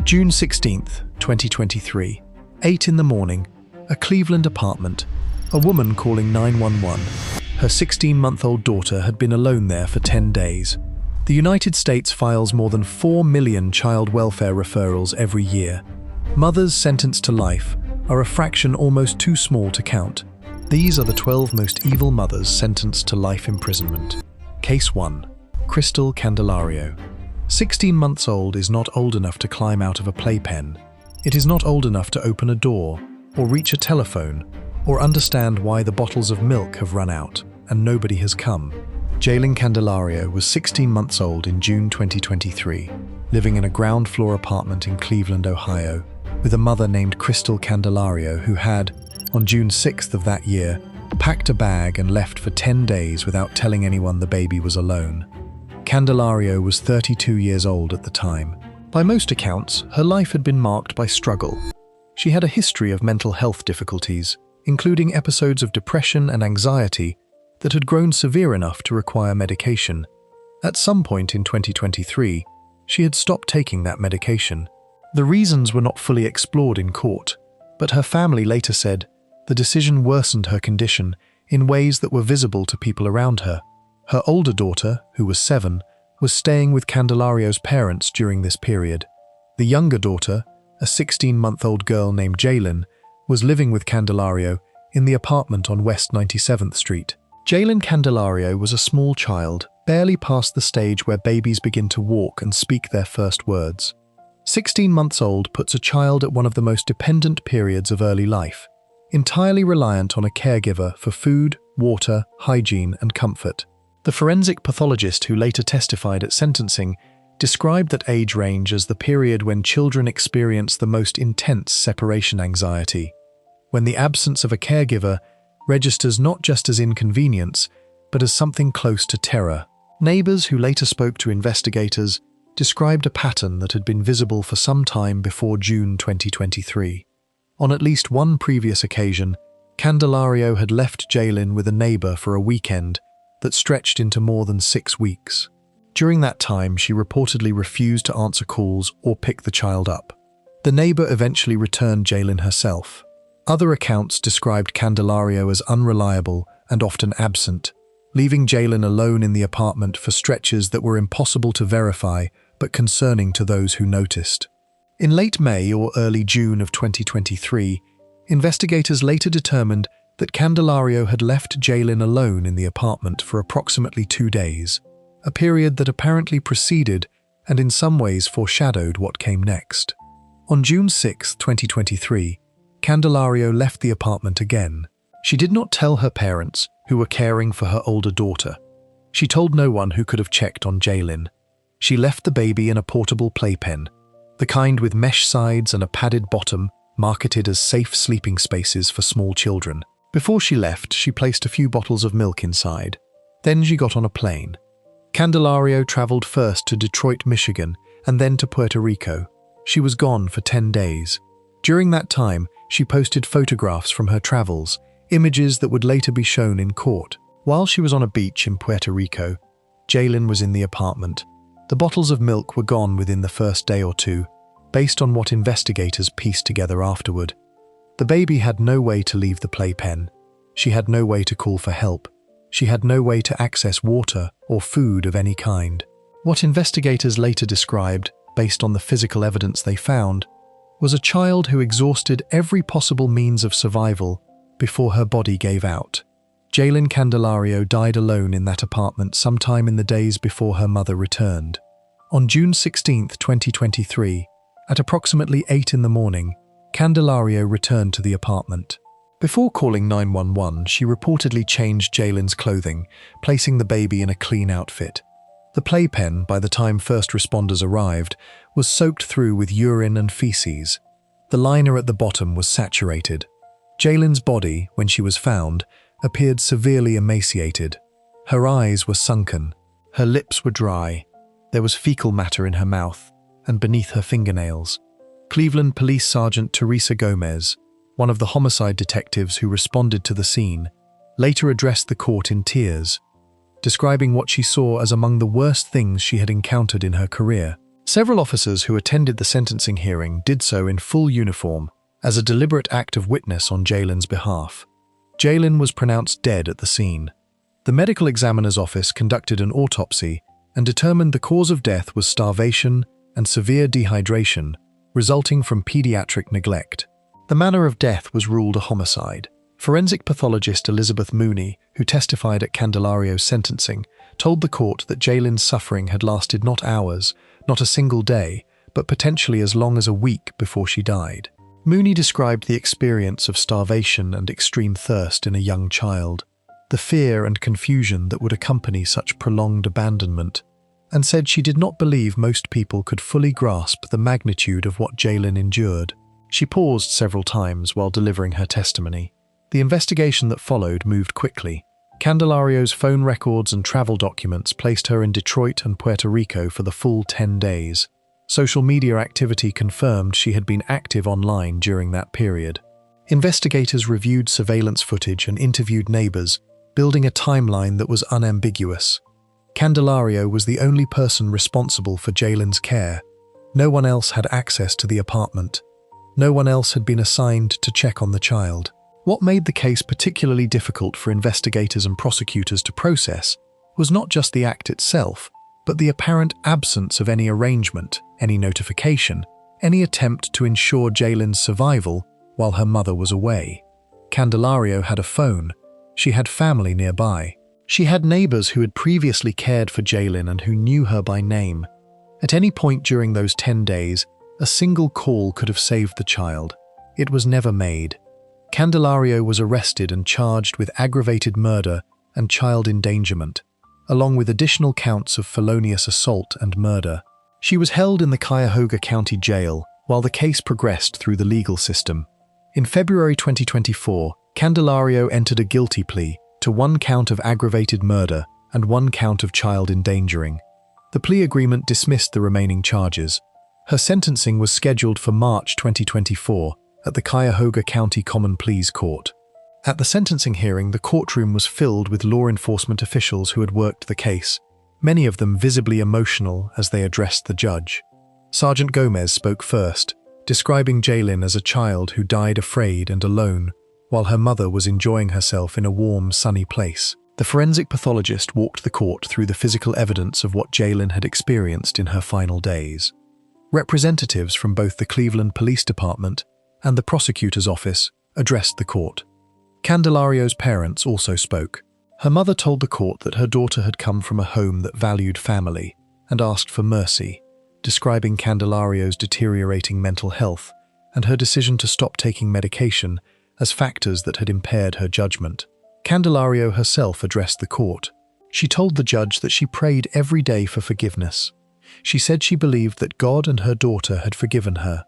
June 16th, 2023, 8 in the morning, a Cleveland apartment, a woman calling 911. Her 16-month-old daughter had been alone there for 10 days. The United States files more than 4 million child welfare referrals every year. Mothers sentenced to life are a fraction almost too small to count. These are the 12 most evil mothers sentenced to life imprisonment. Case 1. Crystal Candelario. 16 months old is not old enough to climb out of a playpen. It is not old enough to open a door, or reach a telephone, or understand why the bottles of milk have run out and nobody has come. Jalen Candelario was 16 months old in June 2023, living in a ground floor apartment in Cleveland, Ohio, with a mother named Crystal Candelario who had, on June 6th of that year, packed a bag and left for 10 days without telling anyone the baby was alone. Candelario was 32 years old at the time. By most accounts, her life had been marked by struggle. She had a history of mental health difficulties, including episodes of depression and anxiety that had grown severe enough to require medication. At some point in 2023, she had stopped taking that medication. The reasons were not fully explored in court, but her family later said the decision worsened her condition in ways that were visible to people around her. Her older daughter, who was 7, was staying with Candelario's parents during this period. The younger daughter, a 16-month-old girl named Jalen, was living with Candelario in the apartment on West 97th Street. Jalen Candelario was a small child, barely past the stage where babies begin to walk and speak their first words. 16 months old puts a child at one of the most dependent periods of early life, entirely reliant on a caregiver for food, water, hygiene, and comfort. The forensic pathologist who later testified at sentencing described that age range as the period when children experience the most intense separation anxiety, when the absence of a caregiver registers not just as inconvenience, but as something close to terror. Neighbors who later spoke to investigators described a pattern that had been visible for some time before June 2023. On at least one previous occasion, Candelario had left Jalen with a neighbor for a weekend that stretched into more than 6 weeks. During that time, she reportedly refused to answer calls or pick the child up. The neighbor eventually returned Jalen herself. Other accounts described Candelario as unreliable and often absent, leaving Jalen alone in the apartment for stretches that were impossible to verify but concerning to those who noticed. In late May or early June of 2023, investigators later determined that Candelario had left Jalen alone in the apartment for approximately 2 days, a period that apparently preceded and in some ways foreshadowed what came next. On June 6, 2023, Candelario left the apartment again. She did not tell her parents, who were caring for her older daughter. She told no one who could have checked on Jalen. She left the baby in a portable playpen, the kind with mesh sides and a padded bottom, marketed as safe sleeping spaces for small children. Before she left, she placed a few bottles of milk inside. Then she got on a plane. Candelario traveled first to Detroit, Michigan, and then to Puerto Rico. She was gone for 10 days. During that time, she posted photographs from her travels, images that would later be shown in court. While she was on a beach in Puerto Rico, Jalen was in the apartment. The bottles of milk were gone within the first day or two, based on what investigators pieced together afterward. The baby had no way to leave the playpen. She had no way to call for help. She had no way to access water or food of any kind. What investigators later described, based on the physical evidence they found, was a child who exhausted every possible means of survival before her body gave out. Jalen Candelario died alone in that apartment sometime in the days before her mother returned. On June 16, 2023, at approximately 8 in the morning, Candelario returned to the apartment. Before calling 911, she reportedly changed Jalen's clothing, placing the baby in a clean outfit. The playpen, by the time first responders arrived, was soaked through with urine and feces. The liner at the bottom was saturated. Jalen's body, when she was found, appeared severely emaciated. Her eyes were sunken. Her lips were dry. There was fecal matter in her mouth and beneath her fingernails. Cleveland Police Sergeant Teresa Gomez, one of the homicide detectives who responded to the scene, later addressed the court in tears, describing what she saw as among the worst things she had encountered in her career. Several officers who attended the sentencing hearing did so in full uniform as a deliberate act of witness on Jalen's behalf. Jalen was pronounced dead at the scene. The medical examiner's office conducted an autopsy and determined the cause of death was starvation and severe dehydration resulting from pediatric neglect. The manner of death was ruled a homicide. Forensic pathologist Elizabeth Mooney, who testified at Candelario's sentencing, told the court that Jalen's suffering had lasted not hours, not a single day, but potentially as long as a week before she died. Mooney described the experience of starvation and extreme thirst in a young child, the fear and confusion that would accompany such prolonged abandonment, and said she did not believe most people could fully grasp the magnitude of what Jalen endured. She paused several times while delivering her testimony. The investigation that followed moved quickly. Candelario's phone records and travel documents placed her in Detroit and Puerto Rico for the full 10 days. Social media activity confirmed she had been active online during that period. Investigators reviewed surveillance footage and interviewed neighbors, building a timeline that was unambiguous. Candelario was the only person responsible for Jalen's care. No one else had access to the apartment. No one else had been assigned to check on the child. What made the case particularly difficult for investigators and prosecutors to process was not just the act itself, but the apparent absence of any arrangement, any notification, any attempt to ensure Jalen's survival while her mother was away. Candelario had a phone. She had family nearby. She had neighbors who had previously cared for Jalen and who knew her by name. At any point during those 10 days, a single call could have saved the child. It was never made. Candelario was arrested and charged with aggravated murder and child endangerment, along with additional counts of felonious assault and murder. She was held in the Cuyahoga County Jail while the case progressed through the legal system. In February 2024, Candelario entered a guilty plea to 1 count of aggravated murder and 1 count of child endangering. The plea agreement dismissed the remaining charges. Her sentencing was scheduled for March 2024 at the Cuyahoga County Common Pleas Court. At the sentencing hearing, the courtroom was filled with law enforcement officials who had worked the case, many of them visibly emotional as they addressed the judge. Sergeant Gomez spoke first, describing Jalen as a child who died afraid and alone, while her mother was enjoying herself in a warm, sunny place. The forensic pathologist walked the court through the physical evidence of what Jalen had experienced in her final days. Representatives from both the Cleveland Police Department and the prosecutor's office addressed the court. Candelario's parents also spoke. Her mother told the court that her daughter had come from a home that valued family and asked for mercy, describing Candelario's deteriorating mental health and her decision to stop taking medication as factors that had impaired her judgment. Candelario herself addressed the court. She told the judge that she prayed every day for forgiveness. She said she believed that God and her daughter had forgiven her.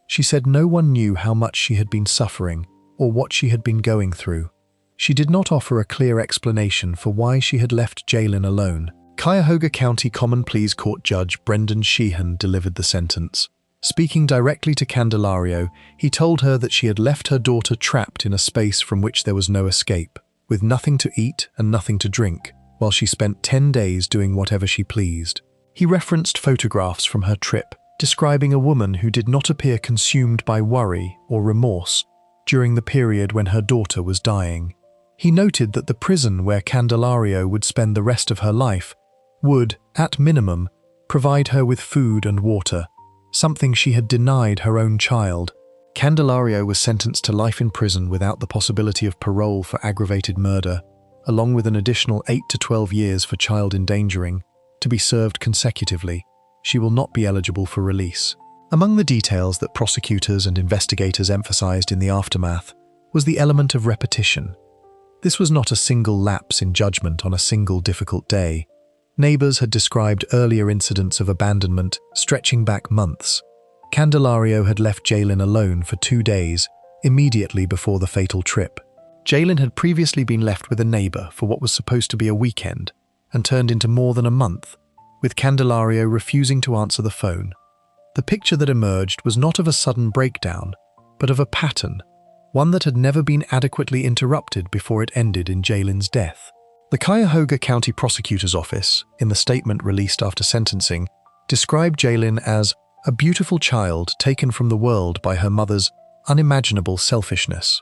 She said no one knew how much she had been suffering or what she had been going through. She did not offer a clear explanation for why she had left Jalen alone. Cuyahoga County Common Pleas Court Judge Brendan Sheehan delivered the sentence. Speaking directly to Candelario, he told her that she had left her daughter trapped in a space from which there was no escape, with nothing to eat and nothing to drink, while she spent 10 days doing whatever she pleased. He referenced photographs from her trip, describing a woman who did not appear consumed by worry or remorse during the period when her daughter was dying. He noted that the prison where Candelario would spend the rest of her life would, at minimum, provide her with food and water, something she had denied her own child. Candelario was sentenced to life in prison without the possibility of parole for aggravated murder, along with an additional 8 to 12 years for child endangering, to be served consecutively. She will not be eligible for release. Among the details that prosecutors and investigators emphasized in the aftermath was the element of repetition. This was not a single lapse in judgment on a single difficult day. Neighbors had described earlier incidents of abandonment stretching back months. Candelario had left Jalen alone for 2 days, immediately before the fatal trip. Jalen had previously been left with a neighbor for what was supposed to be a weekend, and turned into more than a month, with Candelario refusing to answer the phone. The picture that emerged was not of a sudden breakdown, but of a pattern, one that had never been adequately interrupted before it ended in Jalen's death. The Cuyahoga County Prosecutor's Office, in the statement released after sentencing, described Jaylin as a beautiful child taken from the world by her mother's unimaginable selfishness.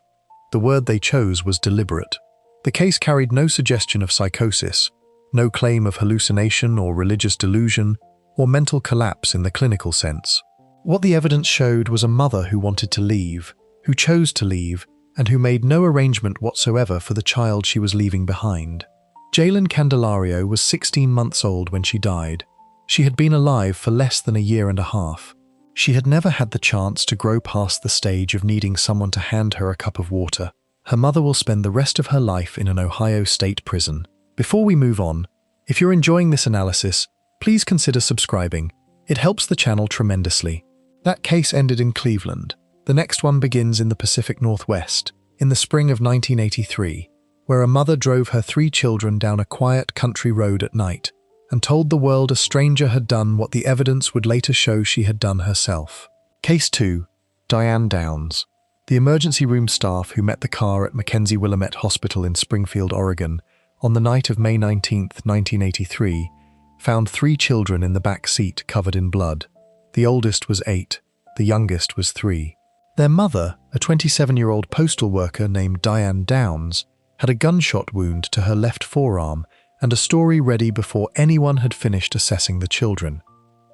The word they chose was deliberate. The case carried no suggestion of psychosis, no claim of hallucination or religious delusion, or mental collapse in the clinical sense. What the evidence showed was a mother who wanted to leave, who chose to leave, and who made no arrangement whatsoever for the child she was leaving behind. Jaylin Candelario was 16 months old when she died. She had been alive for less than a year and a half. She had never had the chance to grow past the stage of needing someone to hand her a cup of water. Her mother will spend the rest of her life in an Ohio state prison. Before we move on, if you're enjoying this analysis, please consider subscribing. It helps the channel tremendously. That case ended in Cleveland. The next one begins in the Pacific Northwest, in the spring of 1983, where a mother drove her 3 children down a quiet country road at night and told the world a stranger had done what the evidence would later show she had done herself. Case 2. Diane Downs. The emergency room staff who met the car at Mackenzie Willamette Hospital in Springfield, Oregon, on the night of May 19, 1983, found 3 children in the back seat covered in blood. The oldest was 8, the youngest was 3. Their mother, a 27-year-old postal worker named Diane Downs, had a gunshot wound to her left forearm and a story ready before anyone had finished assessing the children.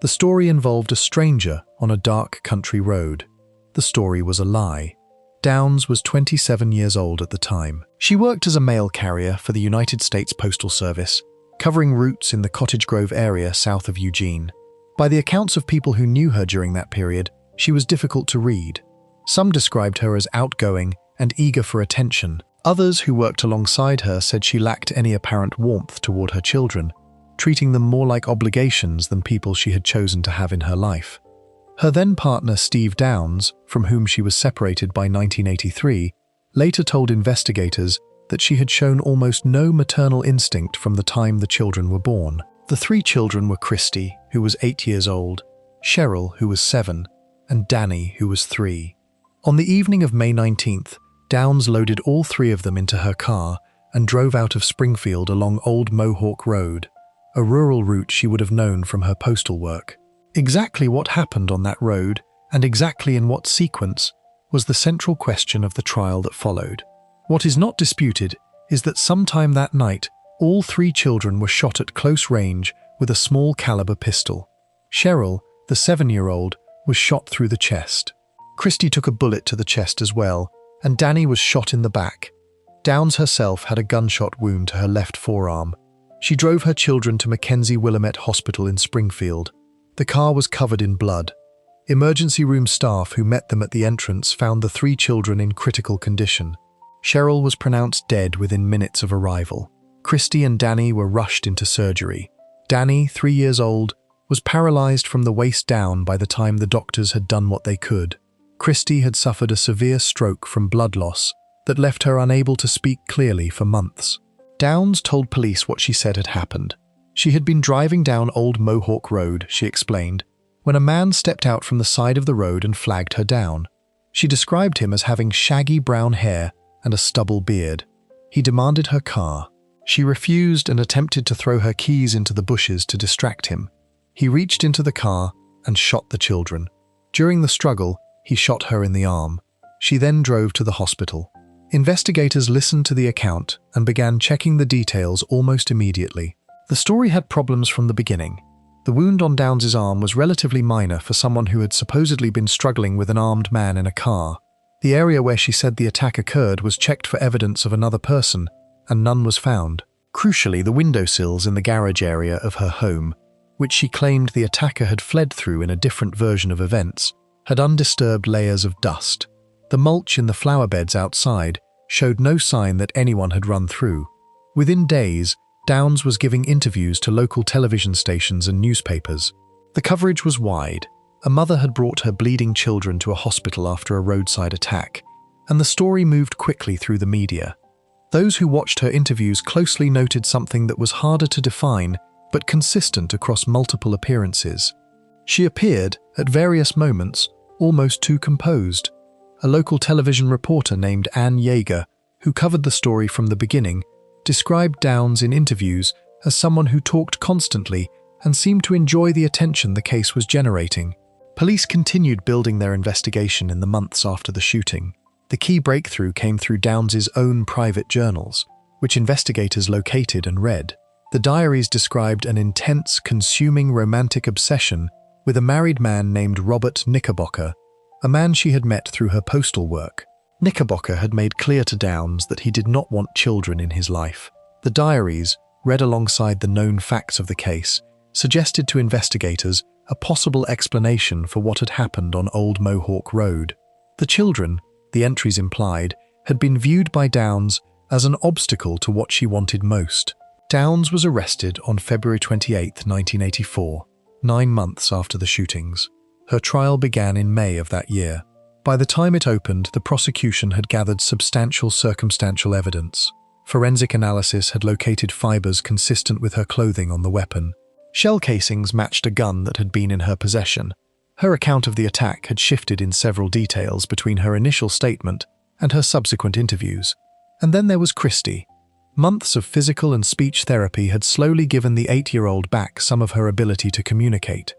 The story involved a stranger on a dark country road. The story was a lie. Downs was 27 years old at the time. She worked as a mail carrier for the United States Postal Service, covering routes in the Cottage Grove area south of Eugene. By the accounts of people who knew her during that period, she was difficult to read. Some described her as outgoing and eager for attention. Others who worked alongside her said she lacked any apparent warmth toward her children, treating them more like obligations than people she had chosen to have in her life. Her then-partner Steve Downs, from whom she was separated by 1983, later told investigators that she had shown almost no maternal instinct from the time the children were born. The 3 children were Christy, who was 8 years old, Cheryl, who was 7, and Danny, who was 3. On the evening of May 19th, Downs loaded all 3 of them into her car and drove out of Springfield along Old Mohawk Road, a rural route she would have known from her postal work. Exactly what happened on that road, and exactly in what sequence, was the central question of the trial that followed. What is not disputed is that sometime that night, all 3 children were shot at close range with a small caliber pistol. Cheryl, the 7-year-old, was shot through the chest. Christy took a bullet to the chest as well, and Danny was shot in the back. Downs herself had a gunshot wound to her left forearm. She drove her children to Mackenzie Willamette Hospital in Springfield. The car was covered in blood. Emergency room staff who met them at the entrance found the 3 children in critical condition. Cheryl was pronounced dead within minutes of arrival. Christy and Danny were rushed into surgery. Danny, 3 years old, was paralyzed from the waist down by the time the doctors had done what they could. Christy had suffered a severe stroke from blood loss that left her unable to speak clearly for months. Downs told police what she said had happened. She had been driving down Old Mohawk Road, she explained, when a man stepped out from the side of the road and flagged her down. She described him as having shaggy brown hair and a stubble beard. He demanded her car. She refused and attempted to throw her keys into the bushes to distract him. He reached into the car and shot the children. During the struggle, he shot her in the arm. She then drove to the hospital. Investigators listened to the account and began checking the details almost immediately. The story had problems from the beginning. The wound on Downs' arm was relatively minor for someone who had supposedly been struggling with an armed man in a car. The area where she said the attack occurred was checked for evidence of another person, and none was found. Crucially, the windowsills in the garage area of her home, which she claimed the attacker had fled through in a different version of events, had undisturbed layers of dust. The mulch in the flower beds outside showed no sign that anyone had run through. Within days, Downs was giving interviews to local television stations and newspapers. The coverage was wide. A mother had brought her bleeding children to a hospital after a roadside attack, and the story moved quickly through the media. Those who watched her interviews closely noted something that was harder to define but consistent across multiple appearances. She appeared, at various moments, almost too composed. A local television reporter named Ann Yeager, who covered the story from the beginning, described Downs in interviews as someone who talked constantly and seemed to enjoy the attention the case was generating. Police continued building their investigation in the months after the shooting. The key breakthrough came through Downes's own private journals, which investigators located and read. The diaries described an intense, consuming romantic obsession with a married man named Robert Knickerbocker, a man she had met through her postal work. Knickerbocker had made clear to Downes that he did not want children in his life. The diaries, read alongside the known facts of the case, suggested to investigators a possible explanation for what had happened on Old Mohawk Road. The children, the entries implied, had been viewed by Downes as an obstacle to what she wanted most. Downes was arrested on February 28, 1984, 9 months after the shootings. Her trial began in May of that year. By the time it opened, the prosecution had gathered substantial circumstantial evidence. Forensic analysis had located fibers consistent with her clothing on the weapon. Shell casings matched a gun that had been in her possession. Her account of the attack had shifted in several details between her initial statement and her subsequent interviews. And then there was Christy. Months of physical and speech therapy had slowly given the 8-year-old back some of her ability to communicate.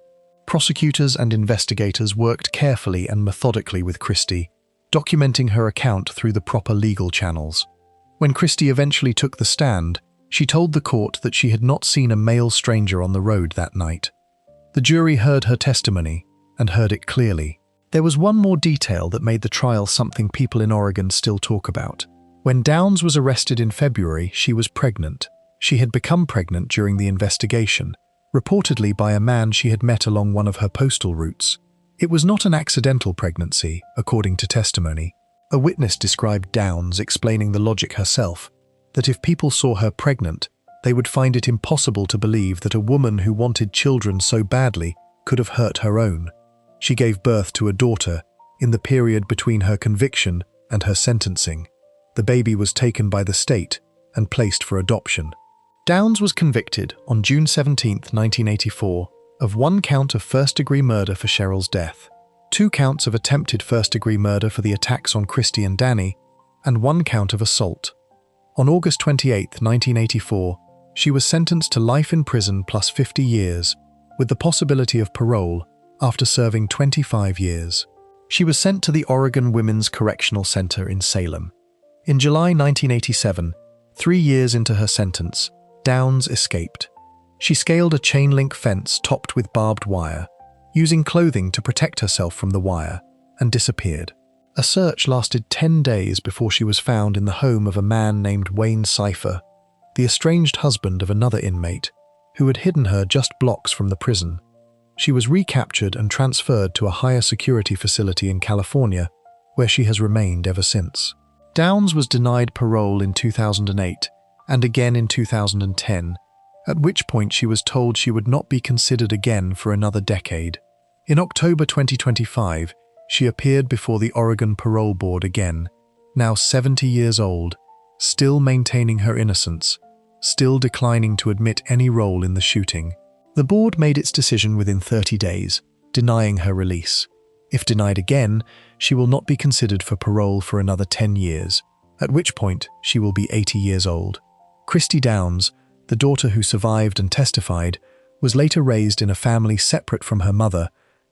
Prosecutors and investigators worked carefully and methodically with Christy, documenting her account through the proper legal channels. When Christy eventually took the stand, she told the court that she had not seen a male stranger on the road that night. The jury heard her testimony and heard it clearly. There was one more detail that made the trial something people in Oregon still talk about. When Downes was arrested in February, she was pregnant. She had become pregnant during the investigation, reportedly by a man she had met along one of her postal routes. It was not an accidental pregnancy, according to testimony. A witness described Downes explaining the logic herself, that if people saw her pregnant, they would find it impossible to believe that a woman who wanted children so badly could have hurt her own. She gave birth to a daughter in the period between her conviction and her sentencing. The baby was taken by the state and placed for adoption. Downes was convicted on June 17, 1984, of 1 count of first-degree murder for Cheryl's death, 2 counts of attempted first-degree murder for the attacks on Christy and Danny, and 1 count of assault. On August 28, 1984, she was sentenced to life in prison plus 50 years, with the possibility of parole after serving 25 years. She was sent to the Oregon Women's Correctional Center in Salem. In July 1987, 3 years into her sentence, Downes escaped. She scaled a chain-link fence topped with barbed wire, using clothing to protect herself from the wire, and disappeared. A search lasted 10 days before she was found in the home of a man named Wayne Cipher, the estranged husband of another inmate, who had hidden her just blocks from the prison. She was recaptured and transferred to a higher security facility in California, where she has remained ever since. Downes was denied parole in 2008 and again in 2010, at which point she was told she would not be considered again for another decade. In October 2025, she appeared before the Oregon Parole Board again, now 70 years old, still maintaining her innocence, still declining to admit any role in the shooting. The board made its decision within 30 days, denying her release. If denied again, she will not be considered for parole for another 10 years, at which point she will be 80 years old. Christy Downes, the daughter who survived and testified, was later raised in a family separate from her mother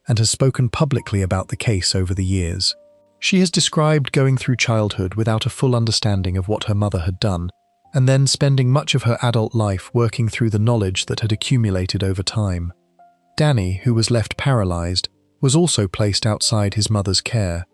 and has spoken publicly about the case over the years. She has described going through childhood without a full understanding of what her mother had done, and then spending much of her adult life working through the knowledge that had accumulated over time. Danny, who was left paralyzed, was also placed outside his mother's care.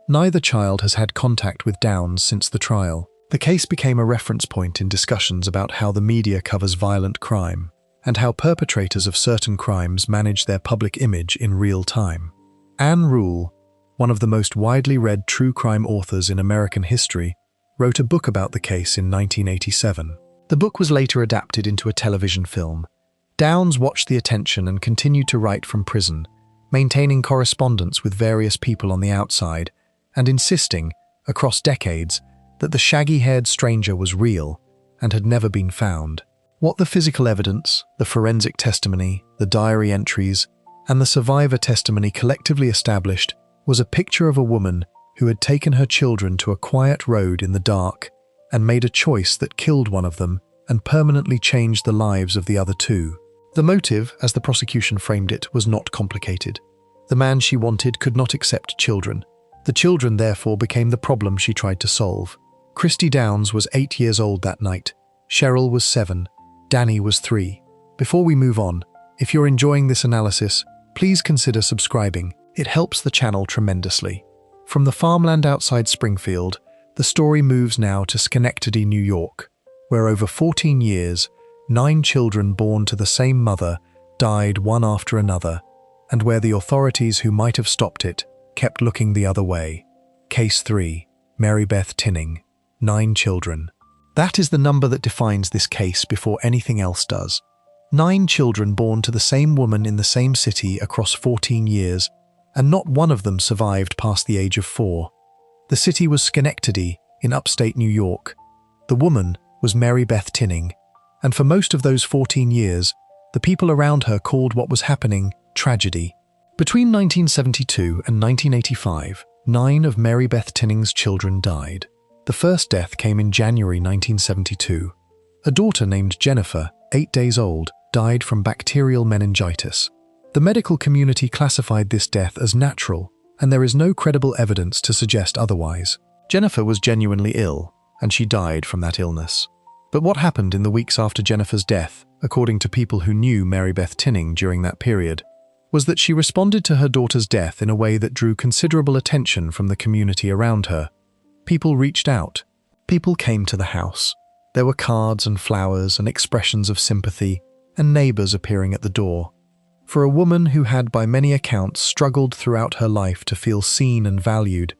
Neither child has had contact with Downes since the trial. The case became a reference point in discussions about how the media covers violent crime, and how perpetrators of certain crimes manage their public image in real time. Anne Rule, one of the most widely read true crime authors in American history, wrote a book about the case in 1987. The book was later adapted into a television film. Downes watched the attention and continued to write from prison, maintaining correspondence with various people on the outside, and insisting, across decades, that the shaggy-haired stranger was real and had never been found. What the physical evidence, the forensic testimony, the diary entries, and the survivor testimony collectively established was a picture of a woman who had taken her children to a quiet road in the dark and made a choice that killed one of them and permanently changed the lives of the other 2. The motive, as the prosecution framed it, was not complicated. The man she wanted could not accept children. The children, therefore, became the problem she tried to solve. Christy Downs was 8 years old that night. Cheryl was 7. Danny was 3. Before we move on, if you're enjoying this analysis, please consider subscribing. It helps the channel tremendously. From the farmland outside Springfield, the story moves now to Schenectady, New York, where over 14 years, 9 children born to the same mother died one after another, and where the authorities who might have stopped it kept looking the other way. Case 3, Mary Beth Tinning, 9 children. That is the number that defines this case before anything else does. 9 children born to the same woman in the same city across 14 years, and not one of them survived past the age of 4. The city was Schenectady, in upstate New York. The woman was Mary Beth Tinning, and for most of those 14 years, the people around her called what was happening tragedy. Between 1972 and 1985, 9 of Mary Beth Tinning's children died. The first death came in January 1972. A daughter named Jennifer, 8 days old, died from bacterial meningitis. The medical community classified this death as natural, and there is no credible evidence to suggest otherwise. Jennifer was genuinely ill, and she died from that illness. But what happened in the weeks after Jennifer's death, according to people who knew Mary Beth Tinning during that period, was that she responded to her daughter's death in a way that drew considerable attention from the community around her. People reached out. People came to the house. There were cards and flowers and expressions of sympathy, and neighbors appearing at the door. For a woman who had by many accounts struggled throughout her life to feel seen and valued,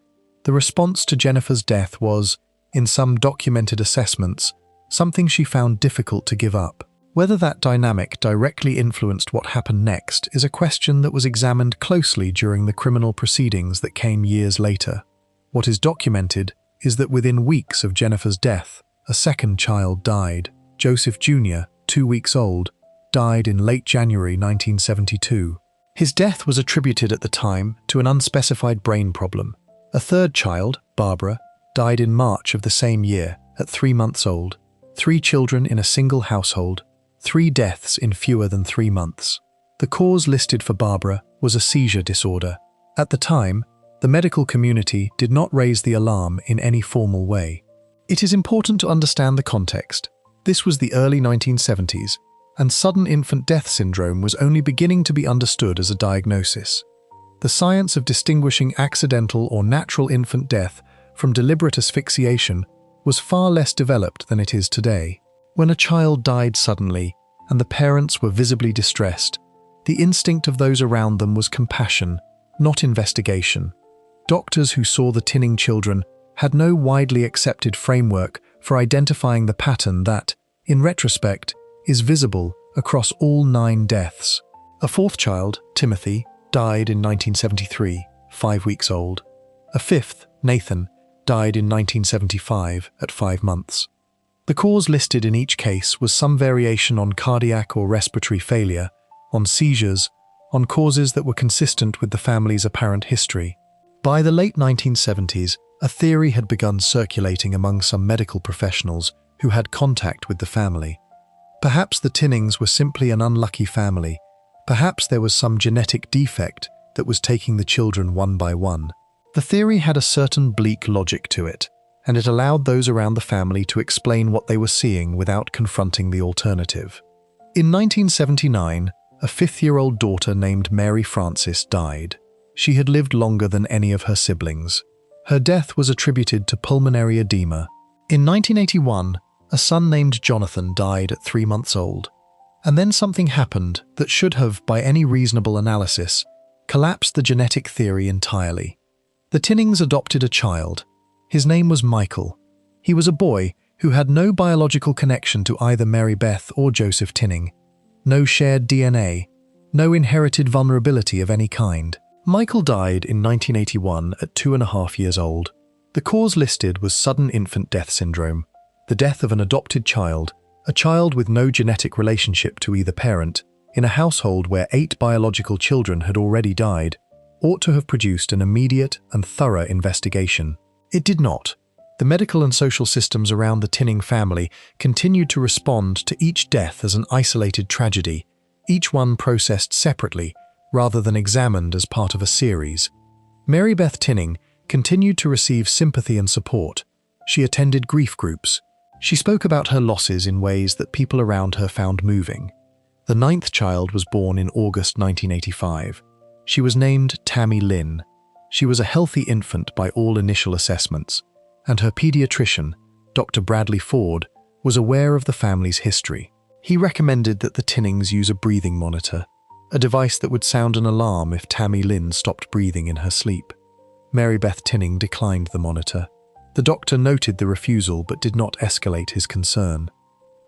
the response to Jennifer's death was, in some documented assessments, something she found difficult to give up. Whether that dynamic directly influenced what happened next is a question that was examined closely during the criminal proceedings that came years later. What is documented is that within weeks of Jennifer's death, a second child died. Joseph Jr., 2 weeks old, died in late January 1972. His death was attributed at the time to an unspecified brain problem. A third child, Barbara, died in March of the same year, at 3 months old. 3 children in a single household, 3 deaths in fewer than 3 months. The cause listed for Barbara was a seizure disorder. At the time, the medical community did not raise the alarm in any formal way. It is important to understand the context. This was the early 1970s, and sudden infant death syndrome was only beginning to be understood as a diagnosis. The science of distinguishing accidental or natural infant death from deliberate asphyxiation was far less developed than it is today. When a child died suddenly, and the parents were visibly distressed, the instinct of those around them was compassion, not investigation. Doctors who saw the Tinning children had no widely accepted framework for identifying the pattern that, in retrospect, is visible across all 9 deaths. A 4th child, Timothy, died in 1973, 5 weeks old. A 5th, Nathan, died in 1975 at 5 months. The cause listed in each case was some variation on cardiac or respiratory failure, on seizures, on causes that were consistent with the family's apparent history. By the late 1970s, a theory had begun circulating among some medical professionals who had contact with the family. Perhaps the Tinnings were simply an unlucky family. Perhaps there was some genetic defect that was taking the children one by one. The theory had a certain bleak logic to it, and it allowed those around the family to explain what they were seeing without confronting the alternative. In 1979, a 5-year-old daughter named Mary Frances died. She had lived longer than any of her siblings. Her death was attributed to pulmonary edema. In 1981, a son named Jonathan died at 3 months old. And then something happened that should have, by any reasonable analysis, collapsed the genetic theory entirely. The Tinnings adopted a child. His name was Michael. He was a boy who had no biological connection to either Mary Beth or Joseph Tinning. No shared DNA, no inherited vulnerability of any kind. Michael died in 1981 at 2.5 years old. The cause listed was sudden infant death syndrome, the death of an adopted child, a child with no genetic relationship to either parent, in a household where 8 biological children had already died, ought to have produced an immediate and thorough investigation. It did not. The medical and social systems around the Tinning family continued to respond to each death as an isolated tragedy, each one processed separately rather than examined as part of a series. Mary Beth Tinning continued to receive sympathy and support. She attended grief groups. She spoke about her losses in ways that people around her found moving. The 9th child was born in August 1985. She was named Tammy Lynn. She was a healthy infant by all initial assessments, and her pediatrician, Dr. Bradley Ford, was aware of the family's history. He recommended that the Tinnings use a breathing monitor, a device that would sound an alarm if Tammy Lynn stopped breathing in her sleep. Mary Beth Tinning declined the monitor. The doctor noted the refusal but did not escalate his concern.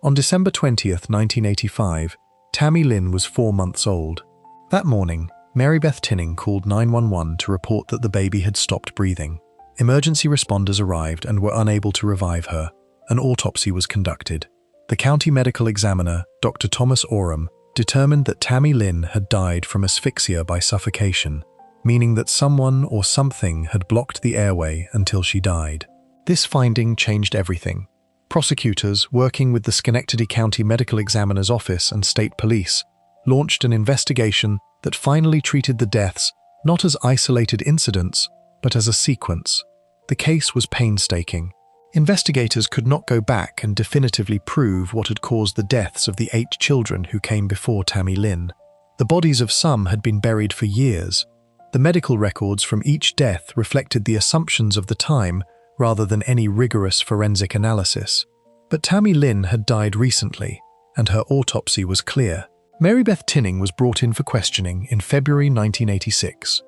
On December 20th, 1985, Tammy Lynn was 4 months old. That morning, Mary Beth Tinning called 911 to report that the baby had stopped breathing. Emergency responders arrived and were unable to revive her. An autopsy was conducted. The county medical examiner, Dr. Thomas Oram, determined that Tammy Lynn had died from asphyxia by suffocation, meaning that someone or something had blocked the airway until she died. This finding changed everything. Prosecutors, working with the Schenectady County Medical Examiner's Office and state police, launched an investigation that finally treated the deaths not as isolated incidents, but as a sequence. The case was painstaking. Investigators could not go back and definitively prove what had caused the deaths of the 8 children who came before Tammy Lynn. The bodies of some had been buried for years. The medical records from each death reflected the assumptions of the time rather than any rigorous forensic analysis. But Tammy Lynn had died recently, and her autopsy was clear. Mary Beth Tinning was brought in for questioning in February 1986.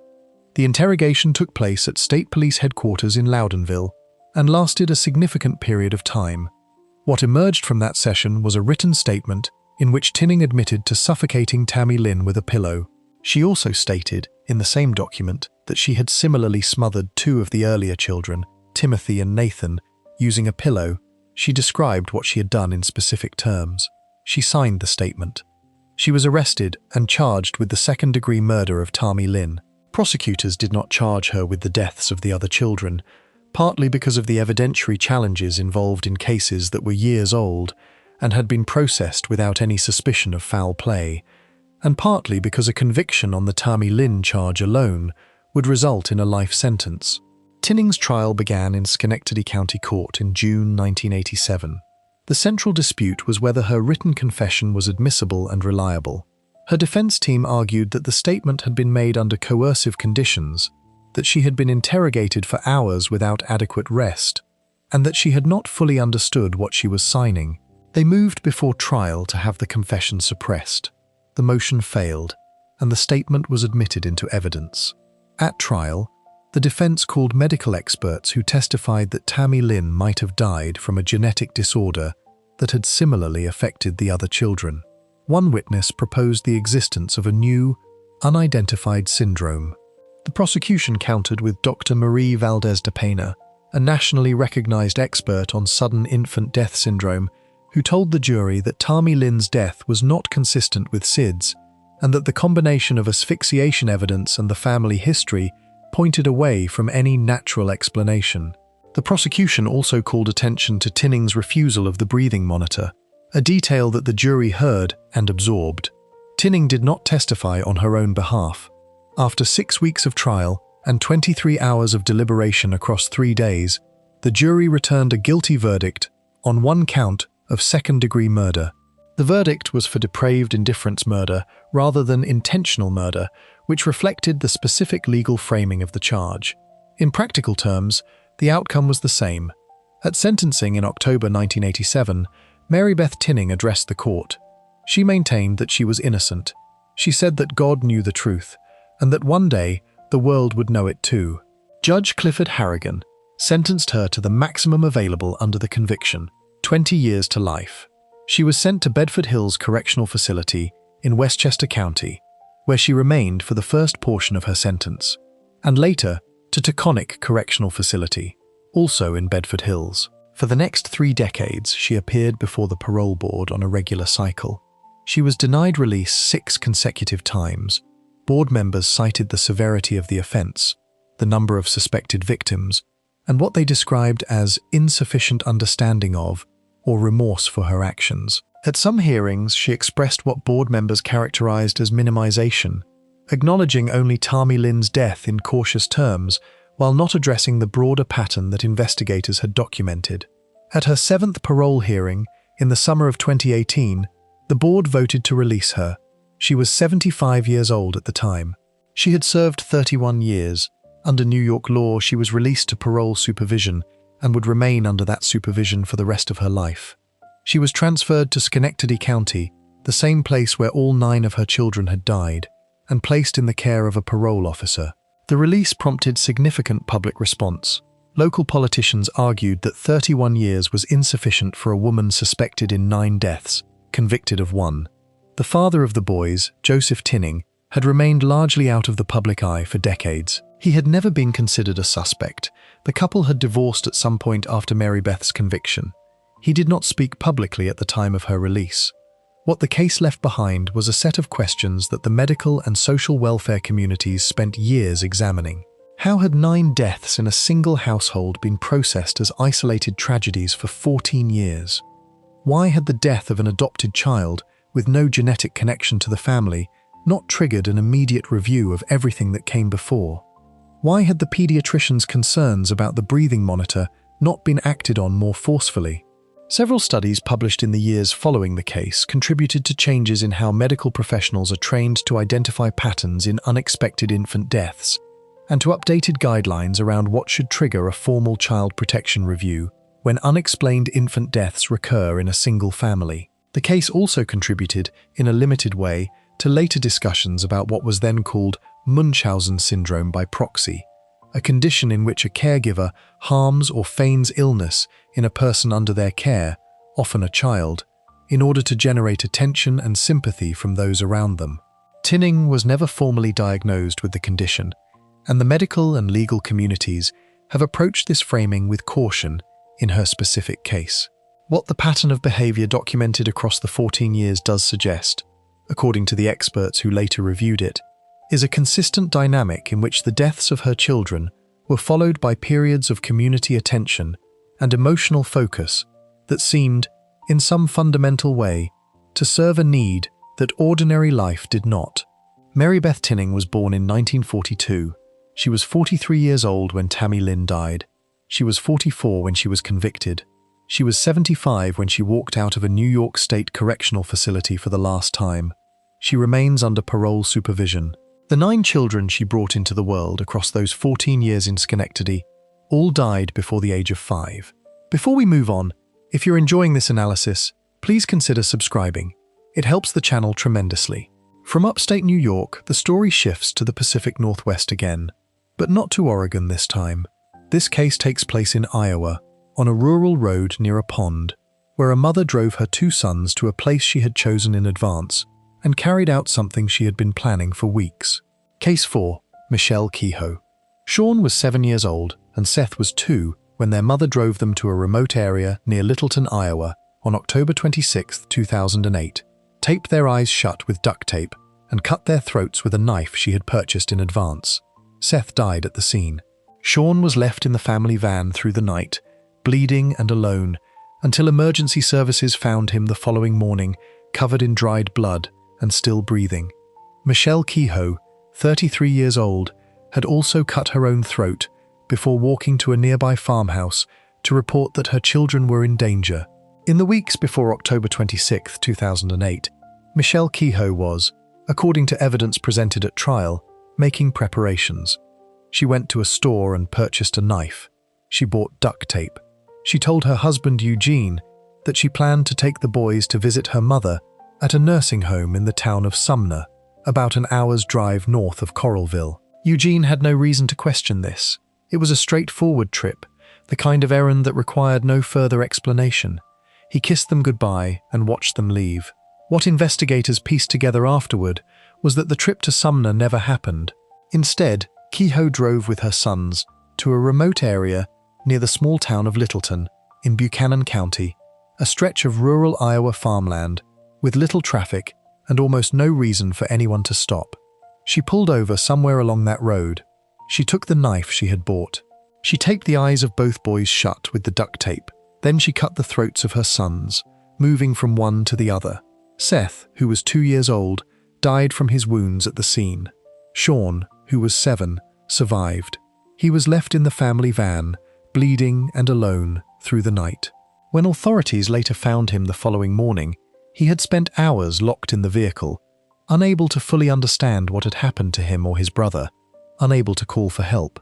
The interrogation took place at State Police Headquarters in Loudonville and lasted a significant period of time. What emerged from that session was a written statement in which Tinning admitted to suffocating Tammy Lynn with a pillow. She also stated, in the same document, that she had similarly smothered 2 of the earlier children, Timothy and Nathan, using a pillow. She described what she had done in specific terms. She signed the statement. She was arrested and charged with the second-degree murder of Tammy Lynn. Prosecutors did not charge her with the deaths of the other children, partly because of the evidentiary challenges involved in cases that were years old and had been processed without any suspicion of foul play, and partly because a conviction on the Tammy Lynn charge alone would result in a life sentence. Tinning's trial began in Schenectady County Court in June 1987. The central dispute was whether her written confession was admissible and reliable. Her defense team argued that the statement had been made under coercive conditions, that she had been interrogated for hours without adequate rest, and that she had not fully understood what she was signing. They moved before trial to have the confession suppressed. The motion failed, and the statement was admitted into evidence. At trial, the defense called medical experts who testified that Tammy Lynn might have died from a genetic disorder that had similarly affected the other children. One witness proposed the existence of a new, unidentified syndrome. The prosecution countered with Dr. Marie Valdez de Pena, a nationally recognized expert on sudden infant death syndrome, who told the jury that Tammy Lynn's death was not consistent with SIDS, and that the combination of asphyxiation evidence and the family history pointed away from any natural explanation. The prosecution also called attention to Tinning's refusal of the breathing monitor, a detail that the jury heard and absorbed. Tinning did not testify on her own behalf. After 6 weeks of trial and 23 hours of deliberation across 3 days, the jury returned a guilty verdict on 1 count of second-degree murder. The verdict was for depraved indifference murder rather than intentional murder, which reflected the specific legal framing of the charge. In practical terms, the outcome was the same. At sentencing in October 1987, Mary Beth Tinning addressed the court. She maintained that she was innocent. She said that God knew the truth, and that one day the world would know it too. Judge Clifford Harrigan sentenced her to the maximum available under the conviction, 20 years to life. She was sent to Bedford Hills Correctional Facility in Westchester County, where she remained for the first portion of her sentence, and later to Taconic Correctional Facility, also in Bedford Hills. For the next 3 decades, she appeared before the parole board on a regular cycle. She was denied release 6 consecutive times. Board members cited the severity of the offense, the number of suspected victims, and what they described as insufficient understanding of or remorse for her actions. At some hearings, she expressed what board members characterized as minimization, acknowledging only Tammy Lynn's death in cautious terms, while not addressing the broader pattern that investigators had documented. At her 7th parole hearing, in the summer of 2018, the board voted to release her. She was 75 years old at the time. She had served 31 years. Under New York law, she was released to parole supervision and would remain under that supervision for the rest of her life. She was transferred to Schenectady County, the same place where all 9 of her children had died, and placed in the care of a parole officer. The release prompted significant public response. Local politicians argued that 31 years was insufficient for a woman suspected in 9 deaths, convicted of 1. The father of the boys, Joseph Tinning, had remained largely out of the public eye for decades. He had never been considered a suspect. The couple had divorced at some point after Mary Beth's conviction. He did not speak publicly at the time of her release. What the case left behind was a set of questions that the medical and social welfare communities spent years examining. How had 9 deaths in a single household been processed as isolated tragedies for 14 years? Why had the death of an adopted child, with no genetic connection to the family, not triggered an immediate review of everything that came before? Why had the pediatrician's concerns about the breathing monitor not been acted on more forcefully? Several studies published in the years following the case contributed to changes in how medical professionals are trained to identify patterns in unexpected infant deaths, and to updated guidelines around what should trigger a formal child protection review when unexplained infant deaths recur in a single family. The case also contributed, in a limited way, to later discussions about what was then called Munchausen syndrome by proxy, a condition in which a caregiver harms or feigns illness in a person under their care, often a child, in order to generate attention and sympathy from those around them. Tinning was never formally diagnosed with the condition, and the medical and legal communities have approached this framing with caution in her specific case. What the pattern of behavior documented across the 14 years does suggest, according to the experts who later reviewed it, is a consistent dynamic in which the deaths of her children were followed by periods of community attention and emotional focus that seemed, in some fundamental way, to serve a need that ordinary life did not. Mary Beth Tinning was born in 1942. She was 43 years old when Tammy Lynn died. She was 44 when she was convicted. She was 75 when she walked out of a New York State correctional facility for the last time. She remains under parole supervision. The 9 children she brought into the world across those 14 years in Schenectady all died before the age of 5. Before we move on, if you're enjoying this analysis, please consider subscribing. It helps the channel tremendously. From upstate New York, the story shifts to the Pacific Northwest again, but not to Oregon this time. This case takes place in Iowa, on a rural road near a pond, where a mother drove her 2 sons to a place she had chosen in advance and carried out something she had been planning for weeks. Case 4. Michelle Kehoe. Sean was 7 years old and Seth was 2 when their mother drove them to a remote area near Littleton, Iowa on October 26, 2008, taped their eyes shut with duct tape, and cut their throats with a knife she had purchased in advance. Seth died at the scene. Sean was left in the family van through the night, bleeding and alone, until emergency services found him the following morning, covered in dried blood and still breathing. Michelle Kehoe, 33 years old, had also cut her own throat before walking to a nearby farmhouse to report that her children were in danger. In the weeks before October 26, 2008, Michelle Kehoe was, according to evidence presented at trial, making preparations. She went to a store and purchased a knife. She bought duct tape. She told her husband Eugene that she planned to take the boys to visit her mother at a nursing home in the town of Sumner, about an hour's drive north of Coralville. Eugene had no reason to question this. It was a straightforward trip, the kind of errand that required no further explanation. He kissed them goodbye and watched them leave. What investigators pieced together afterward was that the trip to Sumner never happened. Instead, Kehoe drove with her sons to a remote area near the small town of Littleton in Buchanan County, a stretch of rural Iowa farmland with little traffic and almost no reason for anyone to stop. She pulled over somewhere along that road. She took the knife she had bought. She taped the eyes of both boys shut with the duct tape. Then she cut the throats of her sons, moving from one to the other. Seth, who was 2 years old, died from his wounds at the scene. Sean, who was 7, survived. He was left in the family van, bleeding and alone through the night. When authorities later found him the following morning, he had spent hours locked in the vehicle, unable to fully understand what had happened to him or his brother, unable to call for help.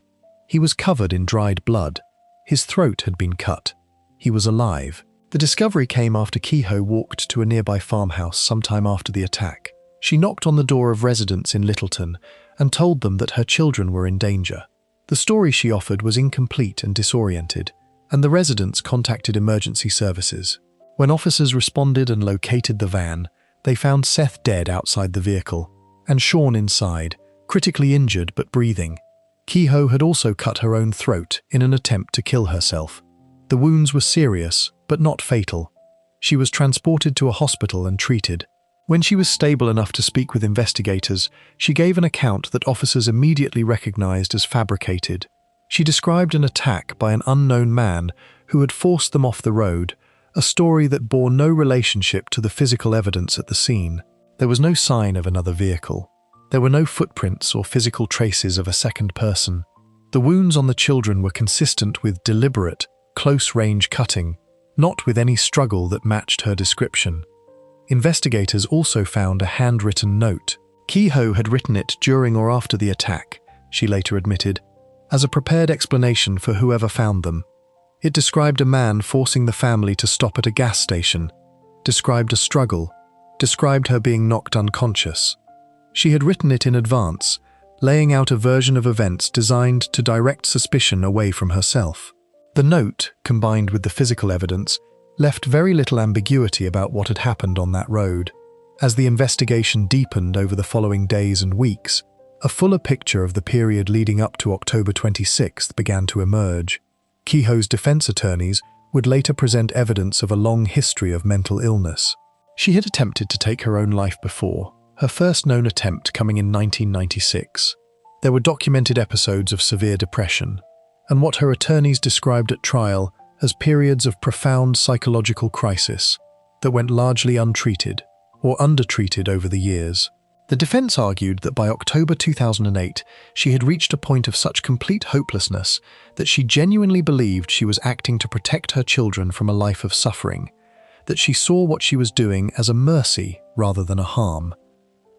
He was covered in dried blood. His throat had been cut. He was alive. The discovery came after Kehoe walked to a nearby farmhouse sometime after the attack. She knocked on the door of residents in Littleton and told them that her children were in danger. The story she offered was incomplete and disoriented, and the residents contacted emergency services. When officers responded and located the van, they found Seth dead outside the vehicle, and Sean inside, critically injured but breathing. Kehoe had also cut her own throat in an attempt to kill herself. The wounds were serious, but not fatal. She was transported to a hospital and treated. When she was stable enough to speak with investigators, she gave an account that officers immediately recognized as fabricated. She described an attack by an unknown man who had forced them off the road, a story that bore no relationship to the physical evidence at the scene. There was no sign of another vehicle. There were no footprints or physical traces of a second person. The wounds on the children were consistent with deliberate, close-range cutting, not with any struggle that matched her description. Investigators also found a handwritten note. Kehoe had written it during or after the attack, she later admitted, as a prepared explanation for whoever found them. It described a man forcing the family to stop at a gas station, described a struggle, described her being knocked unconscious. She had written it in advance, laying out a version of events designed to direct suspicion away from herself. The note, combined with the physical evidence, left very little ambiguity about what had happened on that road. As the investigation deepened over the following days and weeks, a fuller picture of the period leading up to October 26th began to emerge. Kehoe's defense attorneys would later present evidence of a long history of mental illness. She had attempted to take her own life before, her first known attempt coming in 1996. There were documented episodes of severe depression, and what her attorneys described at trial as periods of profound psychological crisis that went largely untreated or undertreated over the years. The defense argued that by October 2008, she had reached a point of such complete hopelessness that she genuinely believed she was acting to protect her children from a life of suffering, that she saw what she was doing as a mercy rather than a harm.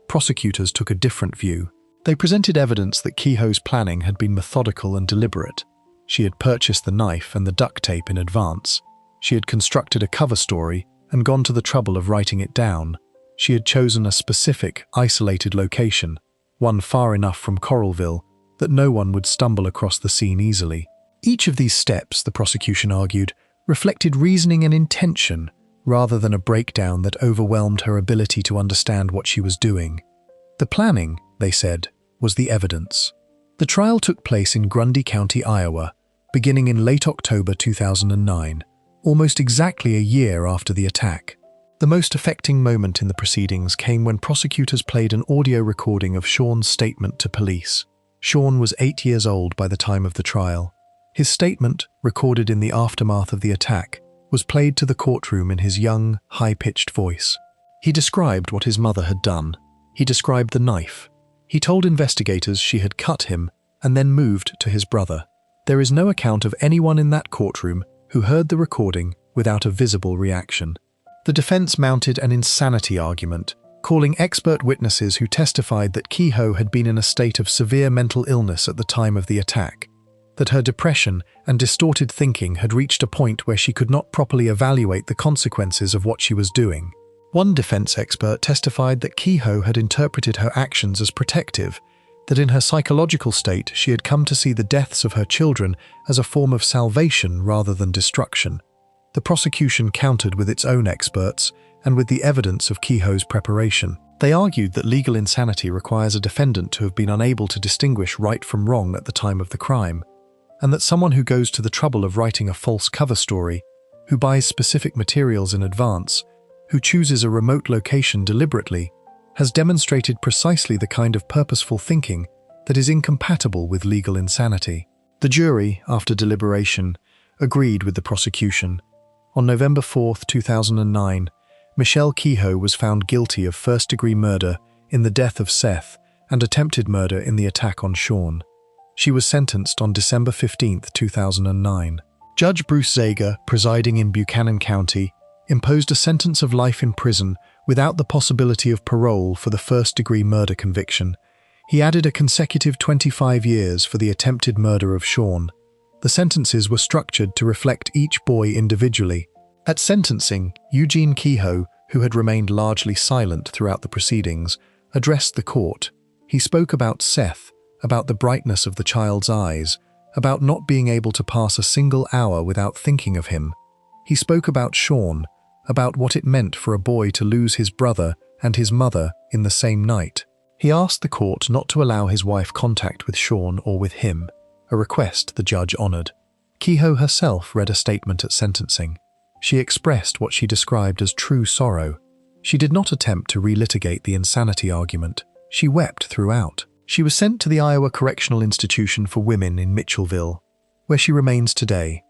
Prosecutors took a different view. They presented evidence that Kehoe's planning had been methodical and deliberate. She had purchased the knife and the duct tape in advance. She had constructed a cover story and gone to the trouble of writing it down. She had chosen a specific, isolated location, one far enough from Coralville that no one would stumble across the scene easily. Each of these steps, the prosecution argued, reflected reasoning and intention rather than a breakdown that overwhelmed her ability to understand what she was doing. The planning, they said, was the evidence. The trial took place in Grundy County, Iowa, beginning in late October 2009, almost exactly a year after the attack. The most affecting moment in the proceedings came when prosecutors played an audio recording of Sean's statement to police. Sean was 8 years old by the time of the trial. His statement, recorded in the aftermath of the attack, was played to the courtroom in his young, high-pitched voice. He described what his mother had done. He described the knife. He told investigators she had cut him and then moved to his brother. There is no account of anyone in that courtroom who heard the recording without a visible reaction. The defense mounted an insanity argument, calling expert witnesses who testified that Kehoe had been in a state of severe mental illness at the time of the attack, that her depression and distorted thinking had reached a point where she could not properly evaluate the consequences of what she was doing. One defense expert testified that Kehoe had interpreted her actions as protective, that in her psychological state she had come to see the deaths of her children as a form of salvation rather than destruction. The prosecution countered with its own experts and with the evidence of Kehoe's preparation. They argued that legal insanity requires a defendant to have been unable to distinguish right from wrong at the time of the crime, and that someone who goes to the trouble of writing a false cover story, who buys specific materials in advance, who chooses a remote location deliberately, has demonstrated precisely the kind of purposeful thinking that is incompatible with legal insanity. The jury, after deliberation, agreed with the prosecution. On November 4, 2009, Michelle Kehoe was found guilty of first-degree murder in the death of Seth and attempted murder in the attack on Sean. She was sentenced on December 15, 2009. Judge Bruce Zager, presiding in Buchanan County, imposed a sentence of life in prison without the possibility of parole for the first-degree murder conviction. He added a consecutive 25 years for the attempted murder of Sean. The sentences were structured to reflect each boy individually. At sentencing, Eugene Kehoe, who had remained largely silent throughout the proceedings, addressed the court. He spoke about Seth, about the brightness of the child's eyes, about not being able to pass a single hour without thinking of him. He spoke about Sean, about what it meant for a boy to lose his brother and his mother in the same night. He asked the court not to allow his wife contact with Sean or with him, a request the judge honored. Kehoe herself read a statement at sentencing. She expressed what she described as true sorrow. She did not attempt to relitigate the insanity argument. She wept throughout. She was sent to the Iowa Correctional Institution for Women in Mitchellville, where she remains today.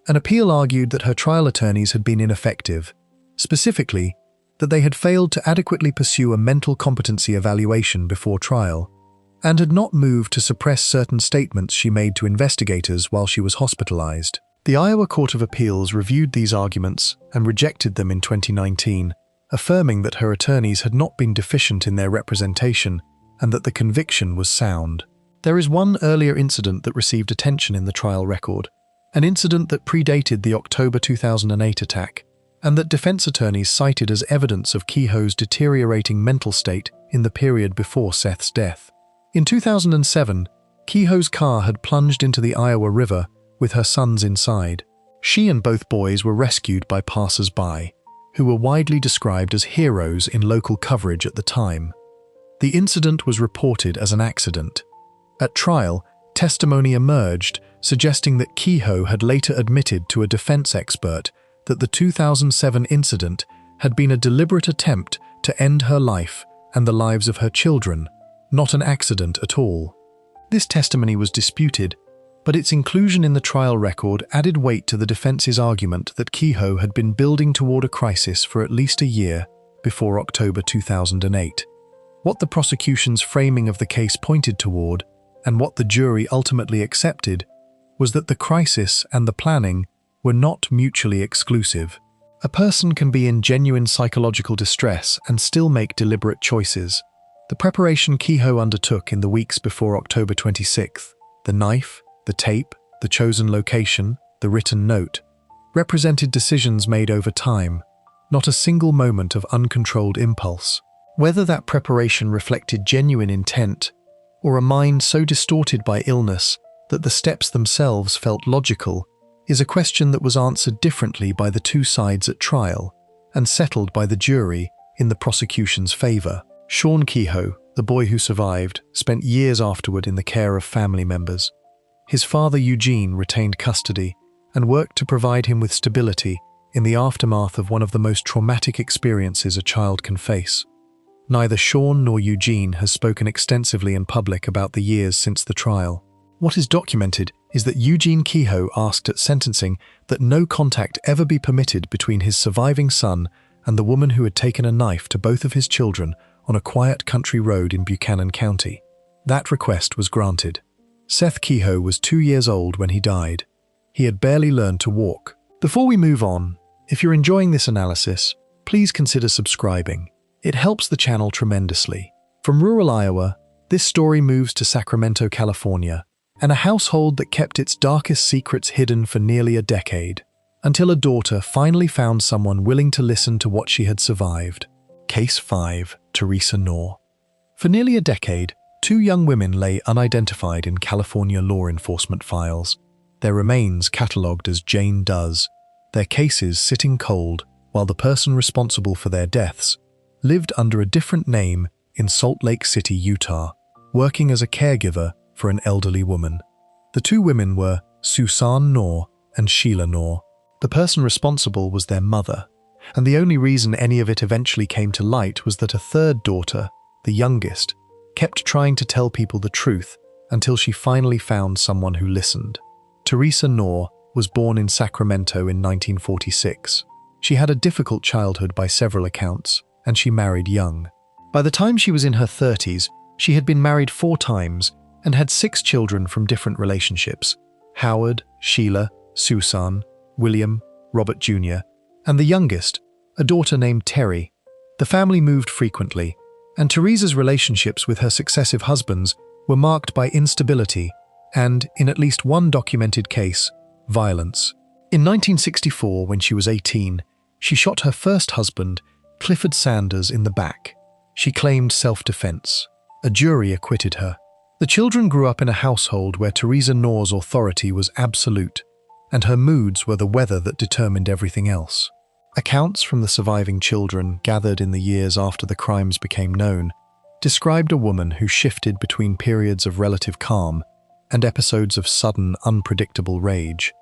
An appeal argued that her trial attorneys had been ineffective, specifically, that they had failed to adequately pursue a mental competency evaluation before trial, and had not moved to suppress certain statements she made to investigators while she was hospitalized. The Iowa Court of Appeals reviewed these arguments and rejected them in 2019, affirming that her attorneys had not been deficient in their representation and that the conviction was sound. There is one earlier incident that received attention in the trial record, an incident that predated the October 2008 attack, and that defense attorneys cited as evidence of Kehoe's deteriorating mental state in the period before Seth's death. In 2007, Kehoe's car had plunged into the Iowa River with her sons inside. She and both boys were rescued by passers-by, who were widely described as heroes in local coverage at the time. The incident was reported as an accident. At trial, testimony emerged suggesting that Kehoe had later admitted to a defense expert that the 2007 incident had been a deliberate attempt to end her life and the lives of her children, not an accident at all. This testimony was disputed, but its inclusion in the trial record added weight to the defense's argument that Kehoe had been building toward a crisis for at least a year before October 2008. What the prosecution's framing of the case pointed toward, and what the jury ultimately accepted, was that the crisis and the planning were not mutually exclusive. A person can be in genuine psychological distress and still make deliberate choices. The preparation Kehoe undertook in the weeks before October 26th, the knife, the tape, the chosen location, the written note, represented decisions made over time, not a single moment of uncontrolled impulse. Whether that preparation reflected genuine intent, or a mind so distorted by illness that the steps themselves felt logical, is a question that was answered differently by the two sides at trial, and settled by the jury in the prosecution's favor. Sean Kehoe, the boy who survived, spent years afterward in the care of family members. His father Eugene retained custody and worked to provide him with stability in the aftermath of one of the most traumatic experiences a child can face. Neither Sean nor Eugene has spoken extensively in public about the years since the trial. What is documented is that Eugene Kehoe asked at sentencing that no contact ever be permitted between his surviving son and the woman who had taken a knife to both of his children on a quiet country road in Buchanan County. That request was granted. Seth Kehoe was 2 years old when he died. He had barely learned to walk. Before we move on, if you're enjoying this analysis, please consider subscribing. It helps the channel tremendously. From rural Iowa, this story moves to Sacramento, California, and a household that kept its darkest secrets hidden for nearly a decade, until a daughter finally found someone willing to listen to what she had survived. Case 5, Teresa Knorr. For nearly a decade, 2 young women lay unidentified in California law enforcement files, their remains catalogued as Jane Does, their cases sitting cold while the person responsible for their deaths lived under a different name in Salt Lake City, Utah, working as a caregiver for an elderly woman. The 2 women were Susan Knorr and Sheila Knorr. The person responsible was their mother, and the only reason any of it eventually came to light was that a third daughter, the youngest, kept trying to tell people the truth until she finally found someone who listened. Teresa Knorr was born in Sacramento in 1946. She had a difficult childhood by several accounts, and she married young. By the time she was in her 30s, she had been married 4 times and had 6 children from different relationships: Howard, Sheila, Susan, William, Robert Jr., and the youngest, a daughter named Terry. The family moved frequently, and Teresa's relationships with her successive husbands were marked by instability and, in at least one documented case, violence. In 1964, when she was 18, she shot her first husband, Clifford Sanders, in the back. She claimed self-defense. A jury acquitted her. The children grew up in a household where Teresa Knorr's authority was absolute, and her moods were the weather that determined everything else. Accounts from the surviving children, gathered in the years after the crimes became known, described a woman who shifted between periods of relative calm and episodes of sudden, unpredictable rage.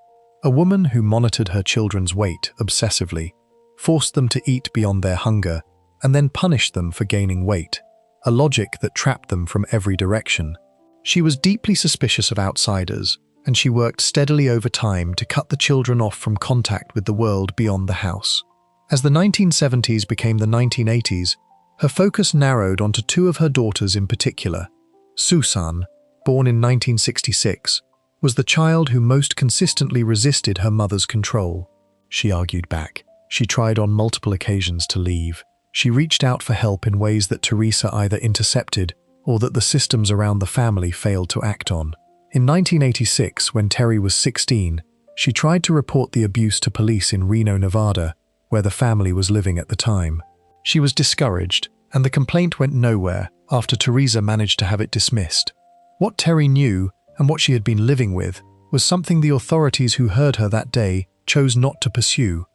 A woman who monitored her children's weight obsessively, forced them to eat beyond their hunger, and then punished them for gaining weight, a logic that trapped them from every direction. She was deeply suspicious of outsiders, and she worked steadily over time to cut the children off from contact with the world beyond the house. As the 1970s became the 1980s, her focus narrowed onto 2 of her daughters in particular. Susan, born in 1966, was the child who most consistently resisted her mother's control. She argued back. She tried on multiple occasions to leave. She reached out for help in ways that Teresa either intercepted or that the systems around the family failed to act on. In 1986, when Terry was 16, she tried to report the abuse to police in Reno, Nevada, where the family was living at the time. She was discouraged, and the complaint went nowhere after Teresa managed to have it dismissed. What Terry knew, and what she had been living with, was something the authorities who heard her that day chose not to pursue.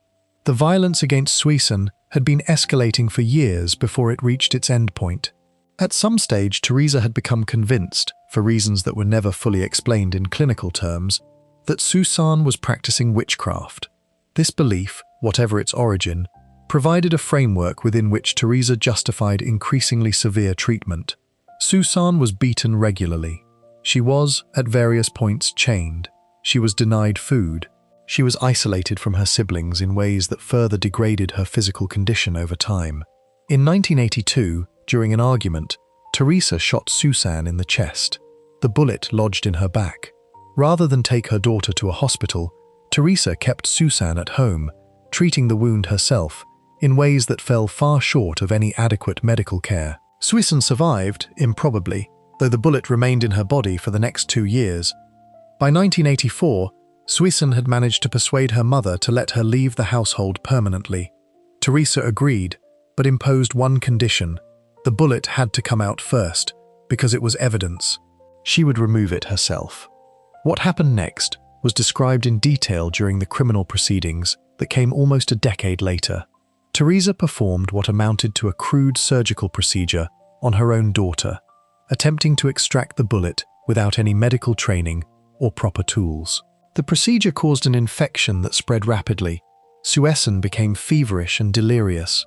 The violence against Susan had been escalating for years before it reached its endpoint. At some stage, Teresa had become convinced, for reasons that were never fully explained in clinical terms, that Susan was practicing witchcraft. This belief, whatever its origin, provided a framework within which Teresa justified increasingly severe treatment. Susan was beaten regularly. She was, at various points, chained. She was denied food. She was isolated from her siblings in ways that further degraded her physical condition over time. In 1982, during an argument, Teresa shot Susan in the chest. The bullet lodged in her back. Rather than take her daughter to a hospital, Teresa kept Susan at home, treating the wound herself, in ways that fell far short of any adequate medical care. Susan survived, improbably, though the bullet remained in her body for the next 2 years. By 1984, Susan had managed to persuade her mother to let her leave the household permanently. Teresa agreed, but imposed one condition: the bullet had to come out first, because it was evidence. She would remove it herself. What happened next was described in detail during the criminal proceedings that came almost a decade later. Teresa performed what amounted to a crude surgical procedure on her own daughter, attempting to extract the bullet without any medical training or proper tools. The procedure caused an infection that spread rapidly. Susan became feverish and delirious.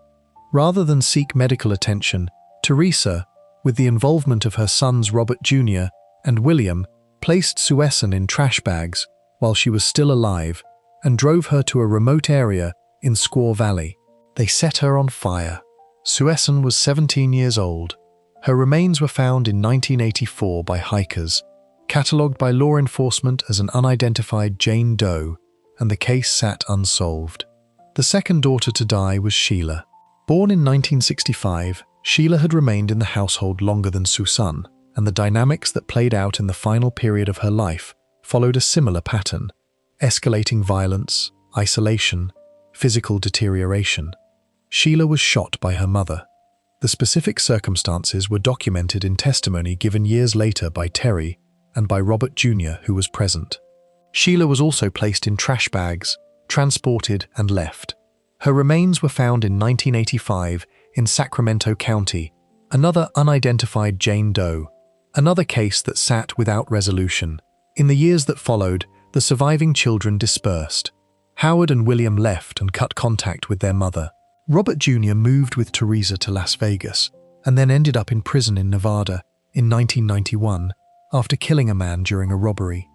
Rather than seek medical attention, Teresa, with the involvement of her sons Robert Jr. and William, placed Susan in trash bags while she was still alive and drove her to a remote area in Squaw Valley. They set her on fire. Susan was 17 years old. Her remains were found in 1984 by hikers, catalogued by law enforcement as an unidentified Jane Doe, and the case sat unsolved. The second daughter to die was Sheila. Born in 1965, Sheila had remained in the household longer than Susan, and the dynamics that played out in the final period of her life followed a similar pattern: escalating violence, isolation, physical deterioration. Sheila was shot by her mother. The specific circumstances were documented in testimony given years later by Terry and by Robert Jr., who was present. Sheila was also placed in trash bags, transported and left. Her remains were found in 1985 in Sacramento County, another unidentified Jane Doe, another case that sat without resolution. In the years that followed, the surviving children dispersed. Howard and William left and cut contact with their mother. Robert Jr. moved with Teresa to Las Vegas and then ended up in prison in Nevada in 1991 after killing a man during a robbery.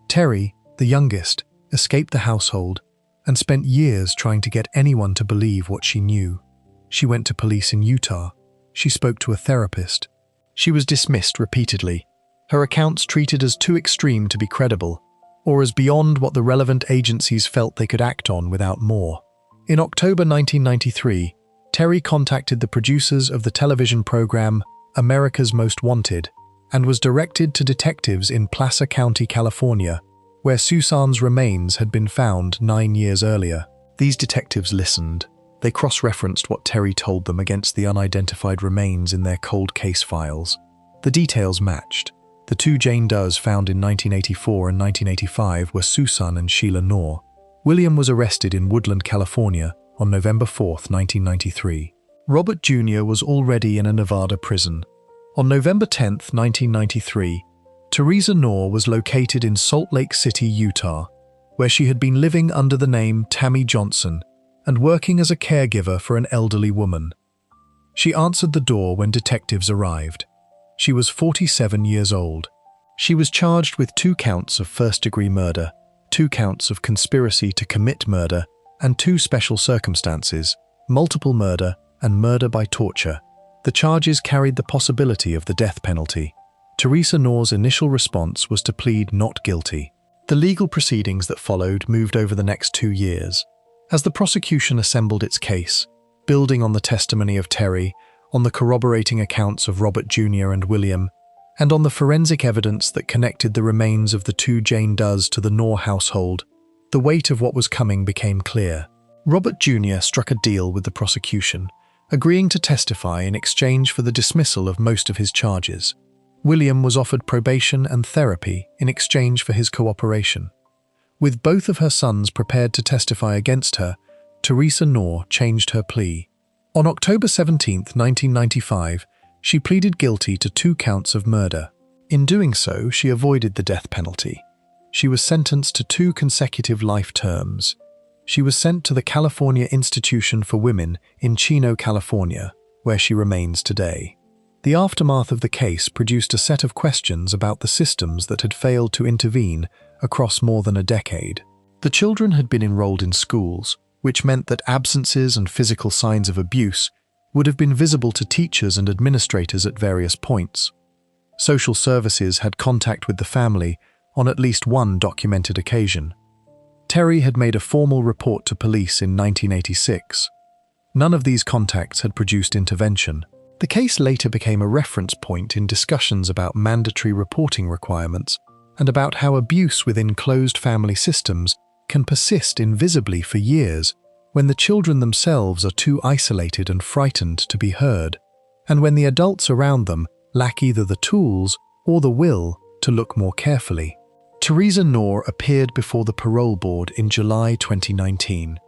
Terry, the youngest, escaped the household, and spent years trying to get anyone to believe what she knew. She went to police in Utah. She spoke to a therapist. She was dismissed repeatedly, her accounts treated as too extreme to be credible, or as beyond what the relevant agencies felt they could act on without more. In October 1993, Terry contacted the producers of the television program America's Most Wanted and was directed to detectives in Placer County, California, where Susan's remains had been found 9 years earlier. These detectives listened. They cross-referenced what Terry told them against the unidentified remains in their cold case files. The details matched. The two Jane Does found in 1984 and 1985 were Susan and Sheila Knorr. William was arrested in Woodland, California on November 4, 1993. Robert Jr. was already in a Nevada prison. On November 10, 1993, Teresa Knorr was located in Salt Lake City, Utah, where she had been living under the name Tammy Johnson and working as a caregiver for an elderly woman. She answered the door when detectives arrived. She was 47 years old. She was charged with 2 counts of first-degree murder, 2 counts of conspiracy to commit murder, and 2 special circumstances, multiple murder and murder by torture. The charges carried the possibility of the death penalty. Teresa Knorr's initial response was to plead not guilty. The legal proceedings that followed moved over the next 2 years. As the prosecution assembled its case, building on the testimony of Terry, on the corroborating accounts of Robert Jr. and William, and on the forensic evidence that connected the remains of the 2 Jane Does to the Knorr household, the weight of what was coming became clear. Robert Jr. struck a deal with the prosecution, agreeing to testify in exchange for the dismissal of most of his charges. William was offered probation and therapy in exchange for his cooperation. With both of her sons prepared to testify against her, Teresa Knorr changed her plea. On October 17, 1995, she pleaded guilty to 2 counts of murder. In doing so, she avoided the death penalty. She was sentenced to 2 consecutive life terms. She was sent to the California Institution for Women in Chino, California, where she remains today. The aftermath of the case produced a set of questions about the systems that had failed to intervene across more than a decade. The children had been enrolled in schools, which meant that absences and physical signs of abuse would have been visible to teachers and administrators at various points. Social services had contact with the family on at least one documented occasion. Terry had made a formal report to police in 1986. None of these contacts had produced intervention. The case later became a reference point in discussions about mandatory reporting requirements and about how abuse within closed family systems can persist invisibly for years when the children themselves are too isolated and frightened to be heard, and when the adults around them lack either the tools or the will to look more carefully. Teresa Knorr appeared before the parole board in July 2019.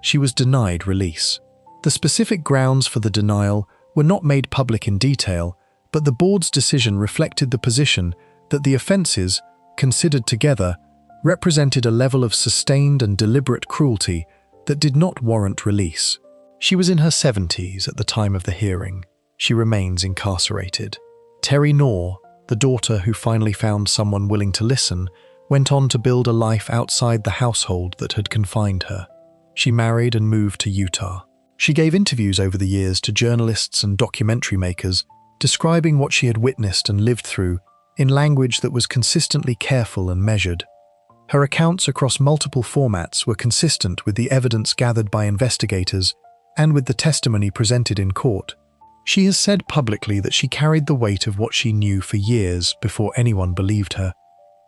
She was denied release. The specific grounds for the denial were not made public in detail, but the board's decision reflected the position that the offences, considered together, represented a level of sustained and deliberate cruelty that did not warrant release. She was in her 70s at the time of the hearing. She remains incarcerated. Terry Knorr, the daughter who finally found someone willing to listen, went on to build a life outside the household that had confined her. She married and moved to Utah. She gave interviews over the years to journalists and documentary makers, describing what she had witnessed and lived through in language that was consistently careful and measured. Her accounts across multiple formats were consistent with the evidence gathered by investigators and with the testimony presented in court. She has said publicly that she carried the weight of what she knew for years before anyone believed her,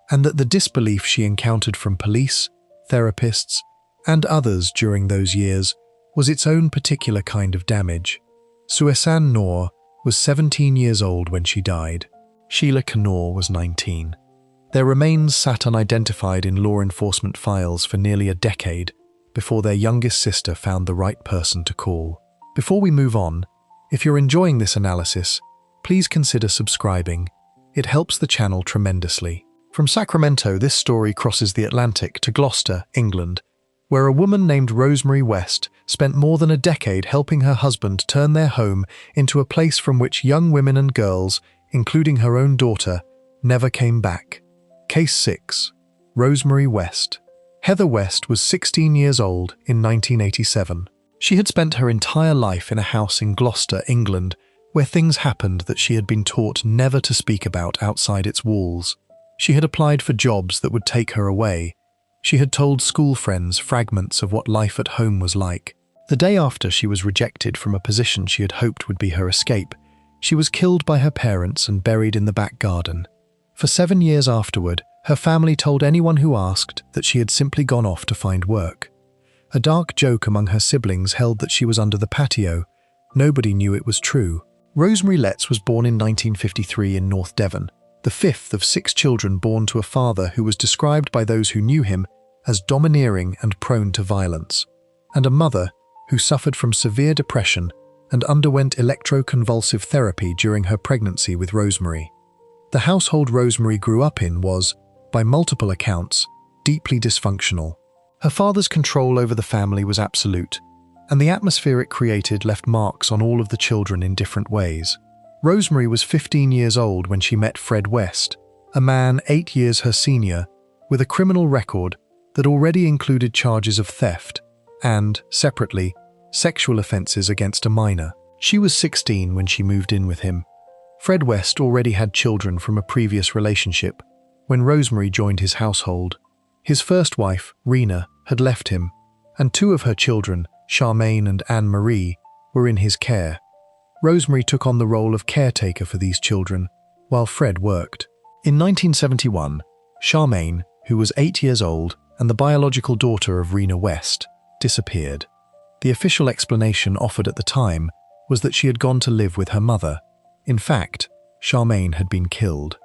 and that the disbelief she encountered from police, therapists, and others during those years was its own particular kind of damage. Susan Knorr was 17 years old when she died. Sheila Knorr was 19. Their remains sat unidentified in law enforcement files for nearly a decade before their youngest sister found the right person to call. Before we move on, if you're enjoying this analysis, please consider subscribing. It helps the channel tremendously. From Sacramento, this story crosses the Atlantic to Gloucester, England, where a woman named Rosemary West spent more than a decade helping her husband turn their home into a place from which young women and girls, including her own daughter, never came back. Case 6. Rosemary West. Heather West was 16 years old in 1987. She had spent her entire life in a house in Gloucester, England, where things happened that she had been taught never to speak about outside its walls. She had applied for jobs that would take her away. She had told school friends fragments of what life at home was like. The day after she was rejected from a position she had hoped would be her escape, she was killed by her parents and buried in the back garden. For 7 years afterward, her family told anyone who asked that she had simply gone off to find work. A dark joke among her siblings held that she was under the patio. Nobody knew it was true. Rosemary Letts was born in 1953 in North Devon, the fifth of 6 children born to a father who was described by those who knew him as domineering and prone to violence, and a mother who suffered from severe depression and underwent electroconvulsive therapy during her pregnancy with Rosemary. The household Rosemary grew up in was, by multiple accounts, deeply dysfunctional. Her father's control over the family was absolute, and the atmosphere it created left marks on all of the children in different ways. Rosemary was 15 years old when she met Fred West, a man 8 years her senior, with a criminal record that already included charges of theft and, separately, sexual offenses against a minor. She was 16 when she moved in with him. Fred West already had children from a previous relationship when Rosemary joined his household. His first wife, Rena, had left him, and 2 of her children, Charmaine and Anne-Marie, were in his care. Rosemary took on the role of caretaker for these children, while Fred worked. In 1971, Charmaine, who was 8 years old and the biological daughter of Rena West, disappeared. The official explanation offered at the time was that she had gone to live with her mother. In fact, Charmaine had been killed.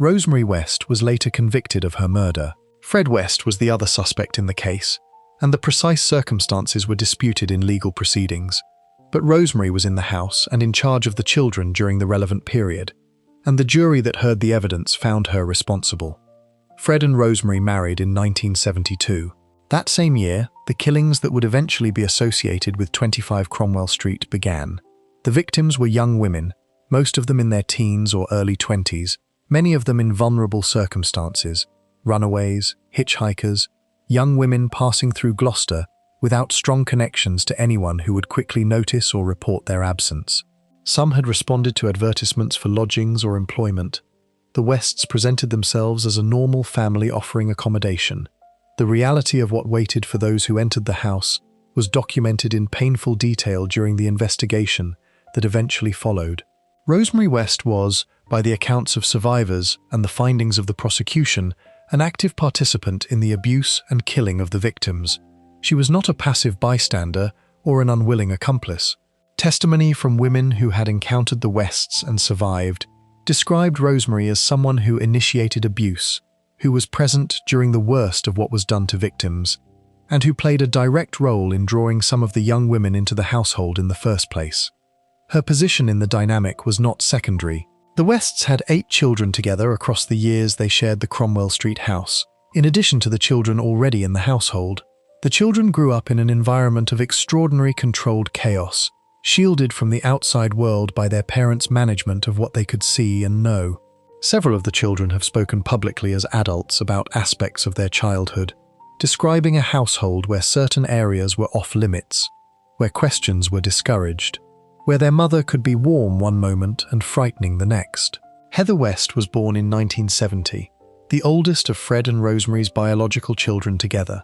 Rosemary West was later convicted of her murder. Fred West was the other suspect in the case, and the precise circumstances were disputed in legal proceedings. But Rosemary was in the house and in charge of the children during the relevant period, and the jury that heard the evidence found her responsible. Fred and Rosemary married in 1972. That same year, the killings that would eventually be associated with 25 Cromwell Street began. The victims were young women, most of them in their teens or early 20s, many of them in vulnerable circumstances, runaways, hitchhikers, young women passing through Gloucester without strong connections to anyone who would quickly notice or report their absence. Some had responded to advertisements for lodgings or employment. The Wests presented themselves as a normal family offering accommodation. The reality of what waited for those who entered the house was documented in painful detail during the investigation that eventually followed. Rosemary West was, by the accounts of survivors and the findings of the prosecution, an active participant in the abuse and killing of the victims. She was not a passive bystander or an unwilling accomplice. Testimony from women who had encountered the Wests and survived described Rosemary as someone who initiated abuse, who was present during the worst of what was done to victims, and who played a direct role in drawing some of the young women into the household in the first place. Her position in the dynamic was not secondary. The Wests had 8 children together across the years they shared the Cromwell Street house. In addition to the children already in the household, the children grew up in an environment of extraordinary controlled chaos, shielded from the outside world by their parents' management of what they could see and know. Several of the children have spoken publicly as adults about aspects of their childhood, describing a household where certain areas were off-limits, where questions were discouraged, where their mother could be warm one moment and frightening the next. Heather West was born in 1970, the oldest of Fred and Rosemary's biological children together.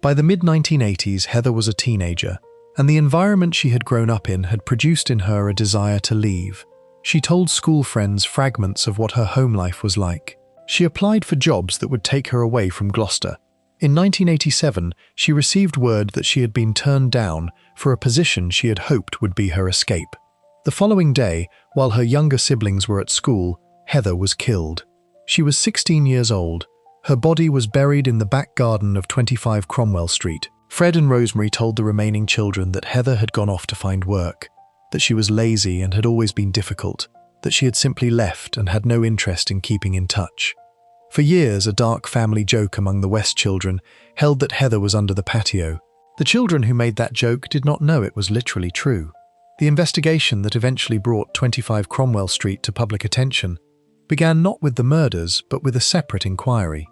By the mid-1980s, Heather was a teenager, and the environment she had grown up in had produced in her a desire to leave. She told school friends fragments of what her home life was like. She applied for jobs that would take her away from Gloucester. In 1987, she received word that she had been turned down for a position she had hoped would be her escape. The following day, while her younger siblings were at school, Heather was killed. She was 16 years old. Her body was buried in the back garden of 25 Cromwell Street. Fred and Rosemary told the remaining children that Heather had gone off to find work, that she was lazy and had always been difficult, that she had simply left and had no interest in keeping in touch. For years, a dark family joke among the West children held that Heather was under the patio. The children who made that joke did not know it was literally true. The investigation that eventually brought 25 Cromwell Street to public attention began not with the murders, but with a separate inquiry.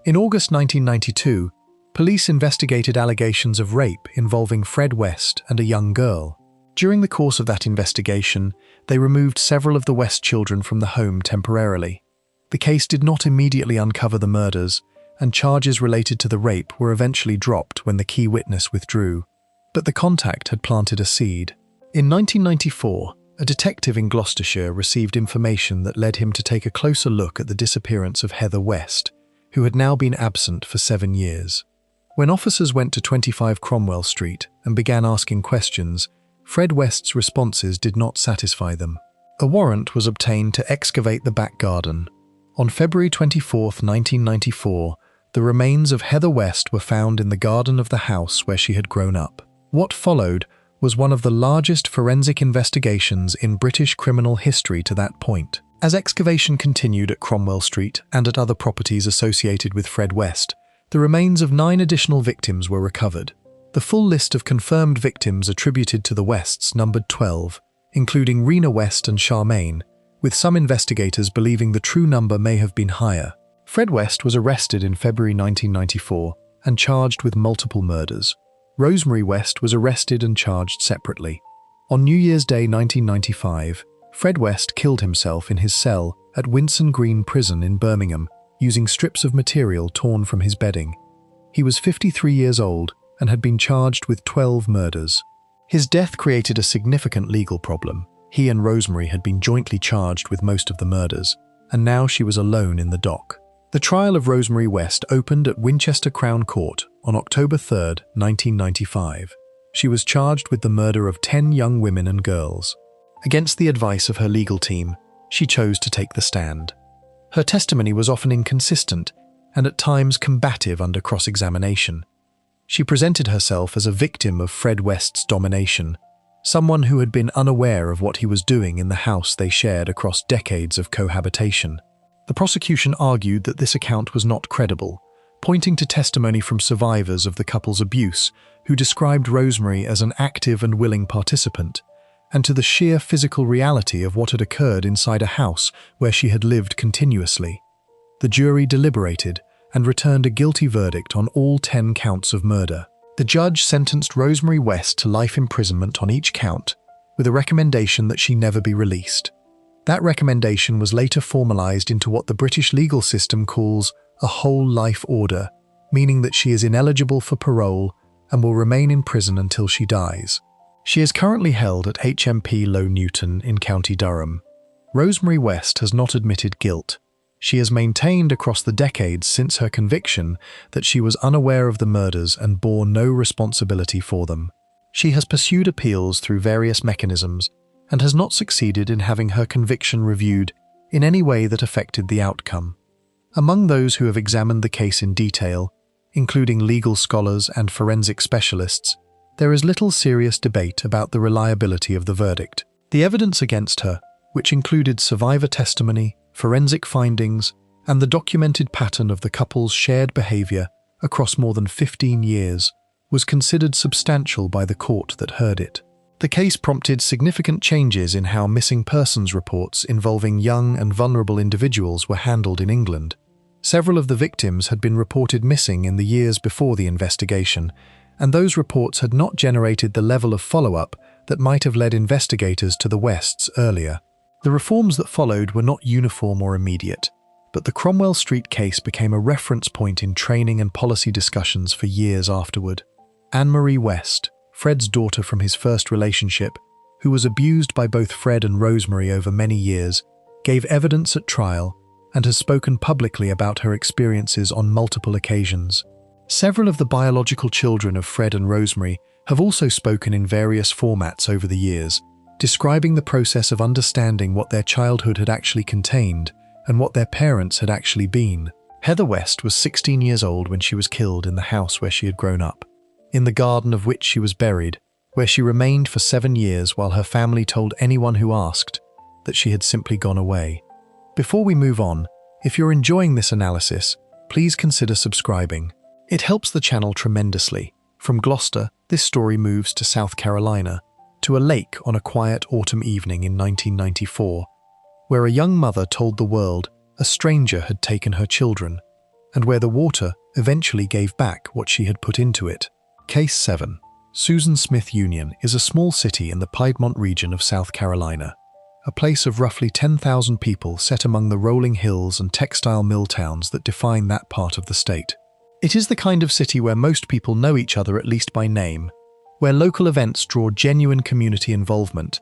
In August 1992, Police investigated allegations of rape involving Fred West and a young girl. During the course of that investigation, they removed several of the West children from the home temporarily. The case did not immediately uncover the murders, and charges related to the rape were eventually dropped when the key witness withdrew. But the contact had planted a seed. In 1994, a detective in Gloucestershire received information that led him to take a closer look at the disappearance of Heather West, who had now been absent for 7 years. When officers went to 25 Cromwell Street and began asking questions, Fred West's responses did not satisfy them. A warrant was obtained to excavate the back garden. On February 24, 1994, the remains of Heather West were found in the garden of the house where she had grown up. What followed was one of the largest forensic investigations in British criminal history to that point. As excavation continued at Cromwell Street and at other properties associated with Fred West, the remains of 9 additional victims were recovered. The full list of confirmed victims attributed to the Wests numbered 12, including Rena West and Charmaine, with some investigators believing the true number may have been higher. Fred West was arrested in February 1994 and charged with multiple murders. Rosemary West was arrested and charged separately. On New Year's Day 1995, Fred West killed himself in his cell at Winson Green Prison in Birmingham using strips of material torn from his bedding. He was 53 years old and had been charged with 12 murders. His death created a significant legal problem. He and Rosemary had been jointly charged with most of the murders, and now she was alone in the dock. The trial of Rosemary West opened at Winchester Crown Court on October 3, 1995. She was charged with the murder of 10 young women and girls. Against the advice of her legal team, she chose to take the stand. Her testimony was often inconsistent and at times combative under cross-examination. She presented herself as a victim of Fred West's domination, someone who had been unaware of what he was doing in the house they shared across decades of cohabitation. The prosecution argued that this account was not credible, pointing to testimony from survivors of the couple's abuse who described Rosemary as an active and willing participant, and to the sheer physical reality of what had occurred inside a house where she had lived continuously. The jury deliberated and returned a guilty verdict on all 10 counts of murder. The judge sentenced Rosemary West to life imprisonment on each count, with a recommendation that she never be released. That recommendation was later formalized into what the British legal system calls a whole life order, meaning that she is ineligible for parole and will remain in prison until she dies. She is currently held at HMP Low Newton in County Durham. Rosemary West has not admitted guilt. She has maintained across the decades since her conviction that she was unaware of the murders and bore no responsibility for them. She has pursued appeals through various mechanisms and has not succeeded in having her conviction reviewed in any way that affected the outcome. Among those who have examined the case in detail, including legal scholars and forensic specialists, there is little serious debate about the reliability of the verdict. The evidence against her, which included survivor testimony, forensic findings, and the documented pattern of the couple's shared behavior across more than 15 years, was considered substantial by the court that heard it. The case prompted significant changes in how missing persons reports involving young and vulnerable individuals were handled in England. Several of the victims had been reported missing in the years before the investigation, and those reports had not generated the level of follow-up that might have led investigators to the Wests earlier. The reforms that followed were not uniform or immediate, but the Cromwell Street case became a reference point in training and policy discussions for years afterward. Anne-Marie West, Fred's daughter from his first relationship, who was abused by both Fred and Rosemary over many years, gave evidence at trial and has spoken publicly about her experiences on multiple occasions. Several of the biological children of Fred and Rosemary have also spoken in various formats over the years, describing the process of understanding what their childhood had actually contained and what their parents had actually been. Heather West was 16 years old when she was killed in the house where she had grown up, in the garden of which she was buried, where she remained for 7 years while her family told anyone who asked that she had simply gone away. Before we move on, if you're enjoying this analysis, please consider subscribing. It helps the channel tremendously. From Gloucester, this story moves to South Carolina, to a lake on a quiet autumn evening in 1994, where a young mother told the world a stranger had taken her children, and where the water eventually gave back what she had put into it. Case 7. Susan Smith Union is a small city in the Piedmont region of South Carolina, a place of roughly 10,000 people set among the rolling hills and textile mill towns that define that part of the state. It is the kind of city where most people know each other at least by name, where local events draw genuine community involvement,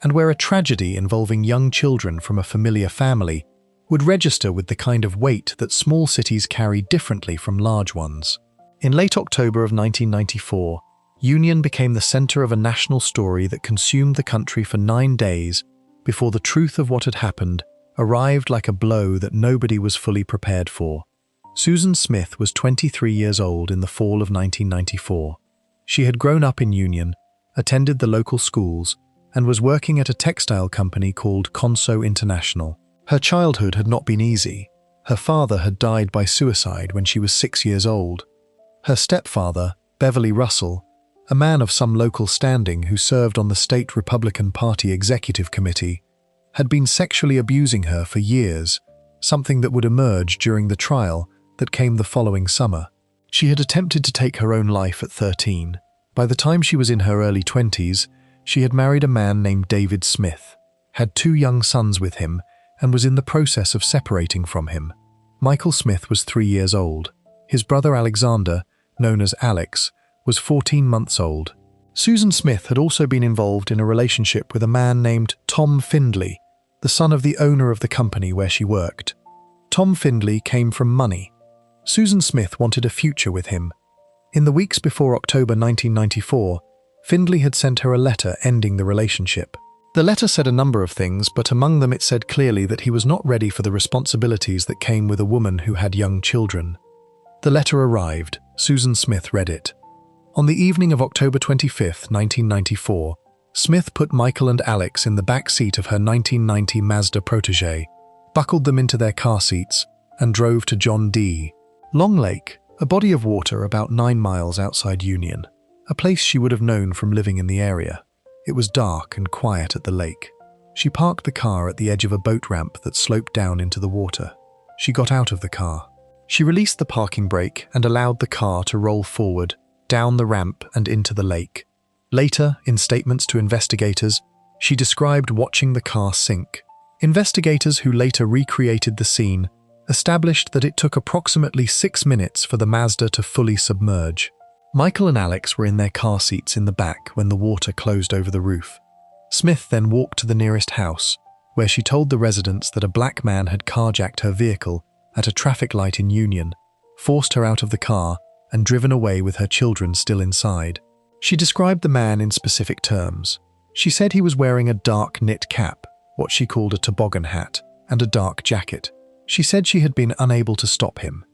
and where a tragedy involving young children from a familiar family would register with the kind of weight that small cities carry differently from large ones. In late October of 1994, Union became the center of a national story that consumed the country for 9 days before the truth of what had happened arrived like a blow that nobody was fully prepared for. Susan Smith was 23 years old in the fall of 1994. She had grown up in Union, attended the local schools, and was working at a textile company called Conso International. Her childhood had not been easy. Her father had died by suicide when she was 6 years old. Her stepfather, Beverly Russell, a man of some local standing who served on the state Republican Party executive committee, had been sexually abusing her for years, something that would emerge during the trial that came the following summer. She had attempted to take her own life at 13. By the time she was in her early 20s, she had married a man named David Smith, had 2 young sons with him, and was in the process of separating from him. Michael Smith was 3 years old. His brother Alexander, known as Alex, was 14 months old. Susan Smith had also been involved in a relationship with a man named Tom Findley, the son of the owner of the company where she worked. Tom Findley came from money. Susan Smith wanted a future with him. In the weeks before October 1994, Findley had sent her a letter ending the relationship. The letter said a number of things, but among them it said clearly that he was not ready for the responsibilities that came with a woman who had young children. The letter arrived. Susan Smith read it. On the evening of October 25, 1994, Smith put Michael and Alex in the back seat of her 1990 Mazda Protégé, buckled them into their car seats, and drove to John D. Long Lake, a body of water about 9 miles outside Union, a place she would have known from living in the area. It was dark and quiet at the lake. She parked the car at the edge of a boat ramp that sloped down into the water. She got out of the car. She released the parking brake and allowed the car to roll forward, down the ramp and into the lake. Later, in statements to investigators, she described watching the car sink. Investigators who later recreated the scene established that it took approximately 6 minutes for the Mazda to fully submerge. Michael and Alex were in their car seats in the back when the water closed over the roof. Smith then walked to the nearest house, where she told the residents that a black man had carjacked her vehicle at a traffic light in Union, forced her out of the car, and driven away with her children still inside. She described the man in specific terms. She said he was wearing a dark knit cap, what she called a toboggan hat, and a dark jacket. She said she had been unable to stop him.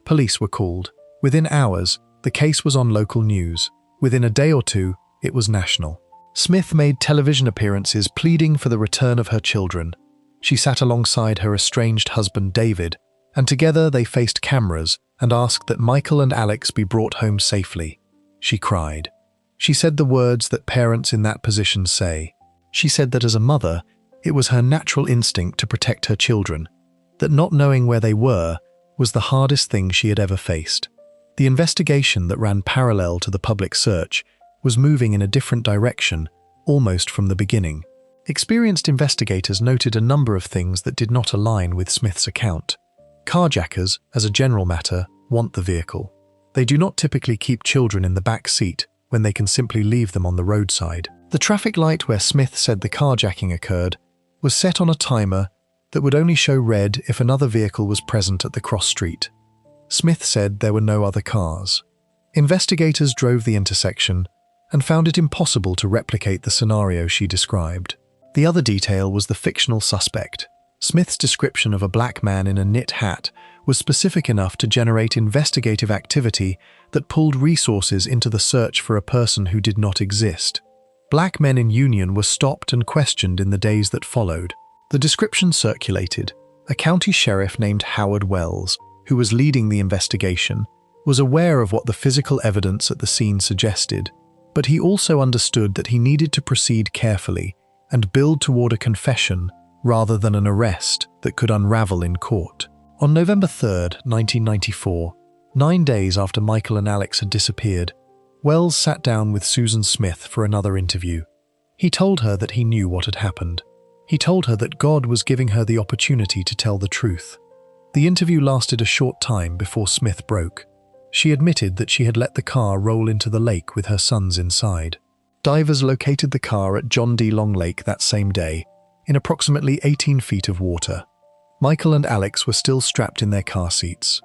Police were called. Within hours, the case was on local news. Within a day or two, it was national. Smith made television appearances pleading for the return of her children. She sat alongside her estranged husband David, and together they faced cameras and asked that Michael and Alex be brought home safely. She cried. She said the words that parents in that position say. She said that as a mother, it was her natural instinct to protect her children, that not knowing where they were was the hardest thing she had ever faced. The investigation that ran parallel to the public search was moving in a different direction, almost from the beginning. Experienced investigators noted a number of things that did not align with Smith's account. Carjackers, as a general matter, want the vehicle. They do not typically keep children in the back seat when they can simply leave them on the roadside. The traffic light where Smith said the carjacking occurred was set on a timer that would only show red if another vehicle was present at the cross street. Smith said there were no other cars. Investigators drove the intersection and found it impossible to replicate the scenario she described. The other detail was the fictional suspect. Smith's description of a black man in a knit hat was specific enough to generate investigative activity that pulled resources into the search for a person who did not exist. Black men in Union were stopped and questioned in the days that followed. The description circulated. A county sheriff named Howard Wells, who was leading the investigation, was aware of what the physical evidence at the scene suggested, but he also understood that he needed to proceed carefully and build toward a confession rather than an arrest that could unravel in court. On November 3, 1994, 9 days after Michael and Alex had disappeared, Wells sat down with Susan Smith for another interview. He told her that he knew what had happened. He told her that God was giving her the opportunity to tell the truth. The interview lasted a short time before Smith broke. She admitted that she had let the car roll into the lake with her sons inside. Divers located the car at John D. Long Lake that same day, in approximately 18 feet of water. Michael and Alex were still strapped in their car seats.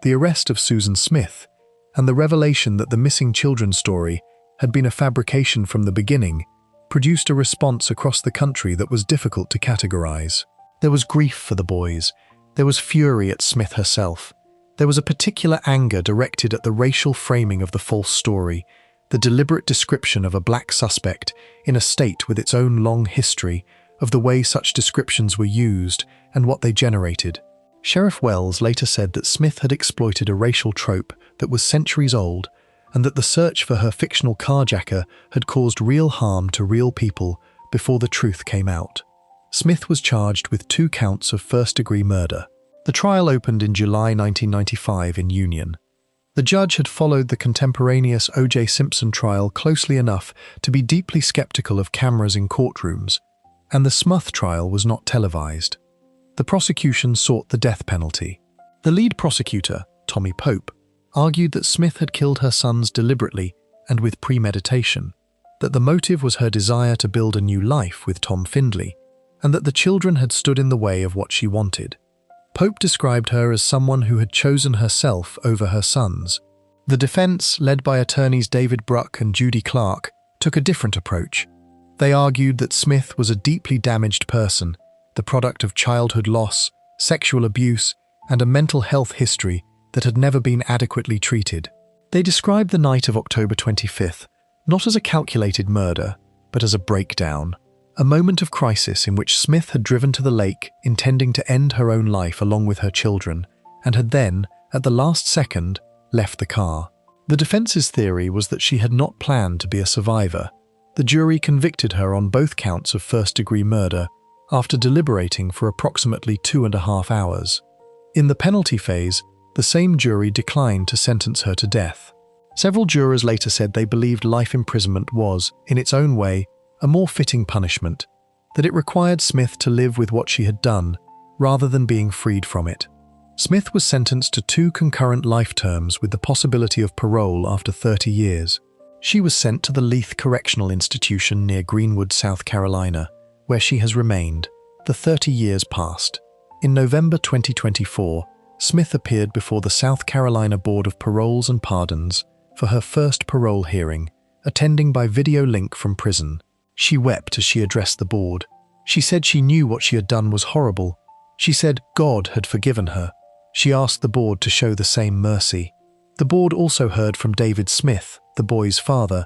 The arrest of Susan Smith and the revelation that the missing children story had been a fabrication from the beginning produced a response across the country that was difficult to categorize. There was grief for the boys. There was fury at Smith herself. There was a particular anger directed at the racial framing of the false story, the deliberate description of a black suspect in a state with its own long history of the way such descriptions were used and what they generated. Sheriff Wells later said that Smith had exploited a racial trope that was centuries old and that the search for her fictional carjacker had caused real harm to real people before the truth came out. Smith was charged with 2 counts of first-degree murder. The trial opened in July 1995 in Union. The judge had followed the contemporaneous O.J. Simpson trial closely enough to be deeply skeptical of cameras in courtrooms, and the Smuth trial was not televised. The prosecution sought the death penalty. The lead prosecutor, Tommy Pope, argued that Smith had killed her sons deliberately and with premeditation, that the motive was her desire to build a new life with Tom Findlay, and that the children had stood in the way of what she wanted. Pope described her as someone who had chosen herself over her sons. The defense, led by attorneys David Bruck and Judy Clark, took a different approach. They argued that Smith was a deeply damaged person, the product of childhood loss, sexual abuse, and a mental health history that had never been adequately treated. They described the night of October 25th not as a calculated murder, but as a breakdown, a moment of crisis in which Smith had driven to the lake intending to end her own life along with her children, and had then, at the last second, left the car. The defense's theory was that she had not planned to be a survivor. The jury convicted her on both counts of first-degree murder after deliberating for approximately 2.5 hours. In the penalty phase, the same jury declined to sentence her to death. Several jurors later said they believed life imprisonment was, in its own way, a more fitting punishment, that it required Smith to live with what she had done, rather than being freed from it. Smith was sentenced to 2 concurrent life terms with the possibility of parole after 30 years. She was sent to the Leith Correctional Institution near Greenwood, South Carolina, where she has remained. The 30 years passed. In November 2024, Smith appeared before the South Carolina Board of Paroles and Pardons for her first parole hearing, attending by video link from prison. She wept as she addressed the board. She said she knew what she had done was horrible. She said God had forgiven her. She asked the board to show the same mercy. The board also heard from David Smith, the boy's father,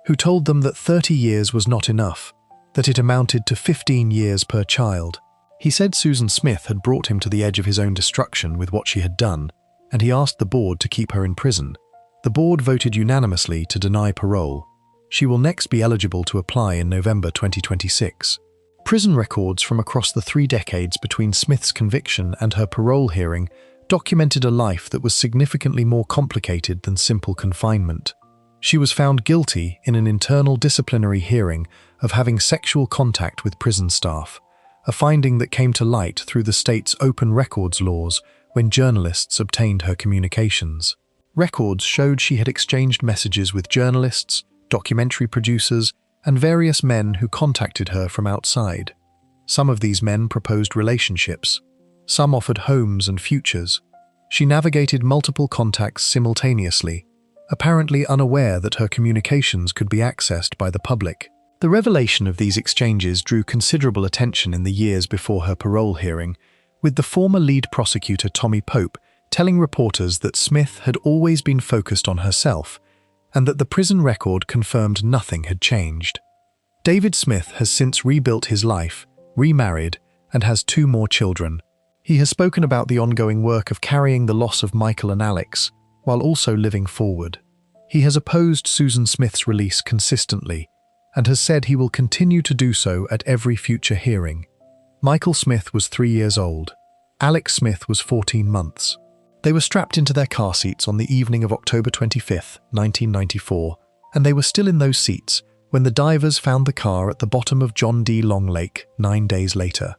who told them that 30 years was not enough, that it amounted to 15 years per child. He said Susan Smith had brought him to the edge of his own destruction with what she had done, and he asked the board to keep her in prison. The board voted unanimously to deny parole. She will next be eligible to apply in November 2026. Prison records from across the 3 decades between Smith's conviction and her parole hearing documented a life that was significantly more complicated than simple confinement. She was found guilty in an internal disciplinary hearing of having sexual contact with prison staff, a finding that came to light through the state's open records laws when journalists obtained her communications. Records showed she had exchanged messages with journalists, documentary producers, and various men who contacted her from outside. Some of these men proposed relationships. Some offered homes and futures. She navigated multiple contacts simultaneously, apparently unaware that her communications could be accessed by the public. The revelation of these exchanges drew considerable attention in the years before her parole hearing, with the former lead prosecutor Tommy Pope telling reporters that Smith had always been focused on herself, and that the prison record confirmed nothing had changed. David Smith has since rebuilt his life, remarried, and has 2 more children. He has spoken about the ongoing work of carrying the loss of Michael and Alex, while also living forward. He has opposed Susan Smith's release consistently, and has said he will continue to do so at every future hearing. Michael Smith was 3 years old. Alex Smith was 14 months. They were strapped into their car seats on the evening of October 25, 1994, and they were still in those seats when the divers found the car at the bottom of John D. Long Lake 9 days later.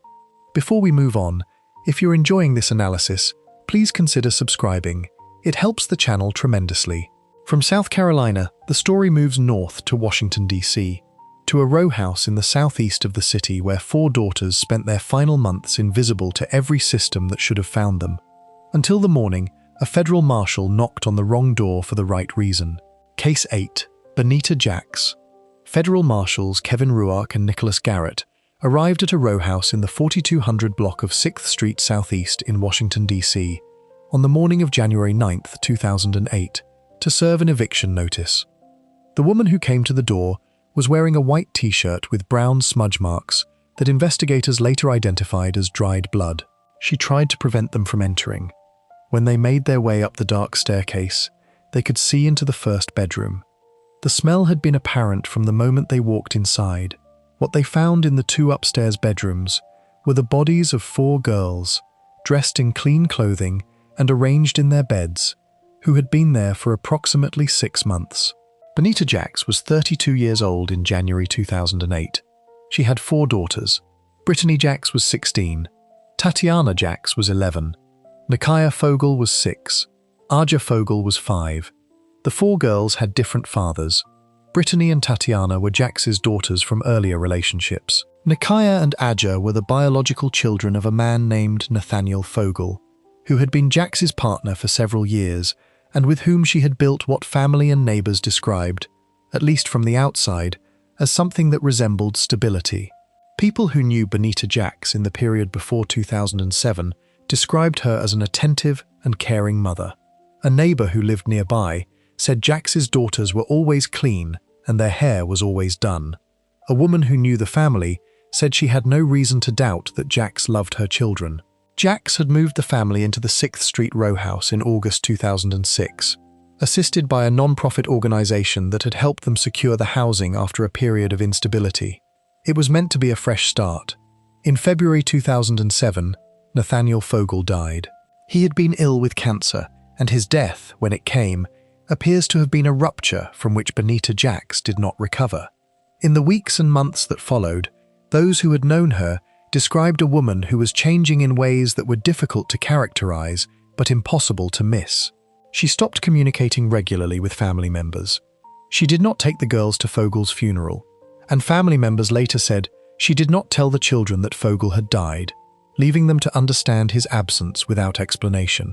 Before we move on, if you're enjoying this analysis, please consider subscribing. It helps the channel tremendously. From South Carolina, the story moves north to Washington, D.C., to a row house in the southeast of the city where 4 daughters spent their final months invisible to every system that should have found them. Until the morning, a federal marshal knocked on the wrong door for the right reason. Case 8. Bonita Jax. Federal marshals Kevin Ruark and Nicholas Garrett arrived at a row house in the 4200 block of 6th Street Southeast in Washington, D.C., on the morning of January 9, 2008, to serve an eviction notice. The woman who came to the door was wearing a white t-shirt with brown smudge marks that investigators later identified as dried blood. She tried to prevent them from entering. When they made their way up the dark staircase, they could see into the first bedroom. The smell had been apparent from the moment they walked inside. What they found in the 2 upstairs bedrooms were the bodies of 4 girls, dressed in clean clothing and arranged in their beds, who had been there for approximately 6 months. Bonita Jax was 32 years old in January 2008. She had 4 daughters. Brittany Jax was 16. Tatiana Jax was 11. Nakia Fogel was 6. Aja Fogel was 5. The 4 girls had different fathers. Brittany and Tatiana were Jax's daughters from earlier relationships. Nakia and Aja were the biological children of a man named Nathaniel Fogel, who had been Jax's partner for several years and with whom she had built what family and neighbors described, at least from the outside, as something that resembled stability. People who knew Bonita Jax in the period before 2007 described her as an attentive and caring mother. A neighbor who lived nearby said Jax's daughters were always clean and their hair was always done. A woman who knew the family said she had no reason to doubt that Jax loved her children. Jax had moved the family into the 6th Street row house in August 2006, assisted by a non-profit organization that had helped them secure the housing after a period of instability. It was meant to be a fresh start. In February 2007, Nathaniel Fogel died. He had been ill with cancer, and his death, when it came, appears to have been a rupture from which Bonita Jax did not recover. In the weeks and months that followed, those who had known her described a woman who was changing in ways that were difficult to characterize but impossible to miss. She stopped communicating regularly with family members. She did not take the girls to Fogel's funeral, and family members later said she did not tell the children that Fogel had died, leaving them to understand his absence without explanation.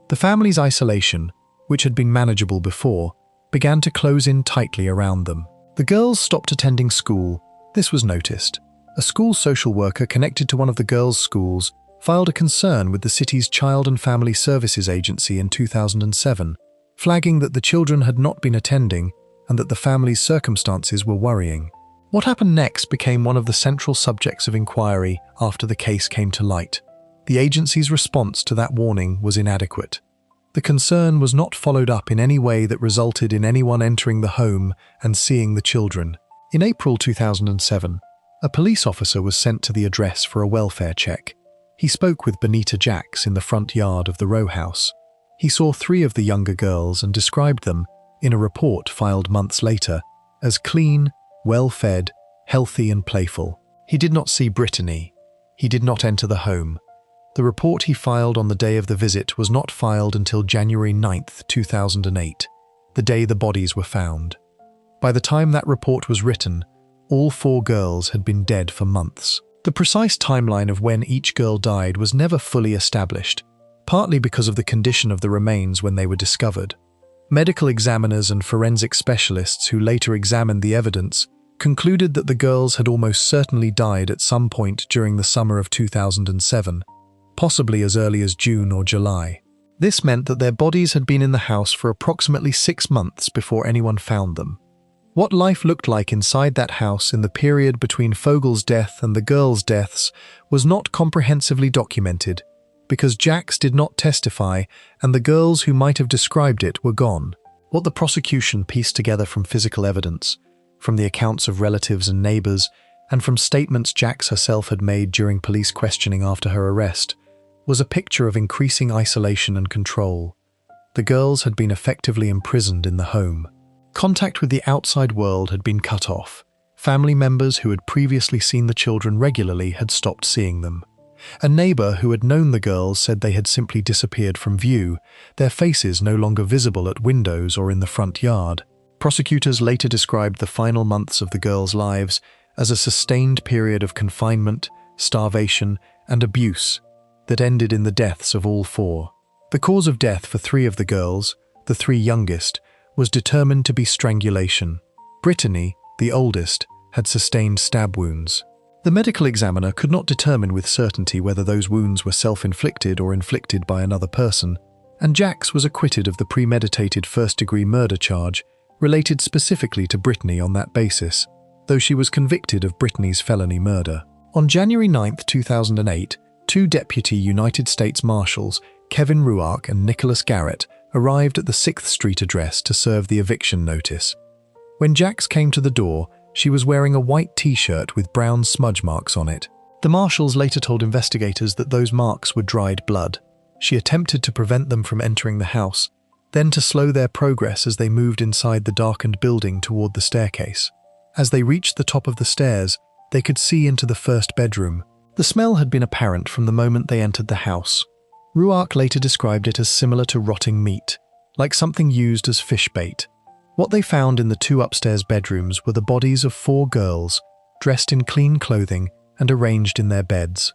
The family's isolation, which had been manageable before, began to close in tightly around them. The girls stopped attending school. This was noticed. A school social worker connected to one of the girls' schools filed a concern with the city's Child and Family Services Agency in 2007, flagging that the children had not been attending and that the family's circumstances were worrying. What happened next became one of the central subjects of inquiry after the case came to light. The agency's response to that warning was inadequate. The concern was not followed up in any way that resulted in anyone entering the home and seeing the children. In April 2007, a police officer was sent to the address for a welfare check. He spoke with Bonita Jax in the front yard of the row house. He saw 3 of the younger girls and described them, in a report filed months later, as clean, well-fed, healthy and playful. He did not see Brittany. He did not enter the home. The report he filed on the day of the visit was not filed until January 9, 2008, the day the bodies were found. By the time that report was written, all 4 girls had been dead for months. The precise timeline of when each girl died was never fully established, partly because of the condition of the remains when they were discovered. Medical examiners and forensic specialists who later examined the evidence concluded that the girls had almost certainly died at some point during the summer of 2007, possibly as early as June or July. This meant that their bodies had been in the house for approximately 6 months before anyone found them. What life looked like inside that house in the period between Fogel's death and the girls' deaths was not comprehensively documented, because Jax did not testify and the girls who might have described it were gone. What the prosecution pieced together from physical evidence, from the accounts of relatives and neighbors, and from statements Jax herself had made during police questioning after her arrest, was a picture of increasing isolation and control. The girls had been effectively imprisoned in the home. Contact with the outside world had been cut off. Family members who had previously seen the children regularly had stopped seeing them. A neighbor who had known the girls said they had simply disappeared from view, their faces no longer visible at windows or in the front yard. Prosecutors later described the final months of the girls' lives as a sustained period of confinement, starvation, and abuse that ended in the deaths of all four. The cause of death for three of the girls, the three youngest, was determined to be strangulation. Brittany, the oldest, had sustained stab wounds. The medical examiner could not determine with certainty whether those wounds were self-inflicted or inflicted by another person, and Jax was acquitted of the premeditated first-degree murder charge related specifically to Brittany on that basis, though she was convicted of Brittany's felony murder. On January 9, 2008, two deputy United States Marshals, Kevin Ruark and Nicholas Garrett, arrived at the 6th Street address to serve the eviction notice. When Jax came to the door, she was wearing a white t-shirt with brown smudge marks on it. The marshals later told investigators that those marks were dried blood. She attempted to prevent them from entering the house, then to slow their progress as they moved inside the darkened building toward the staircase. As they reached the top of the stairs, they could see into the first bedroom. The smell had been apparent from the moment they entered the house. Ruark later described it as similar to rotting meat, like something used as fish bait. What they found in the two upstairs bedrooms were the bodies of four girls, dressed in clean clothing and arranged in their beds.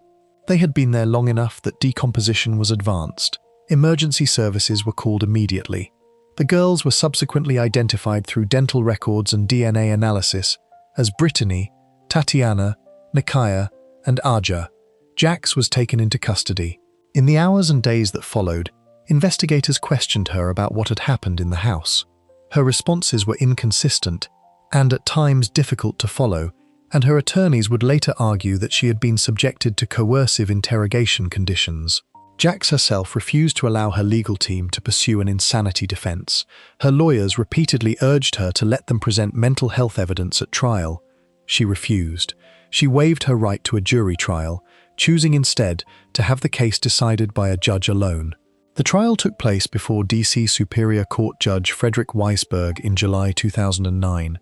They had been there long enough that decomposition was advanced. Emergency services were called immediately. The girls were subsequently identified through dental records and DNA analysis as Brittany, Tatiana, Nikaya, and Aja. Jax was taken into custody. In the hours and days that followed, investigators questioned her about what had happened in the house. Her responses were inconsistent and at times difficult to follow, and her attorneys would later argue that she had been subjected to coercive interrogation conditions. Jax herself refused to allow her legal team to pursue an insanity defense. Her lawyers repeatedly urged her to let them present mental health evidence at trial. She refused. She waived her right to a jury trial, choosing instead to have the case decided by a judge alone. The trial took place before D.C. Superior Court Judge Frederick Weisberg in July 2009.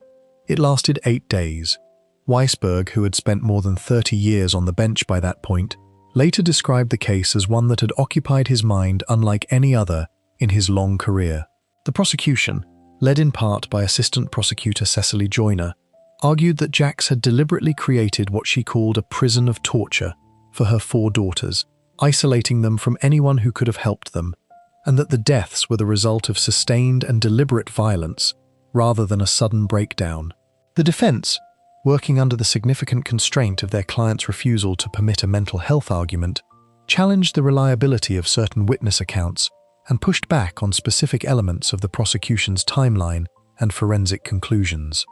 It lasted 8 days. Weisberg, who had spent more than 30 years on the bench by that point, later described the case as one that had occupied his mind unlike any other in his long career. The prosecution, led in part by Assistant Prosecutor Cecily Joyner, argued that Jax had deliberately created what she called a prison of torture for her four daughters, isolating them from anyone who could have helped them, and that the deaths were the result of sustained and deliberate violence rather than a sudden breakdown. The defense, working under the significant constraint of their client's refusal to permit a mental health argument, challenged the reliability of certain witness accounts and pushed back on specific elements of the prosecution's timeline and forensic conclusions.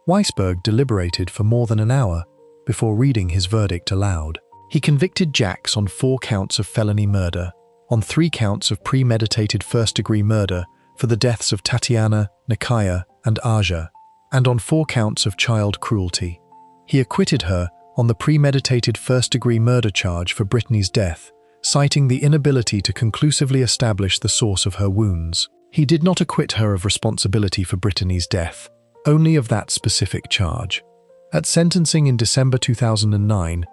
Weisberg deliberated for more than an hour before reading his verdict aloud. He convicted Jax on 4 counts of felony murder, on 3 counts of premeditated first-degree murder for the deaths of Tatiana, Nikaya, and Aja, and on 4 counts of child cruelty. He acquitted her on the premeditated first-degree murder charge for Brittany's death, citing the inability to conclusively establish the source of her wounds. He did not acquit her of responsibility for Brittany's death, only of that specific charge. At sentencing in December 2009,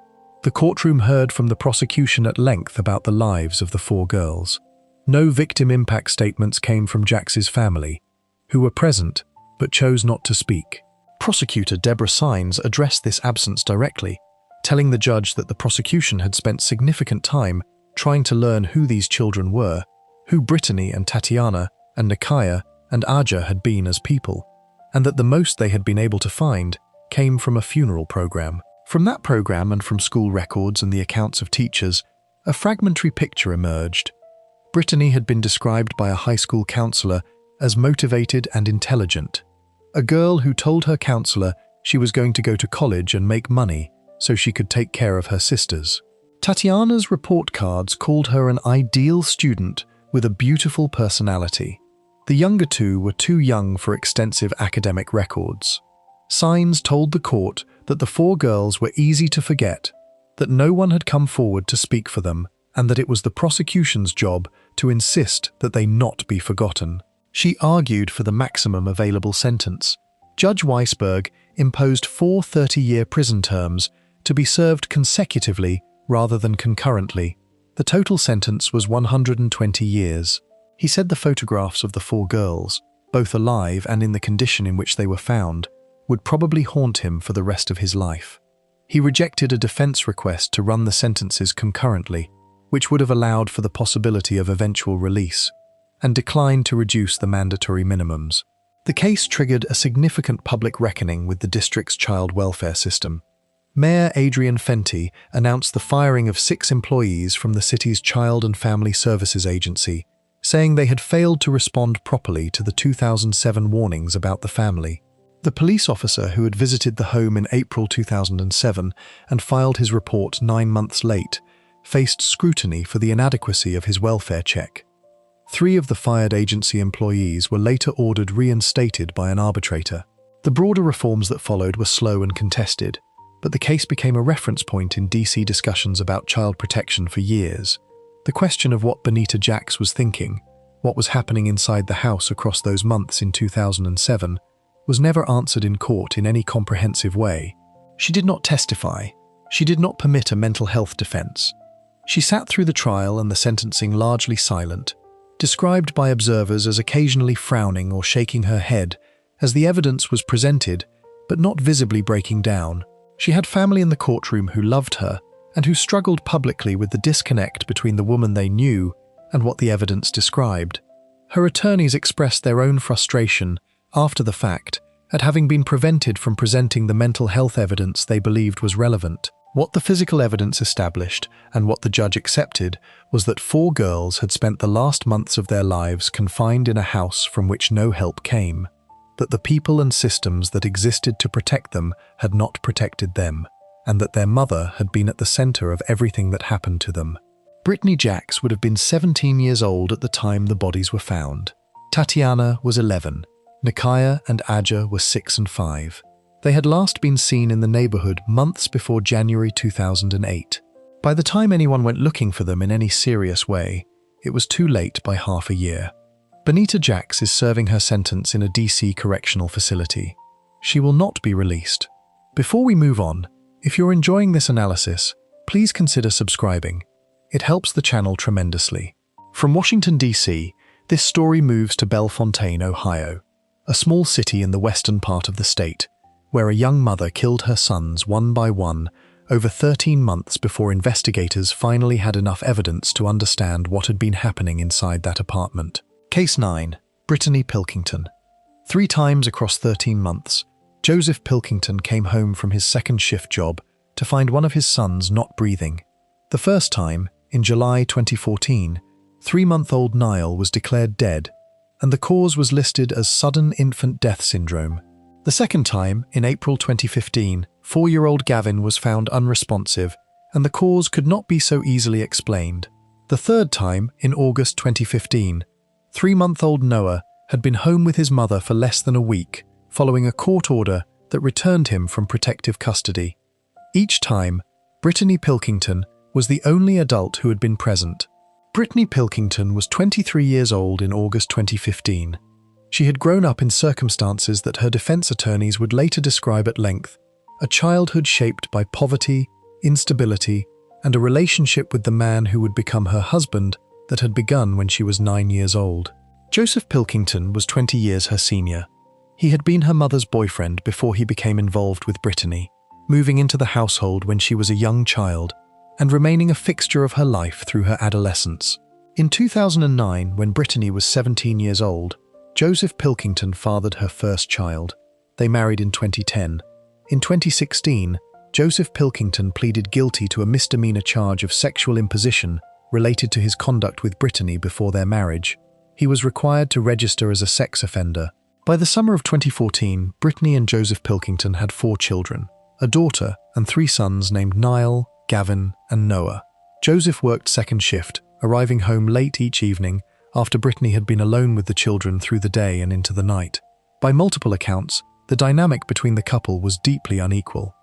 the courtroom heard from the prosecution at length about the lives of the 4 girls. No victim impact statements came from Jax's family, who were present but chose not to speak. Prosecutor Deborah Sines addressed this absence directly, telling the judge that the prosecution had spent significant time trying to learn who these children were, who Brittany and Tatiana and Nikaya and Aja had been as people, and that the most they had been able to find came from a funeral program. From that program and from school records and the accounts of teachers, a fragmentary picture emerged. Brittany had been described by a high school counselor as motivated and intelligent, a girl who told her counselor she was going to go to college and make money so she could take care of her sisters. Tatiana's report cards called her an ideal student with a beautiful personality. The younger two were too young for extensive academic records. Sines told the court that the 4 girls were easy to forget, that no one had come forward to speak for them, and that it was the prosecution's job to insist that they not be forgotten. She argued for the maximum available sentence. Judge Weisberg imposed 4 30-year prison terms to be served consecutively rather than concurrently. The total sentence was 120 years. He said the photographs of the 4 girls, both alive and in the condition in which they were found, would probably haunt him for the rest of his life. He rejected a defense request to run the sentences concurrently, which would have allowed for the possibility of eventual release, and declined to reduce the mandatory minimums. The case triggered a significant public reckoning with the district's child welfare system. Mayor Adrian Fenty announced the firing of 6 employees from the city's Child and Family Services Agency, saying they had failed to respond properly to the 2007 warnings about the family. The police officer who had visited the home in April 2007 and filed his report 9 months late faced scrutiny for the inadequacy of his welfare check. 3 of the fired agency employees were later ordered reinstated by an arbitrator. The broader reforms that followed were slow and contested, but the case became a reference point in DC discussions about child protection for years. The question of what Benita Jacks was thinking, what was happening inside the house across those months in 2007, was never answered in court in any comprehensive way. She did not testify. She did not permit a mental health defense. She sat through the trial and the sentencing largely silent, described by observers as occasionally frowning or shaking her head as the evidence was presented, but not visibly breaking down. She had family in the courtroom who loved her and who struggled publicly with the disconnect between the woman they knew and what the evidence described. Her attorneys expressed their own frustration after the fact at having been prevented from presenting the mental health evidence they believed was relevant. What the physical evidence established and what the judge accepted was that 4 girls had spent the last months of their lives confined in a house from which no help came, that the people and systems that existed to protect them had not protected them, and that their mother had been at the center of everything that happened to them. Brittany Jacks would have been 17 years old at the time the bodies were found. Tatiana was 11. Nikaya and Aja were 6 and 5. They had last been seen in the neighborhood months before January 2008. By the time anyone went looking for them in any serious way, it was too late by half a year. Benita Jacks is serving her sentence in a DC correctional facility. She will not be released. Before we move on, if you're enjoying this analysis, please consider subscribing. It helps the channel tremendously. From Washington, D.C., this story moves to Bellefontaine, Ohio, a small city in the western part of the state, where a young mother killed her sons one by one over 13 months before investigators finally had enough evidence to understand what had been happening inside that apartment. Case 9. Brittany Pilkington. 3 times across 13 months, Joseph Pilkington came home from his second shift job to find one of his sons not breathing. The first time, in July 2014, 3-month-old Niall was declared dead, and the cause was listed as sudden infant death syndrome. The second time, in April 2015, 4-year-old Gavin was found unresponsive, and the cause could not be so easily explained. The third time, in August 2015, 3-month-old Noah had been home with his mother for less than a week, following a court order that returned him from protective custody. Each time, Brittany Pilkington was the only adult who had been present. Brittany Pilkington was 23 years old in August 2015. She had grown up in circumstances that her defense attorneys would later describe at length, a childhood shaped by poverty, instability, and a relationship with the man who would become her husband that had begun when she was 9 years old. Joseph Pilkington was 20 years her senior. He had been her mother's boyfriend before he became involved with Brittany, moving into the household when she was a young child and remaining a fixture of her life through her adolescence. In 2009, when Brittany was 17 years old, Joseph Pilkington fathered her first child. They married in 2010. In 2016, Joseph Pilkington pleaded guilty to a misdemeanor charge of sexual imposition related to his conduct with Brittany before their marriage. He was required to register as a sex offender. By the summer of 2014, Brittany and Joseph Pilkington had 4 children, a daughter and 3 sons named Niall, Gavin, and Noah. Joseph worked second shift, arriving home late each evening after Brittany had been alone with the children through the day and into the night. By multiple accounts, the dynamic between the couple was deeply unequal.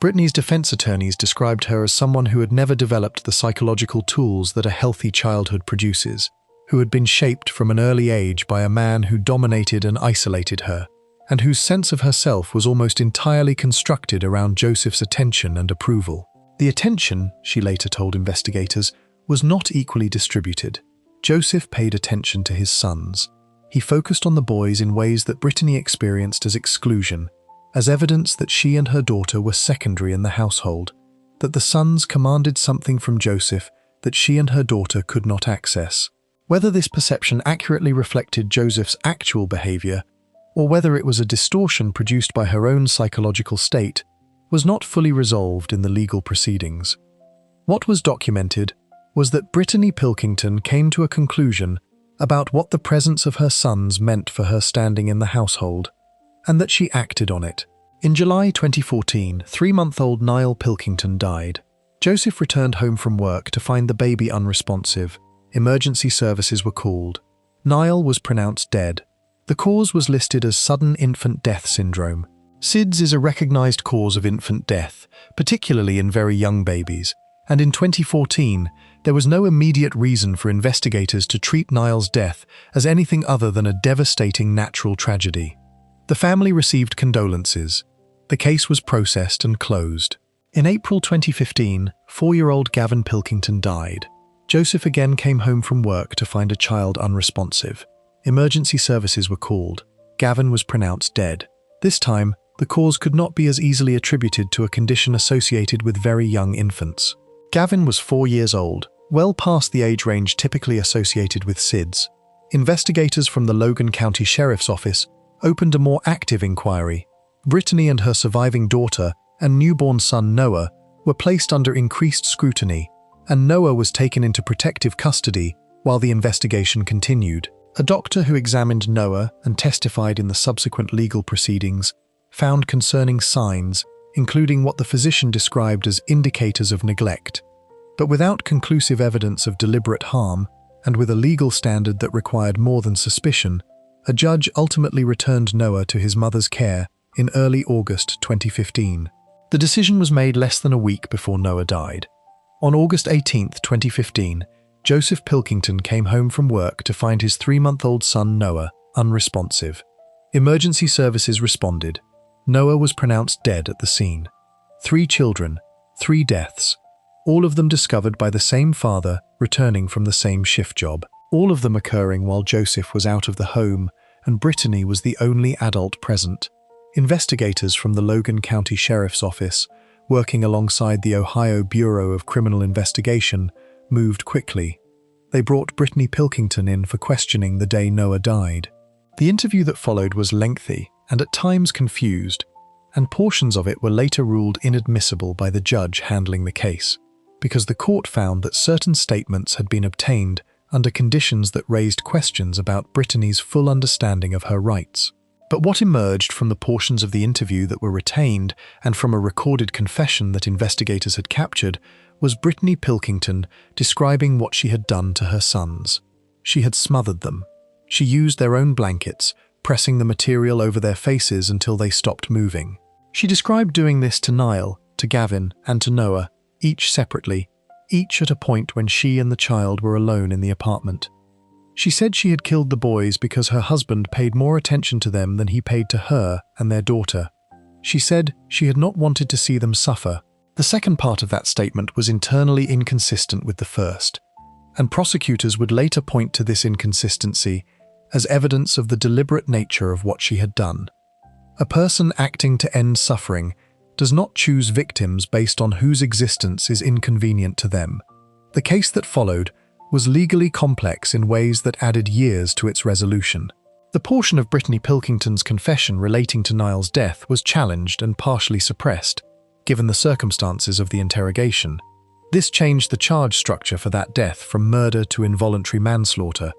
Brittany's defense attorneys described her as someone who had never developed the psychological tools that a healthy childhood produces, who had been shaped from an early age by a man who dominated and isolated her, and whose sense of herself was almost entirely constructed around Joseph's attention and approval. The attention, she later told investigators, was not equally distributed. Joseph paid attention to his sons. He focused on the boys in ways that Brittany experienced as exclusion, as evidence that she and her daughter were secondary in the household, that the sons commanded something from Joseph that she and her daughter could not access. Whether this perception accurately reflected Joseph's actual behavior, or whether it was a distortion produced by her own psychological state, was not fully resolved in the legal proceedings. What was documented was that Brittany Pilkington came to a conclusion about what the presence of her sons meant for her standing in the household, and that she acted on it. In July 2014, 3-month-old Niall Pilkington died. Joseph returned home from work to find the baby unresponsive. Emergency services were called. Niall was pronounced dead. The cause was listed as sudden infant death syndrome. SIDS is a recognized cause of infant death, particularly in very young babies, and in 2014, there was no immediate reason for investigators to treat Niall's death as anything other than a devastating natural tragedy. The family received condolences. The case was processed and closed. In April 2015, 4-year-old Gavin Pilkington died. Joseph again came home from work to find a child unresponsive. Emergency services were called. Gavin was pronounced dead. This time, the cause could not be as easily attributed to a condition associated with very young infants. Gavin was 4 years old, well past the age range typically associated with SIDS. Investigators from the Logan County Sheriff's Office opened a more active inquiry. Brittany and her surviving daughter and newborn son Noah were placed under increased scrutiny, and Noah was taken into protective custody while the investigation continued. A doctor who examined Noah and testified in the subsequent legal proceedings found concerning signs, including what the physician described as indicators of neglect. But without conclusive evidence of deliberate harm, and with a legal standard that required more than suspicion, a judge ultimately returned Noah to his mother's care in early August 2015. The decision was made less than a week before Noah died. On August 18, 2015, Joseph Pilkington came home from work to find his 3-month-old son Noah unresponsive. Emergency services responded. Noah was pronounced dead at the scene. 3 children, 3 deaths, all of them discovered by the same father returning from the same shift job. All of them occurring while Joseph was out of the home and Brittany was the only adult present. Investigators from the Logan County Sheriff's Office, working alongside the Ohio Bureau of Criminal Investigation, moved quickly. They brought Brittany Pilkington in for questioning the day Noah died. The interview that followed was lengthy and at times confused, and portions of it were later ruled inadmissible by the judge handling the case, because the court found that certain statements had been obtained under conditions that raised questions about Brittany's full understanding of her rights. But what emerged from the portions of the interview that were retained and from a recorded confession that investigators had captured was Brittany Pilkington describing what she had done to her sons. She had smothered them. She used their own blankets, pressing the material over their faces until they stopped moving. She described doing this to Niall, to Gavin, and to Noah, each separately, each at a point when she and the child were alone in the apartment. She said she had killed the boys because her husband paid more attention to them than he paid to her and their daughter. She said she had not wanted to see them suffer. The second part of that statement was internally inconsistent with the first, and prosecutors would later point to this inconsistency as evidence of the deliberate nature of what she had done. A person acting to end suffering does not choose victims based on whose existence is inconvenient to them. The case that followed was legally complex in ways that added years to its resolution. The portion of Brittany Pilkington's confession relating to Niall's death was challenged and partially suppressed, given the circumstances of the interrogation. This changed the charge structure for that death from murder to involuntary manslaughter,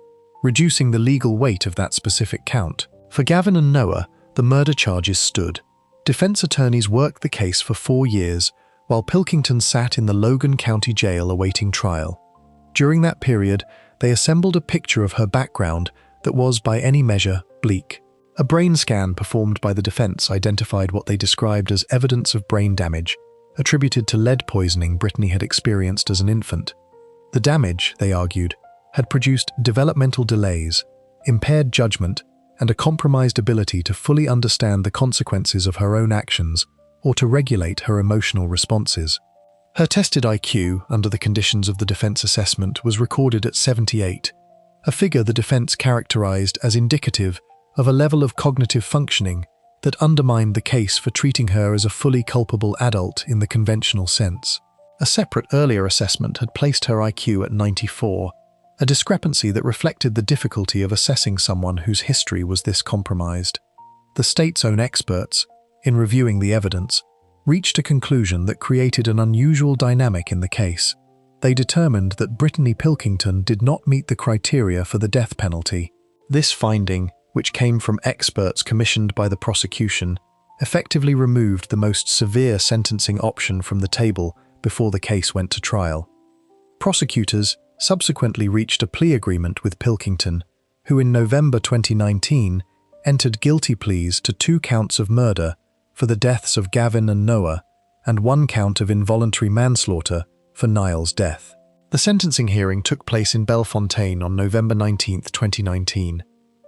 reducing the legal weight of that specific count. For Gavin and Noah, the murder charges stood. Defense attorneys worked the case for 4 years, while Pilkington sat in the Logan County Jail awaiting trial. During that period, they assembled a picture of her background that was, by any measure, bleak. A brain scan performed by the defense identified what they described as evidence of brain damage, attributed to lead poisoning Brittany had experienced as an infant. The damage, they argued, had produced developmental delays, impaired judgment, and a compromised ability to fully understand the consequences of her own actions or to regulate her emotional responses. Her tested IQ, under the conditions of the defense assessment, was recorded at 78, a figure the defense characterized as indicative of a level of cognitive functioning that undermined the case for treating her as a fully culpable adult in the conventional sense. A separate earlier assessment had placed her IQ at 94, a discrepancy that reflected the difficulty of assessing someone whose history was this compromised. The state's own experts, in reviewing the evidence, reached a conclusion that created an unusual dynamic in the case. They determined that Brittany Pilkington did not meet the criteria for the death penalty. This finding, which came from experts commissioned by the prosecution, effectively removed the most severe sentencing option from the table before the case went to trial. Prosecutors subsequently reached a plea agreement with Pilkington, who in November 2019 entered guilty pleas to 2 counts of murder for the deaths of Gavin and Noah, and 1 count of involuntary manslaughter for Niall's death. The sentencing hearing took place in Bellefontaine on November 19, 2019.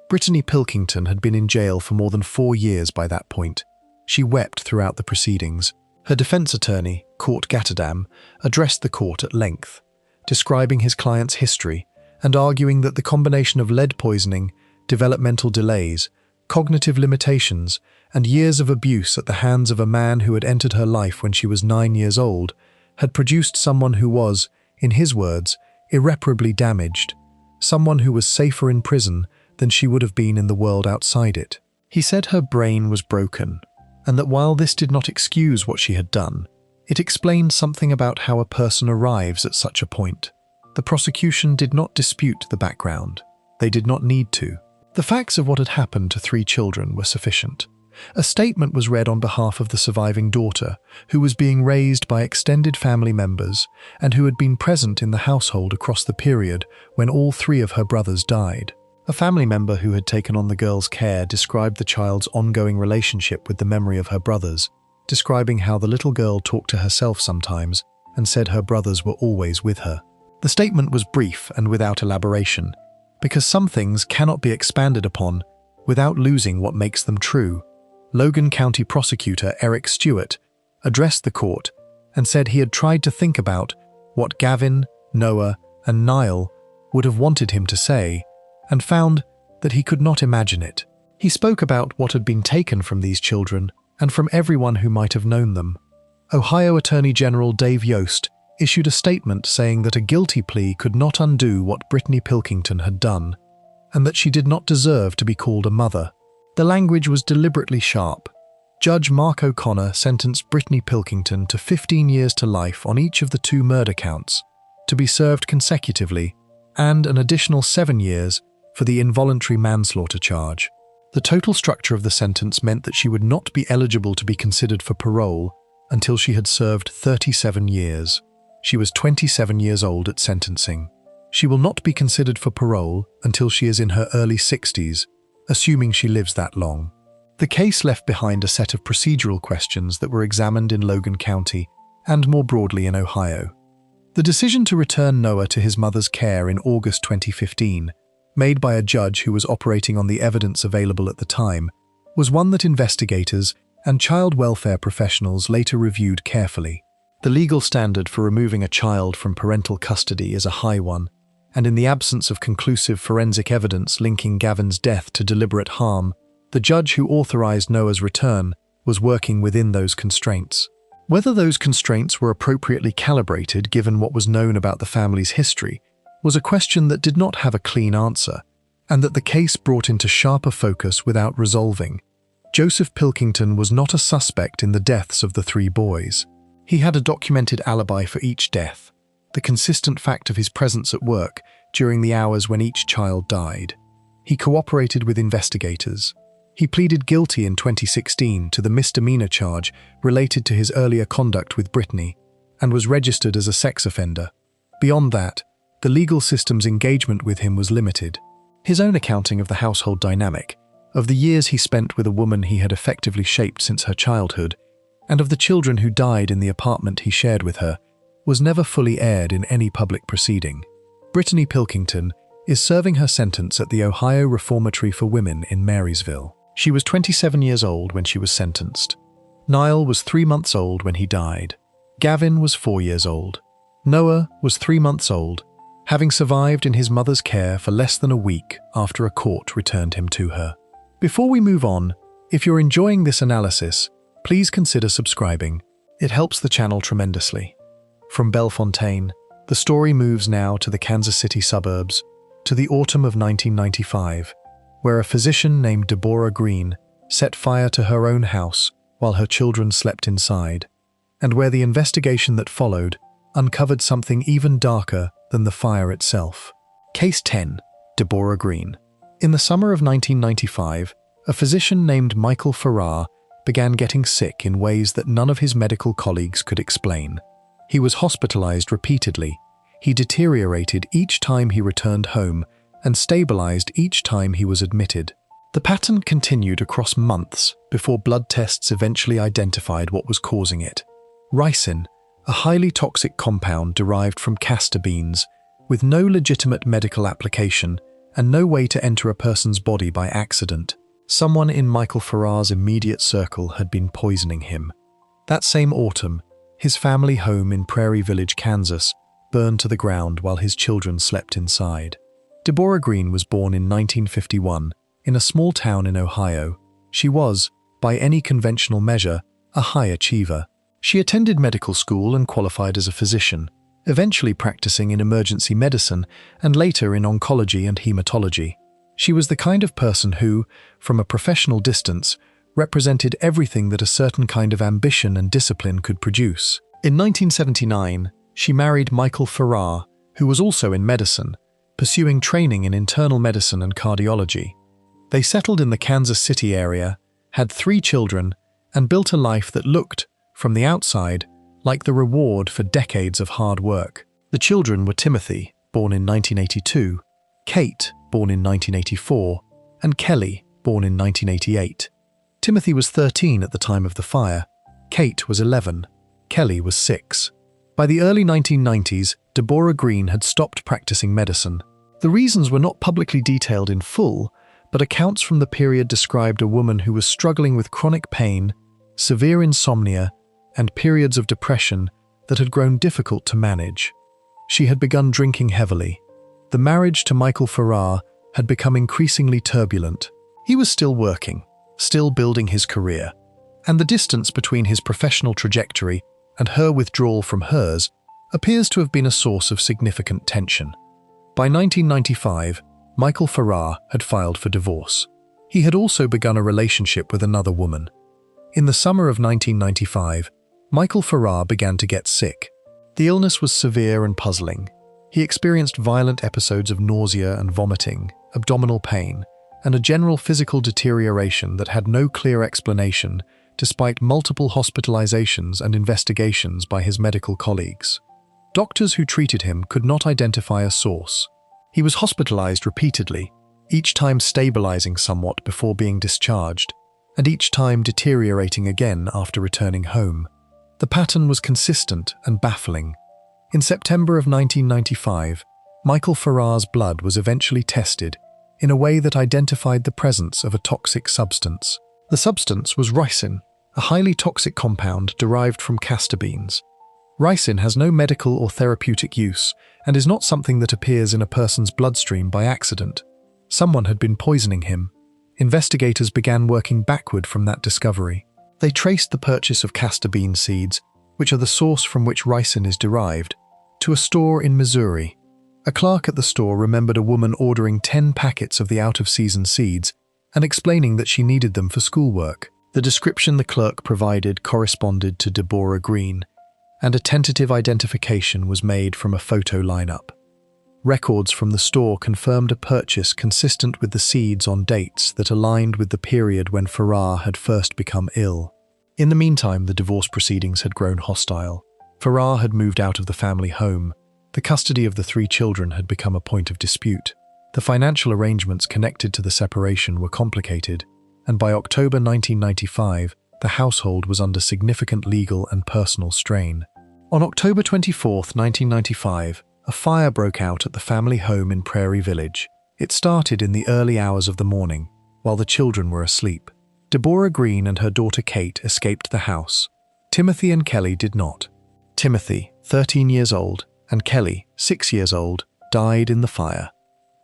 Brittany Pilkington had been in jail for more than 4 years by that point. She wept throughout the proceedings. Her defense attorney, Court Gattadam, addressed the court at length, describing his client's history and arguing that the combination of lead poisoning, developmental delays, cognitive limitations, and years of abuse at the hands of a man who had entered her life when she was 9 years old had produced someone who was, in his words, irreparably damaged, someone who was safer in prison than she would have been in the world outside it. He said her brain was broken, and that while this did not excuse what she had done, it explained something about how a person arrives at such a point. The prosecution did not dispute the background. They did not need to. The facts of what had happened to 3 children were sufficient. A statement was read on behalf of the surviving daughter, who was being raised by extended family members and who had been present in the household across the period when all 3 of her brothers died. A family member who had taken on the girl's care described the child's ongoing relationship with the memory of her brothers, describing how the little girl talked to herself sometimes and said her brothers were always with her. The statement was brief and without elaboration, because some things cannot be expanded upon without losing what makes them true. Logan County Prosecutor Eric Stewart addressed the court and said he had tried to think about what Gavin, Noah, and Niall would have wanted him to say, and found that he could not imagine it. He spoke about what had been taken from these children and from everyone who might have known them. Ohio Attorney General Dave Yost issued a statement saying that a guilty plea could not undo what Brittany Pilkington had done, and that she did not deserve to be called a mother. The language was deliberately sharp. Judge Mark O'Connor sentenced Brittany Pilkington to 15 years to life on each of the 2 murder counts, to be served consecutively, and an additional 7 years for the involuntary manslaughter charge. The total structure of the sentence meant that she would not be eligible to be considered for parole until she had served 37 years. She was 27 years old at sentencing. She will not be considered for parole until she is in her early 60s, assuming she lives that long. The case left behind a set of procedural questions that were examined in Logan County and more broadly in Ohio. The decision to return Noah to his mother's care in August 2015, made by a judge who was operating on the evidence available at the time, was one that investigators and child welfare professionals later reviewed carefully. The legal standard for removing a child from parental custody is a high one, and in the absence of conclusive forensic evidence linking Gavin's death to deliberate harm, the judge who authorized Noah's return was working within those constraints. Whether those constraints were appropriately calibrated given what was known about the family's history was a question that did not have a clean answer, and that the case brought into sharper focus without resolving. Joseph Pilkington was not a suspect in the deaths of the 3 boys. He had a documented alibi for each death, the consistent fact of his presence at work during the hours when each child died. He cooperated with investigators. He pleaded guilty in 2016 to the misdemeanor charge related to his earlier conduct with Brittany and was registered as a sex offender. Beyond that, the legal system's engagement with him was limited. His own accounting of the household dynamic, of the years he spent with a woman he had effectively shaped since her childhood, and of the children who died in the apartment he shared with her, was never fully aired in any public proceeding. Brittany Pilkington is serving her sentence at the Ohio Reformatory for Women in Marysville. She was 27 years old when she was sentenced. Niall was 3 months old when he died. Gavin was 4 years old. Noah was 3 months old, having survived in his mother's care for less than a week after a court returned him to her. Before we move on, if you're enjoying this analysis, please consider subscribing. It helps the channel tremendously. From Bellefontaine, the story moves now to the Kansas City suburbs, to the autumn of 1995, where a physician named Deborah Green set fire to her own house while her children slept inside, and where the investigation that followed uncovered something even darker than the fire itself. Case 10. Deborah Green. In the summer of 1995, a physician named Michael Farrar began getting sick in ways that none of his medical colleagues could explain. He was hospitalized repeatedly. He deteriorated each time he returned home and stabilized each time he was admitted. The pattern continued across months before blood tests eventually identified what was causing it. Ricin, a highly toxic compound derived from castor beans, with no legitimate medical application and no way to enter a person's body by accident. Someone in Michael Farrar's immediate circle had been poisoning him. That same autumn, his family home in Prairie Village, Kansas, burned to the ground while his children slept inside. Deborah Green was born in 1951 in a small town in Ohio. She was, by any conventional measure, a high achiever. She attended medical school and qualified as a physician, eventually practicing in emergency medicine and later in oncology and hematology. She was the kind of person who, from a professional distance, represented everything that a certain kind of ambition and discipline could produce. In 1979, she married Michael Farrar, who was also in medicine, pursuing training in internal medicine and cardiology. They settled in the Kansas City area, had 3 children, and built a life that looked, from the outside, like the reward for decades of hard work. The children were Timothy, born in 1982, Kate, born in 1984, and Kelly, born in 1988. Timothy was 13 at the time of the fire, Kate was 11, Kelly was 6. By the early 1990s, Deborah Green had stopped practicing medicine. The reasons were not publicly detailed in full, but accounts from the period described a woman who was struggling with chronic pain, severe insomnia, and periods of depression that had grown difficult to manage. She had begun drinking heavily. The marriage to Michael Farrar had become increasingly turbulent. He was still working, still building his career, and the distance between his professional trajectory and her withdrawal from hers appears to have been a source of significant tension. By 1995, Michael Farrar had filed for divorce. He had also begun a relationship with another woman. In the summer of 1995, Michael Farrar began to get sick. The illness was severe and puzzling. He experienced violent episodes of nausea and vomiting, abdominal pain, and a general physical deterioration that had no clear explanation, despite multiple hospitalizations and investigations by his medical colleagues. Doctors who treated him could not identify a source. He was hospitalized repeatedly, each time stabilizing somewhat before being discharged, and each time deteriorating again after returning home. The pattern was consistent and baffling. In September of 1995, Michael Farrar's blood was eventually tested in a way that identified the presence of a toxic substance. The substance was ricin, a highly toxic compound derived from castor beans. Ricin has no medical or therapeutic use and is not something that appears in a person's bloodstream by accident. Someone had been poisoning him. Investigators began working backward from that discovery. They traced the purchase of castor bean seeds, which are the source from which ricin is derived, to a store in Missouri. A clerk at the store remembered a woman ordering 10 packets of the out-of-season seeds and explaining that she needed them for schoolwork. The description the clerk provided corresponded to Deborah Green, and a tentative identification was made from a photo lineup. Records from the store confirmed a purchase consistent with the seeds on dates that aligned with the period when Farrar had first become ill. In the meantime, the divorce proceedings had grown hostile. Farrar had moved out of the family home. The custody of the 3 children had become a point of dispute. The financial arrangements connected to the separation were complicated, and by October 1995, the household was under significant legal and personal strain. On October 24, 1995, a fire broke out at the family home in Prairie Village. It started in the early hours of the morning, while the children were asleep. Deborah Green and her daughter Kate escaped the house. Timothy and Kelly did not. Timothy, 13 years old, and Kelly, 6 years old, died in the fire.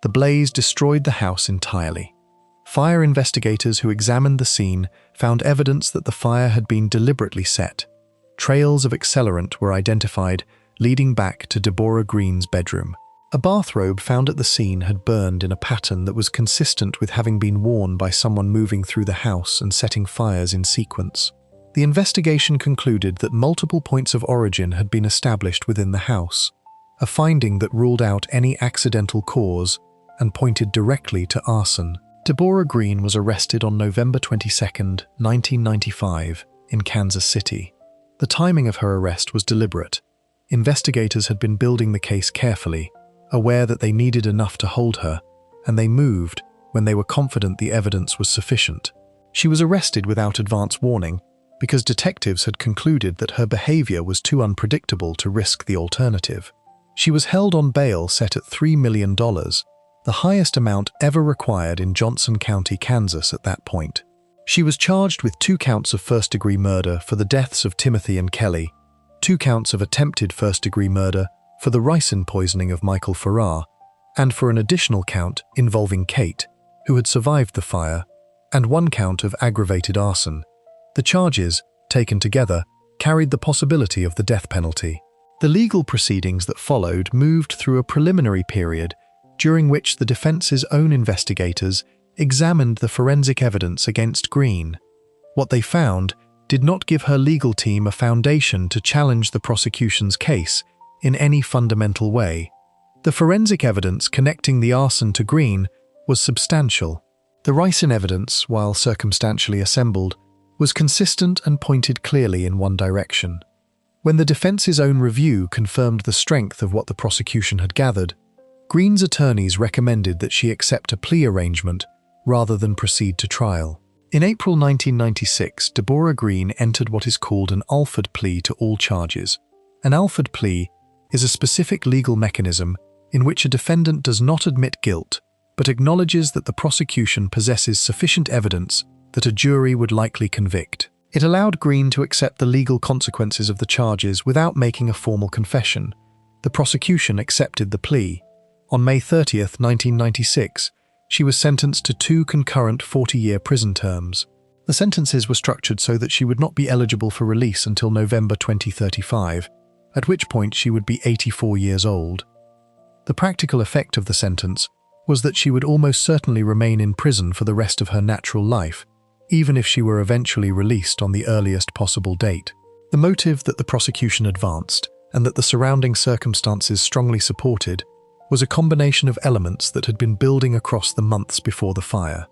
The blaze destroyed the house entirely. Fire investigators who examined the scene found evidence that the fire had been deliberately set. Trails of accelerant were identified, leading back to Deborah Green's bedroom. A bathrobe found at the scene had burned in a pattern that was consistent with having been worn by someone moving through the house and setting fires in sequence. The investigation concluded that multiple points of origin had been established within the house, a finding that ruled out any accidental cause and pointed directly to arson. Deborah Green was arrested on November 22, 1995, in Kansas City. The timing of her arrest was deliberate. Investigators had been building the case carefully, aware that they needed enough to hold her, and they moved when they were confident the evidence was sufficient. She was arrested without advance warning because detectives had concluded that her behavior was too unpredictable to risk the alternative. She was held on bail set at $3 million, the highest amount ever required in Johnson County, Kansas at that point. She was charged with 2 counts of first-degree murder for the deaths of Timothy and Kelly, 2 counts of attempted first-degree murder for the ricin poisoning of Michael Farrar, and for an additional count involving Kate, who had survived the fire, and 1 count of aggravated arson. The charges, taken together, carried the possibility of the death penalty. The legal proceedings that followed moved through a preliminary period during which the defense's own investigators examined the forensic evidence against Green. What they found did not give her legal team a foundation to challenge the prosecution's case in any fundamental way. The forensic evidence connecting the arson to Green was substantial. The ricin evidence, while circumstantially assembled, was consistent and pointed clearly in one direction. When the defense's own review confirmed the strength of what the prosecution had gathered, Green's attorneys recommended that she accept a plea arrangement rather than proceed to trial. In April 1996, Deborah Green entered what is called an Alford plea to all charges. An Alford plea is a specific legal mechanism in which a defendant does not admit guilt, but acknowledges that the prosecution possesses sufficient evidence that a jury would likely convict. It allowed Green to accept the legal consequences of the charges without making a formal confession. The prosecution accepted the plea. On May 30, 1996, she was sentenced to 2 concurrent 40-year prison terms. The sentences were structured so that she would not be eligible for release until November 2035, at which point she would be 84 years old. The practical effect of the sentence was that she would almost certainly remain in prison for the rest of her natural life, even if she were eventually released on the earliest possible date. The motive that the prosecution advanced, and that the surrounding circumstances strongly supported, was a combination of elements that had been building across the months before the fire.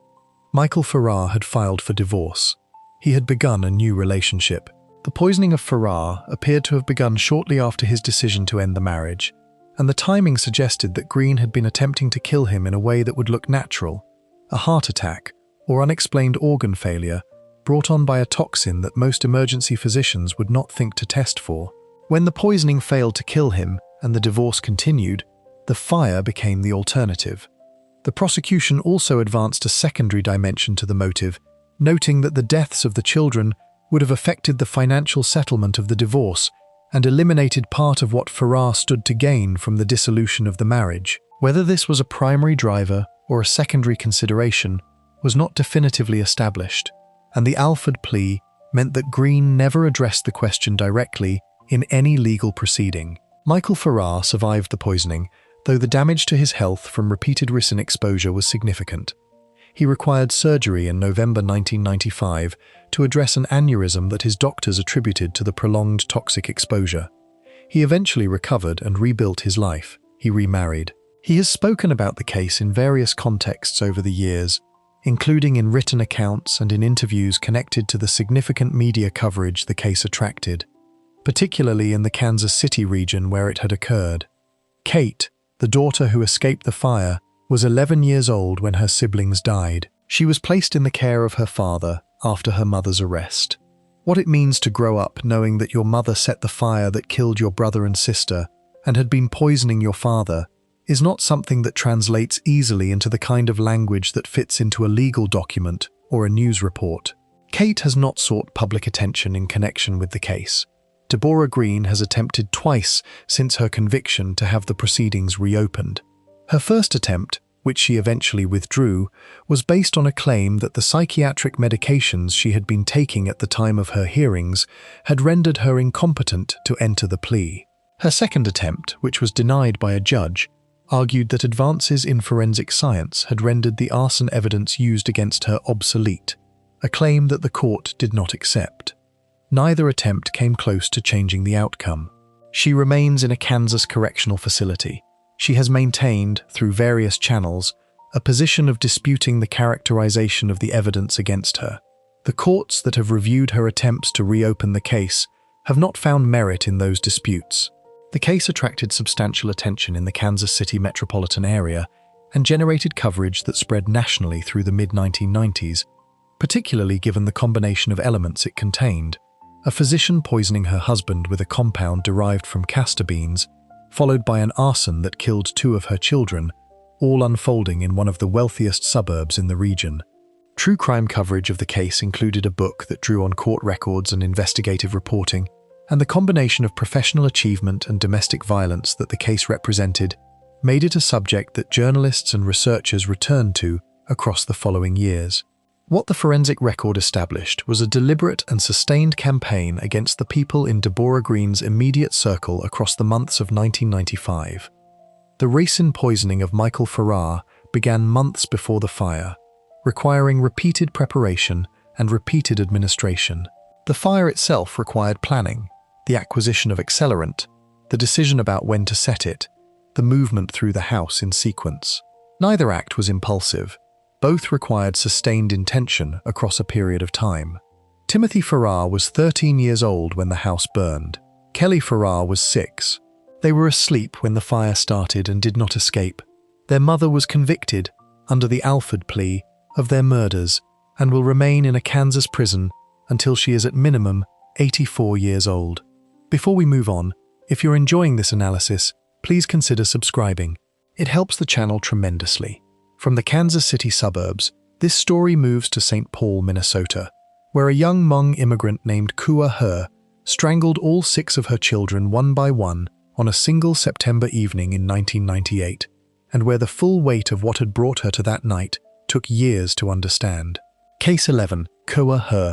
Michael Farrar had filed for divorce. He had begun a new relationship. The poisoning of Farrar appeared to have begun shortly after his decision to end the marriage, and the timing suggested that Green had been attempting to kill him in a way that would look natural, a heart attack or unexplained organ failure brought on by a toxin that most emergency physicians would not think to test for. When the poisoning failed to kill him and the divorce continued, the fire became the alternative. The prosecution also advanced a secondary dimension to the motive, noting that the deaths of the children would have affected the financial settlement of the divorce and eliminated part of what Farrar stood to gain from the dissolution of the marriage. Whether this was a primary driver or a secondary consideration was not definitively established, and the Alford plea meant that Green never addressed the question directly in any legal proceeding. Michael Farrar survived the poisoning, though the damage to his health from repeated ricin exposure was significant. He required surgery in November 1995 to address an aneurysm that his doctors attributed to the prolonged toxic exposure. He eventually recovered and rebuilt his life. He remarried. He has spoken about the case in various contexts over the years, including in written accounts and in interviews connected to the significant media coverage the case attracted, particularly in the Kansas City region where it had occurred. Kate, the daughter who escaped the fire, was 11 years old when her siblings died. She was placed in the care of her father after her mother's arrest. What it means to grow up knowing that your mother set the fire that killed your brother and sister and had been poisoning your father is not something that translates easily into the kind of language that fits into a legal document or a news report. Kate has not sought public attention in connection with the case. Deborah Green has attempted twice since her conviction to have the proceedings reopened. Her first attempt, which she eventually withdrew, was based on a claim that the psychiatric medications she had been taking at the time of her hearings had rendered her incompetent to enter the plea. Her second attempt, which was denied by a judge, argued that advances in forensic science had rendered the arson evidence used against her obsolete, a claim that the court did not accept. Neither attempt came close to changing the outcome. She remains in a Kansas correctional facility. She has maintained, through various channels, a position of disputing the characterization of the evidence against her. The courts that have reviewed her attempts to reopen the case have not found merit in those disputes. The case attracted substantial attention in the Kansas City metropolitan area and generated coverage that spread nationally through the mid-1990s, particularly given the combination of elements it contained: a physician poisoning her husband with a compound derived from castor beans, followed by an arson that killed 2 of her children, all unfolding in one of the wealthiest suburbs in the region. True crime coverage of the case included a book that drew on court records and investigative reporting, and the combination of professional achievement and domestic violence that the case represented made it a subject that journalists and researchers returned to across the following years. What the forensic record established was a deliberate and sustained campaign against the people in Deborah Green's immediate circle across the months of 1995. The ricin poisoning of Michael Farrar began months before the fire, requiring repeated preparation and repeated administration. The fire itself required planning, the acquisition of accelerant, the decision about when to set it, the movement through the house in sequence. Neither act was impulsive. Both required sustained intention across a period of time. Timothy Farrar was 13 years old when the house burned. Kelly Farrar was 6. They were asleep when the fire started and did not escape. Their mother was convicted, under the Alford plea, of their murders and will remain in a Kansas prison until she is at minimum 84 years old. Before we move on, if you're enjoying this analysis, please consider subscribing. It helps the channel tremendously. From the Kansas City suburbs, this story moves to St. Paul, Minnesota, where a young Hmong immigrant named Kua He strangled all 6 of her children one by one on a single September evening in 1998, and where the full weight of what had brought her to that night took years to understand. Case 11. Kua He.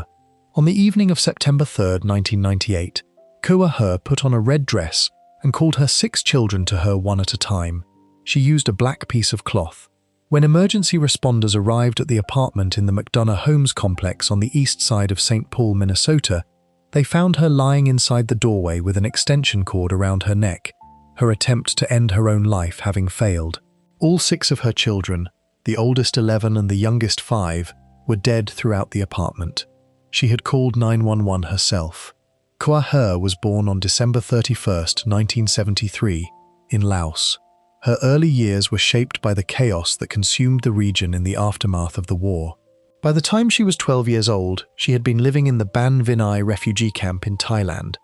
On the evening of September 3, 1998, Kua He put on a red dress and called her 6 children to her one at a time. She used a black piece of cloth. When emergency responders arrived at the apartment in the McDonough Homes complex on the east side of St. Paul, Minnesota, they found her lying inside the doorway with an extension cord around her neck, her attempt to end her own life having failed. All 6 of her children, the oldest 11 and the youngest 5, were dead throughout the apartment. She had called 911 herself. Kua He was born on December 31, 1973, in Laos. Her early years were shaped by the chaos that consumed the region in the aftermath of the war. By the time she was 12 years old, she had been living in the Ban Vinai refugee camp in Thailand,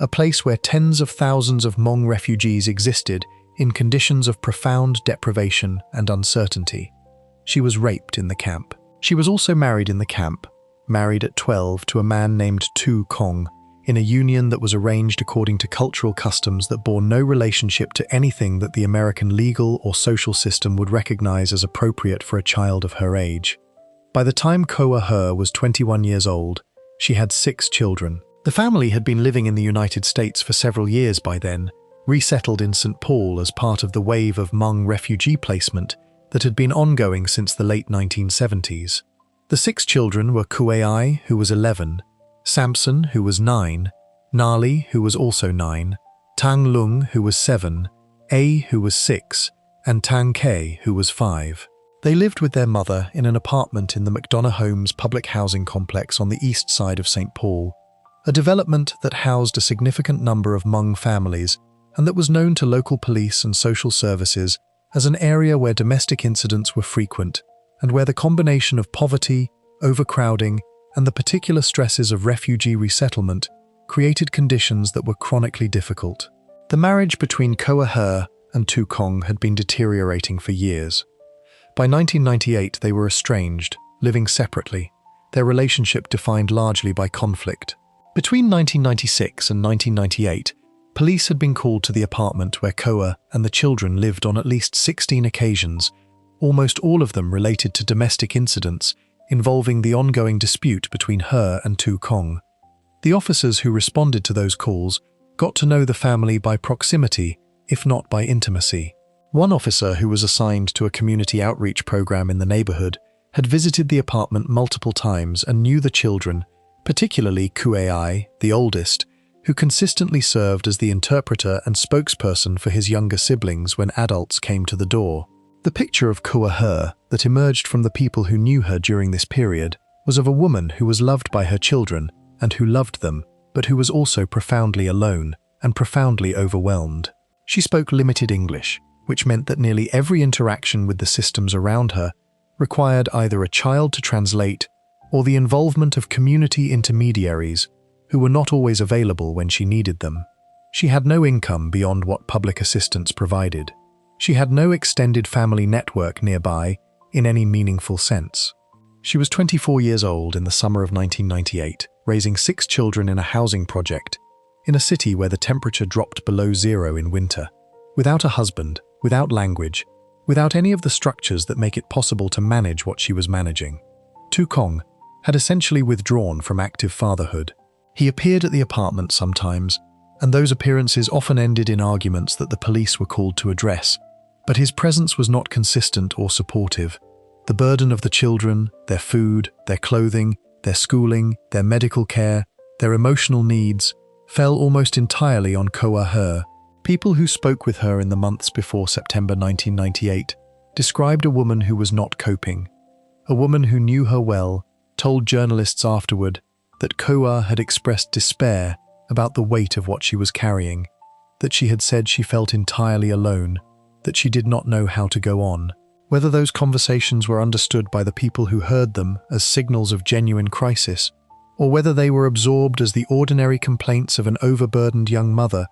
a place where tens of thousands of Hmong refugees existed in conditions of profound deprivation and uncertainty. She was raped in the camp. She was also married in the camp, married at 12 to a man named Tu Kong, in a union that was arranged according to cultural customs that bore no relationship to anything that the American legal or social system would recognize as appropriate for a child of her age. By the time Kua He was 21 years old, she had 6 children. The family had been living in the United States for several years by then, resettled in St. Paul as part of the wave of Hmong refugee placement that had been ongoing since the late 1970s. The 6 children were Kuei, who was 11, Samson, who was 9, Nali, who was also 9, Tang Lung, who was 7, A, who was 6, and Tang Kei, who was 5. They lived with their mother in an apartment in the McDonough Homes public housing complex on the east side of St. Paul, a development that housed a significant number of Hmong families and that was known to local police and social services as an area where domestic incidents were frequent and where the combination of poverty, overcrowding, and the particular stresses of refugee resettlement created conditions that were chronically difficult. The marriage between Koa Her and Tu Kong had been deteriorating for years. By 1998, they were estranged, living separately, their relationship defined largely by conflict. Between 1996 and 1998, police had been called to the apartment where Koa and the children lived on at least 16 occasions, almost all of them related to domestic incidents involving the ongoing dispute between her and Tu Kong. The officers who responded to those calls got to know the family by proximity, if not by intimacy. One officer who was assigned to a community outreach program in the neighborhood had visited the apartment multiple times and knew the children, particularly Kuei, the oldest, who consistently served as the interpreter and spokesperson for his younger siblings when adults came to the door. The picture of Koa Her that emerged from the people who knew her during this period was of a woman who was loved by her children and who loved them, but who was also profoundly alone and profoundly overwhelmed. She spoke limited English, which meant that nearly every interaction with the systems around her required either a child to translate or the involvement of community intermediaries who were not always available when she needed them. She had no income beyond what public assistance provided. She had no extended family network nearby in any meaningful sense. She was 24 years old in the summer of 1998, raising 6 children in a housing project in a city where the temperature dropped below zero in winter. Without a husband, without language, without any of the structures that make it possible to manage what she was managing. Tu Kong had essentially withdrawn from active fatherhood. He appeared at the apartment sometimes, and those appearances often ended in arguments that the police were called to address, but his presence was not consistent or supportive. The burden of the children, their food, their clothing, their schooling, their medical care, their emotional needs, fell almost entirely on Koa Her. People who spoke with her in the months before September 1998 described a woman who was not coping. A woman who knew her well told journalists afterward that Koa had expressed despair about the weight of what she was carrying, that she had said she felt entirely alone, that she did not know how to go on. Whether those conversations were understood by the people who heard them as signals of genuine crisis, or whether they were absorbed as the ordinary complaints of an overburdened young mother,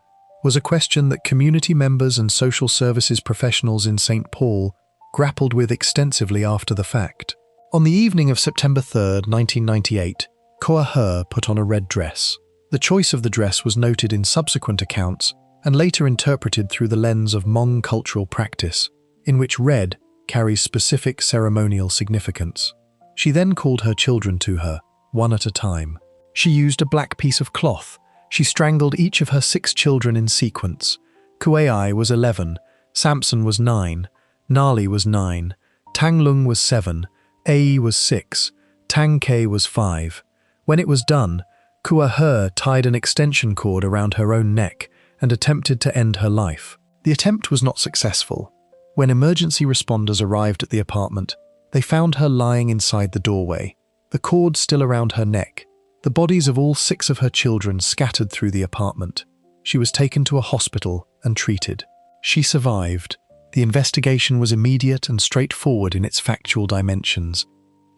was a question that community members and social services professionals in St. Paul grappled with extensively after the fact. On the evening of September 3, 1998, Koa Her put on a red dress. The choice of the dress was noted in subsequent accounts and later interpreted through the lens of Hmong cultural practice, in which red carries specific ceremonial significance. She then called her children to her, one at a time. She used a black piece of cloth. She strangled each of her 6 children in sequence. Kuei was 11, Samson was 9, Nali was 9, Tanglung was 7, Ai was 6, Tang Kei was 5. When it was done, Koa Her tied an extension cord around her own neck and attempted to end her life. The attempt was not successful. When emergency responders arrived at the apartment, they found her lying inside the doorway, the cord still around her neck, the bodies of all 6 of her children scattered through the apartment. She was taken to a hospital and treated. She survived. The investigation was immediate and straightforward in its factual dimensions.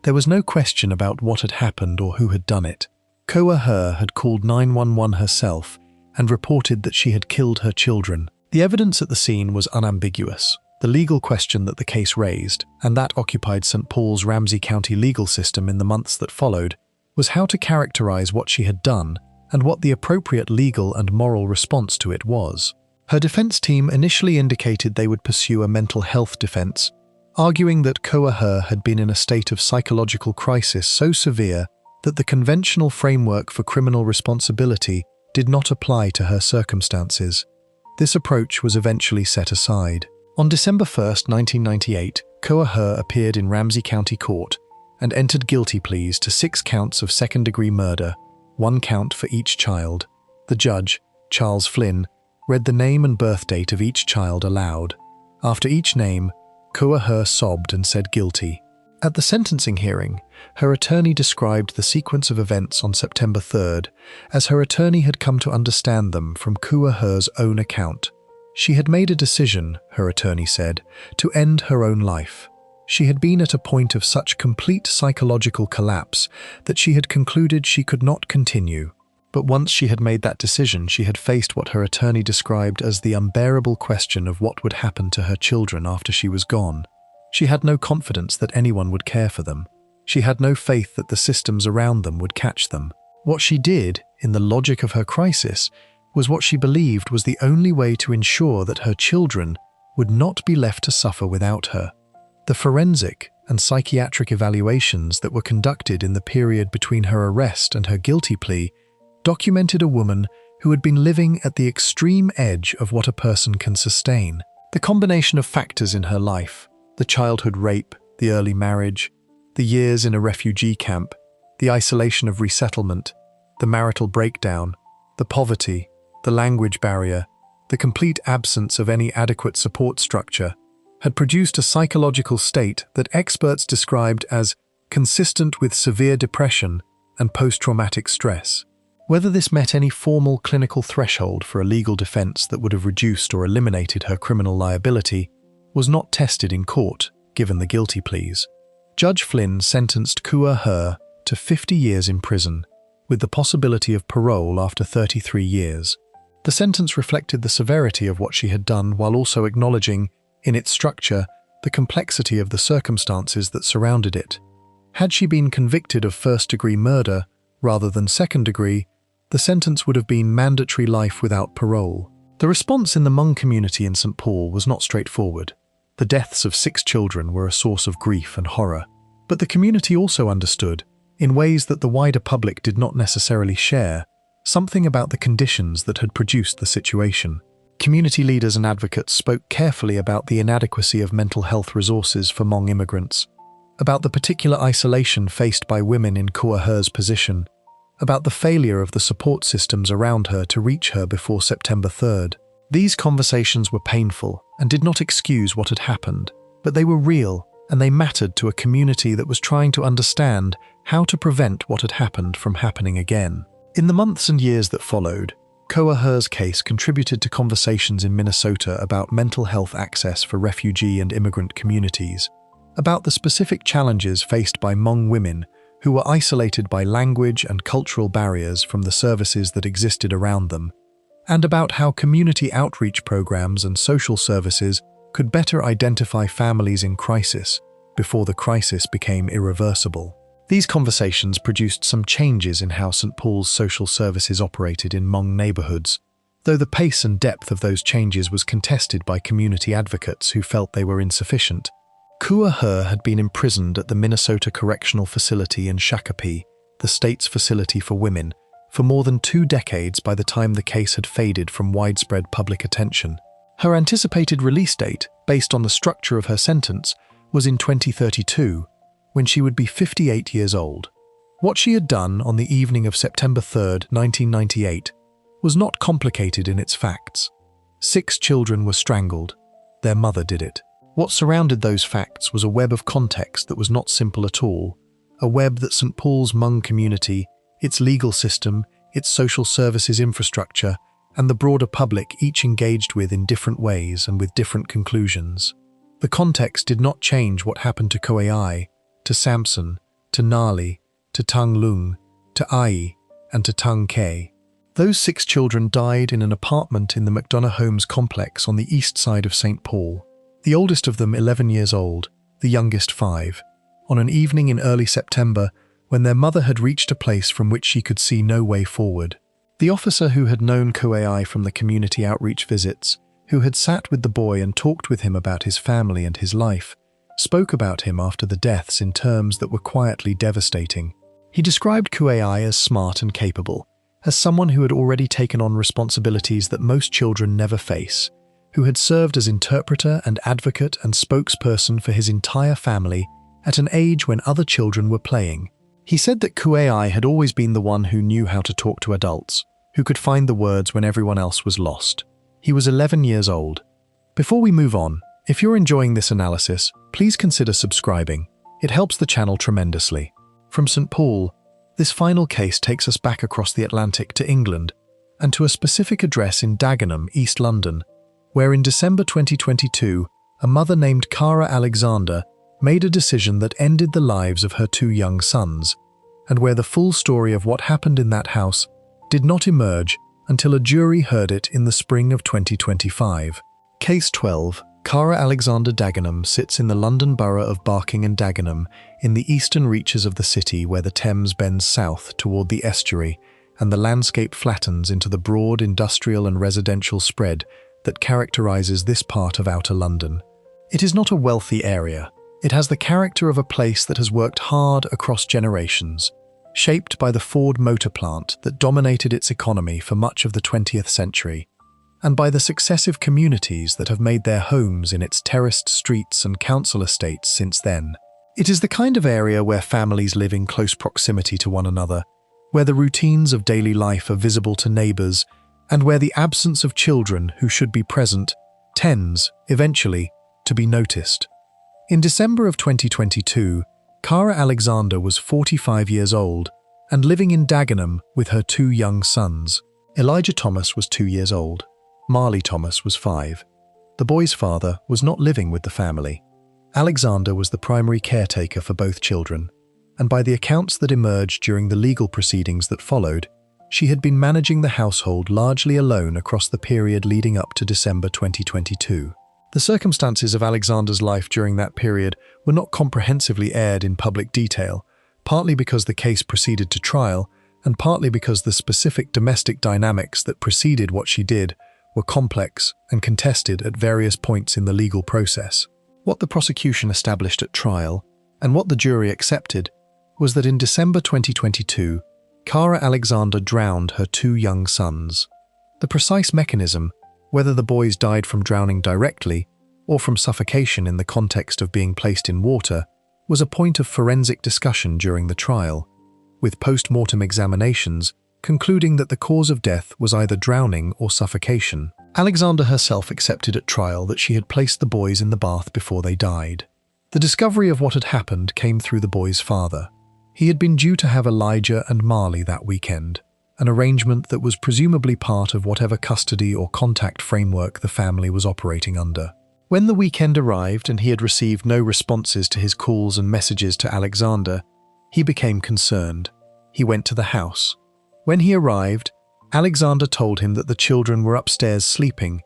There was no question about what had happened or who had done it. Koa Her had called 911 herself and reported that she had killed her children. The evidence at the scene was unambiguous. The legal question that the case raised, and that occupied St. Paul's Ramsey County legal system in the months that followed, was how to characterize what she had done and what the appropriate legal and moral response to it was. Her defense team initially indicated they would pursue a mental health defense, arguing that Koa Her had been in a state of psychological crisis so severe that the conventional framework for criminal responsibility did not apply to her circumstances. This approach was eventually set aside. On December 1, 1998, Koa Her appeared in Ramsey County Court and entered guilty pleas to 6 counts of second-degree murder, 1 count for each child. The judge, Charles Flynn, read the name and birth date of each child aloud. After each name, Koa Her sobbed and said guilty. At the sentencing hearing, her attorney described the sequence of events on September 3rd as her attorney had come to understand them from Koa Her's own account. She had made a decision, her attorney said, to end her own life. She had been at a point of such complete psychological collapse that she had concluded she could not continue. But once she had made that decision, she had faced what her attorney described as the unbearable question of what would happen to her children after she was gone. She had no confidence that anyone would care for them. She had no faith that the systems around them would catch them. What she did, in the logic of her crisis, was what she believed was the only way to ensure that her children would not be left to suffer without her. The forensic and psychiatric evaluations that were conducted in the period between her arrest and her guilty plea documented a woman who had been living at the extreme edge of what a person can sustain. The combination of factors in her life, the childhood rape, the early marriage, the years in a refugee camp, the isolation of resettlement, the marital breakdown, the poverty, the language barrier, the complete absence of any adequate support structure, had produced a psychological state that experts described as consistent with severe depression and post-traumatic stress. Whether this met any formal clinical threshold for a legal defense that would have reduced or eliminated her criminal liability was not tested in court, given the guilty pleas. Judge Flynn sentenced Kua Her to 50 years in prison, with the possibility of parole after 33 years. The sentence reflected the severity of what she had done while also acknowledging, in its structure, the complexity of the circumstances that surrounded it. Had she been convicted of first-degree murder rather than second-degree, the sentence would have been mandatory life without parole. The response in the Hmong community in St. Paul was not straightforward. The deaths of 6 children were a source of grief and horror. But the community also understood, in ways that the wider public did not necessarily share, something about the conditions that had produced the situation. Community leaders and advocates spoke carefully about the inadequacy of mental health resources for Hmong immigrants, about the particular isolation faced by women in Kua Her's position, about the failure of the support systems around her to reach her before September 3rd. These conversations were painful and did not excuse what had happened, but they were real and they mattered to a community that was trying to understand how to prevent what had happened from happening again. In the months and years that followed, Kua Her's case contributed to conversations in Minnesota about mental health access for refugee and immigrant communities, about the specific challenges faced by Hmong women who were isolated by language and cultural barriers from the services that existed around them, and about how community outreach programs and social services could better identify families in crisis before the crisis became irreversible. These conversations produced some changes in how St. Paul's social services operated in Hmong neighborhoods, though the pace and depth of those changes was contested by community advocates who felt they were insufficient. Kua Her had been imprisoned at the Minnesota Correctional Facility in Shakopee, the state's facility for women, for more than 2 decades by the time the case had faded from widespread public attention. Her anticipated release date, based on the structure of her sentence, was in 2032, when she would be 58 years old. What she had done on the evening of September 3rd, 1998, was not complicated in its facts. 6 children were strangled. Their mother did it. What surrounded those facts was a web of context that was not simple at all, a web that St. Paul's Hmong community, its legal system, its social services infrastructure, and the broader public each engaged with in different ways and with different conclusions. The context did not change what happened to Koei, to Samson, to Nali, to Tung Lung, to Ai, and to Tung Kei. Those 6 children died in an apartment in the McDonough Homes complex on the east side of St. Paul. The oldest of them 11 years old, the youngest 5, on an evening in early September when their mother had reached a place from which she could see no way forward. The officer who had known Koei from the community outreach visits, who had sat with the boy and talked with him about his family and his life, spoke about him after the deaths in terms that were quietly devastating. He described Koei as smart and capable, as someone who had already taken on responsibilities that most children never face, who had served as interpreter and advocate and spokesperson for his entire family at an age when other children were playing. He said that Koei had always been the one who knew how to talk to adults, who could find the words when everyone else was lost. He was 11 years old. Before we move on, if you're enjoying this analysis, please consider subscribing. It helps the channel tremendously. From St. Paul, this final case takes us back across the Atlantic to England and to a specific address in Dagenham, East London, where in December 2022, a mother named Cara Alexander made a decision that ended the lives of her two young sons, and where the full story of what happened in that house did not emerge until a jury heard it in the spring of 2025. Case 12. Cara Alexander Dagenham sits in the London borough of Barking and Dagenham, in the eastern reaches of the city where the Thames bends south toward the estuary and the landscape flattens into the broad industrial and residential spread that characterises this part of outer London. It is not a wealthy area. It has the character of a place that has worked hard across generations, shaped by the Ford motor plant that dominated its economy for much of the 20th century, and by the successive communities that have made their homes in its terraced streets and council estates since then. It is the kind of area where families live in close proximity to one another, where the routines of daily life are visible to neighbours, and where the absence of children who should be present tends, eventually, to be noticed. In December of 2022, Cara Alexander was 45 years old and living in Dagenham with her two young sons. Elijah Thomas was 2 years old. Marley Thomas was 5. The boy's father was not living with the family. Alexander was the primary caretaker for both children, and by the accounts that emerged during the legal proceedings that followed, she had been managing the household largely alone across the period leading up to December 2022. The circumstances of Alexander's life during that period were not comprehensively aired in public detail, partly because the case proceeded to trial, and partly because the specific domestic dynamics that preceded what she did were complex and contested at various points in the legal process. What the prosecution established at trial, and what the jury accepted, was that in December 2022, Cara Alexander drowned her two young sons. The precise mechanism, whether the boys died from drowning directly or from suffocation in the context of being placed in water, was a point of forensic discussion during the trial, with post-mortem examinations concluding that the cause of death was either drowning or suffocation. Alexander herself accepted at trial that she had placed the boys in the bath before they died. The discovery of what had happened came through the boys' father. He had been due to have Elijah and Marley that weekend, an arrangement that was presumably part of whatever custody or contact framework the family was operating under. When the weekend arrived and he had received no responses to his calls and messages to Alexander, he became concerned. He went to the house. When he arrived, Alexander told him that the children were upstairs sleeping.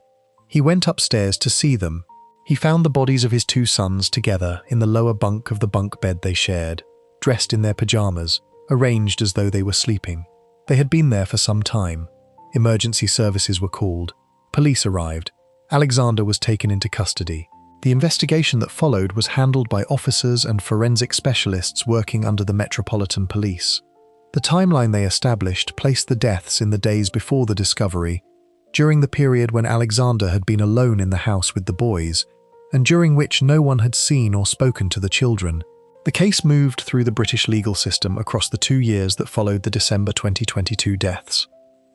He went upstairs to see them. He found the bodies of his two sons together in the lower bunk of the bunk bed they shared, dressed in their pajamas, arranged as though they were sleeping. They had been there for some time. Emergency services were called. Police arrived. Alexander was taken into custody. The investigation that followed was handled by officers and forensic specialists working under the Metropolitan Police. The timeline they established placed the deaths in the days before the discovery, during the period when Alexander had been alone in the house with the boys, and during which no one had seen or spoken to the children. The case moved through the British legal system across the 2 years that followed the December 2022 deaths.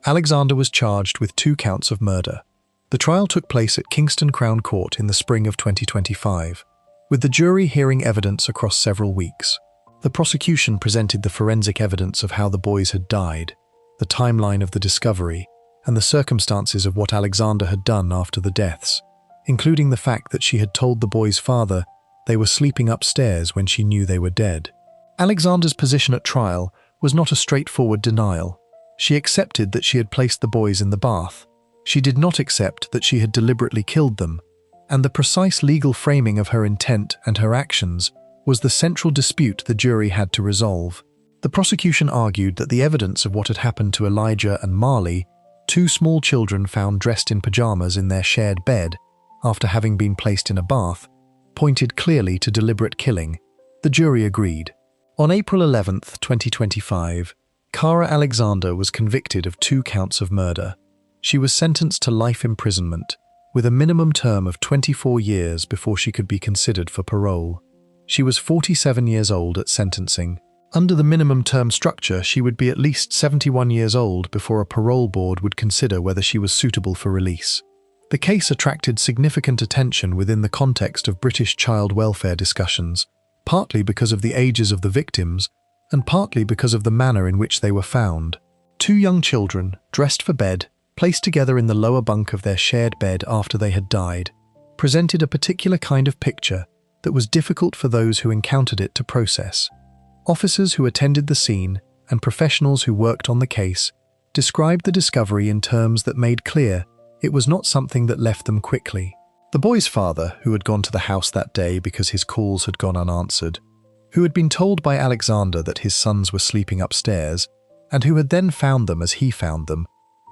Alexander was charged with 2 counts of murder. The trial took place at Kingston Crown Court in the spring of 2025, with the jury hearing evidence across several weeks. The prosecution presented the forensic evidence of how the boys had died, the timeline of the discovery, and the circumstances of what Alexander had done after the deaths, including the fact that she had told the boys' father they were sleeping upstairs when she knew they were dead. Alexander's position at trial was not a straightforward denial. She accepted that she had placed the boys in the bath. She did not accept that she had deliberately killed them, and the precise legal framing of her intent and her actions was the central dispute the jury had to resolve. The prosecution argued that the evidence of what had happened to Elijah and Marley, 2 small children found dressed in pajamas in their shared bed after having been placed in a bath, pointed clearly to deliberate killing. The jury agreed. On April 11, 2025, Cara Alexander was convicted of 2 counts of murder. She was sentenced to life imprisonment, with a minimum term of 24 years before she could be considered for parole. She was 47 years old at sentencing. Under the minimum term structure, she would be at least 71 years old before a parole board would consider whether she was suitable for release. The case attracted significant attention within the context of British child welfare discussions, partly because of the ages of the victims, and partly because of the manner in which they were found. 2 young children, dressed for bed, placed together in the lower bunk of their shared bed after they had died, presented a particular kind of picture that was difficult for those who encountered it to process. Officers who attended the scene and professionals who worked on the case described the discovery in terms that made clear it was not something that left them quickly. The boy's father, who had gone to the house that day because his calls had gone unanswered, who had been told by Alexander that his sons were sleeping upstairs, and who had then found them as he found them,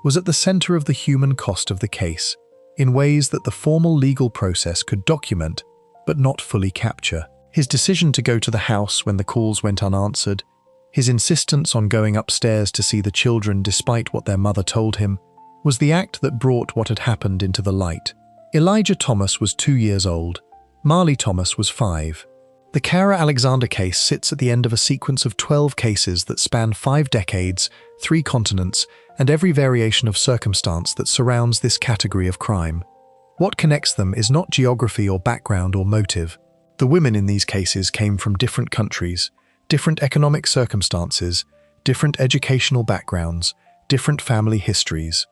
was at the center of the human cost of the case, in ways that the formal legal process could document but not fully capture. His decision to go to the house when the calls went unanswered, his insistence on going upstairs to see the children despite what their mother told him, was the act that brought what had happened into the light. Elijah Thomas was 2 years old. Marley Thomas was 5. The Kara Alexander case sits at the end of a sequence of 12 cases that span 5 decades, 3 continents, and every variation of circumstance that surrounds this category of crime. What connects them is not geography or background or motive. The women in these cases came from different countries, different economic circumstances, different educational backgrounds, different family histories.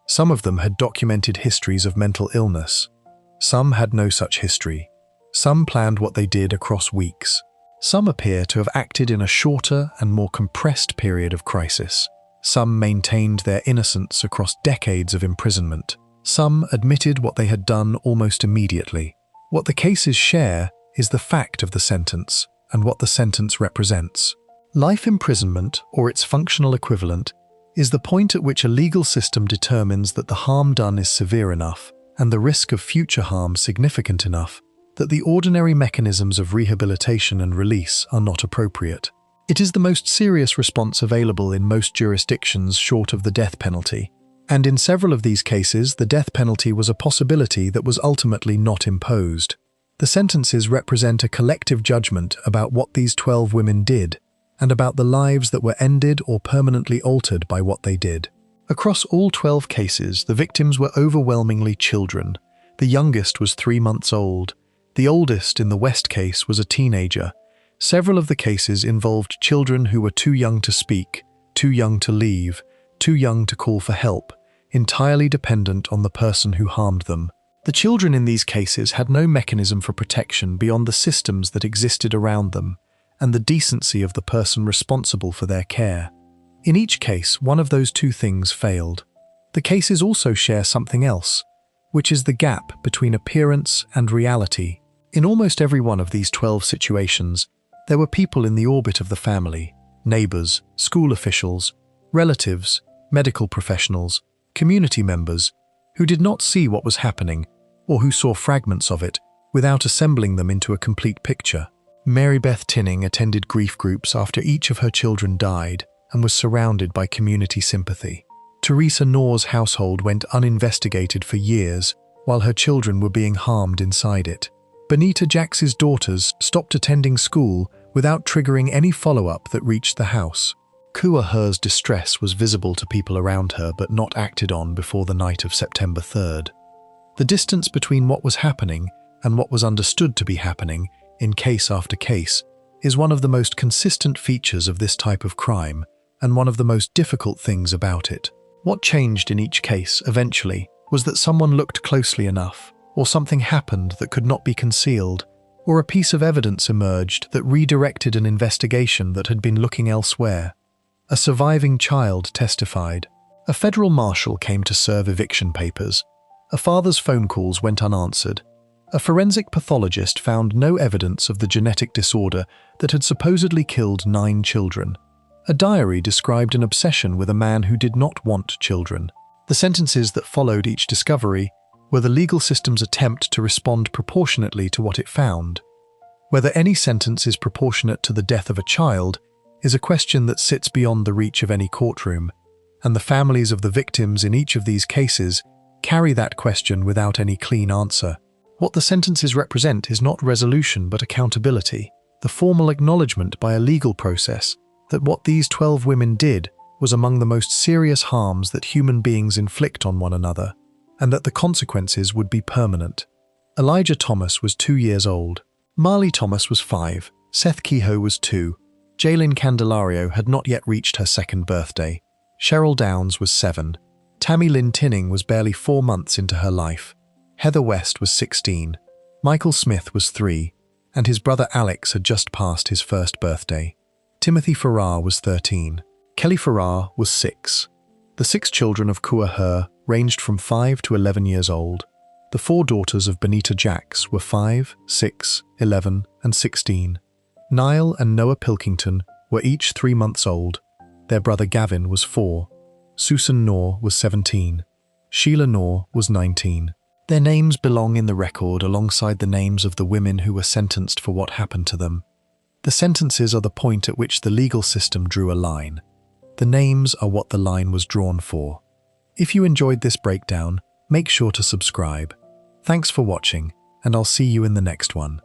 Some of them had documented histories of mental illness. Some had no such history. Some planned what they did across weeks. Some appear to have acted in a shorter and more compressed period of crisis. Some maintained their innocence across decades of imprisonment. Some admitted what they had done almost immediately. What the cases share is the fact of the sentence and what the sentence represents. Life imprisonment, or its functional equivalent, is the point at which a legal system determines that the harm done is severe enough and the risk of future harm significant enough that the ordinary mechanisms of rehabilitation and release are not appropriate. It is the most serious response available in most jurisdictions short of the death penalty, and in several of these cases the death penalty was a possibility that was ultimately not imposed. The sentences represent a collective judgment about what these 12 women did and about the lives that were ended or permanently altered by what they did. Across all 12 cases, the victims were overwhelmingly children. The youngest was 3 months old. The oldest, in the West case, was a teenager. Several of the cases involved children who were too young to speak, too young to leave, too young to call for help, entirely dependent on the person who harmed them. The children in these cases had no mechanism for protection beyond the systems that existed around them and the decency of the person responsible for their care. In each case, one of those two things failed. The cases also share something else, which is the gap between appearance and reality. In almost every one of these 12 situations, there were people in the orbit of the family, neighbors, school officials, relatives, medical professionals, community members, who did not see what was happening or who saw fragments of it without assembling them into a complete picture. Mary Beth Tinning attended grief groups after each of her children died and was surrounded by community sympathy. Teresa Knorr's household went uninvestigated for years while her children were being harmed inside it. Benita Jax's daughters stopped attending school without triggering any follow-up that reached the house. Kua Her's distress was visible to people around her but not acted on before the night of September 3rd. The distance between what was happening and what was understood to be happening in case after case is one of the most consistent features of this type of crime and one of the most difficult things about it. What changed in each case, eventually, was that someone looked closely enough, or something happened that could not be concealed, or a piece of evidence emerged that redirected an investigation that had been looking elsewhere. A surviving child testified. A federal marshal came to serve eviction papers. A father's phone calls went unanswered. A forensic pathologist found no evidence of the genetic disorder that had supposedly killed 9 children. A diary described an obsession with a man who did not want children. The sentences that followed each discovery were the legal system's attempt to respond proportionately to what it found. Whether any sentence is proportionate to the death of a child is a question that sits beyond the reach of any courtroom, and the families of the victims in each of these cases carry that question without any clean answer. What the sentences represent is not resolution but accountability, the formal acknowledgement by a legal process that what these 12 women did was among the most serious harms that human beings inflict on one another, and that the consequences would be permanent. Elijah Thomas was 2 years old. Marley Thomas was 5. Seth Kehoe was 2. Jaylyn Candelario had not yet reached her 2nd birthday. Cheryl Downs was 7. Tammy Lynn Tinning was barely 4 months into her life. Heather West was 16. Michael Smith was 3. and his brother Alex had just passed his first birthday. Timothy Farrar was 13. Kelly Farrar was 6. The 6 children of Kua Her ranged from 5 to 11 years old. The 4 daughters of Benita Jacks were 5, 6, 11, and 16. Niall and Noah Pilkington were each 3 months old. Their brother Gavin was 4. Susan Knorr was 17. Sheila Knorr was 19. Their names belong in the record alongside the names of the women who were sentenced for what happened to them. The sentences are the point at which the legal system drew a line. The names are what the line was drawn for. If you enjoyed this breakdown, make sure to subscribe. Thanks for watching, and I'll see you in the next one.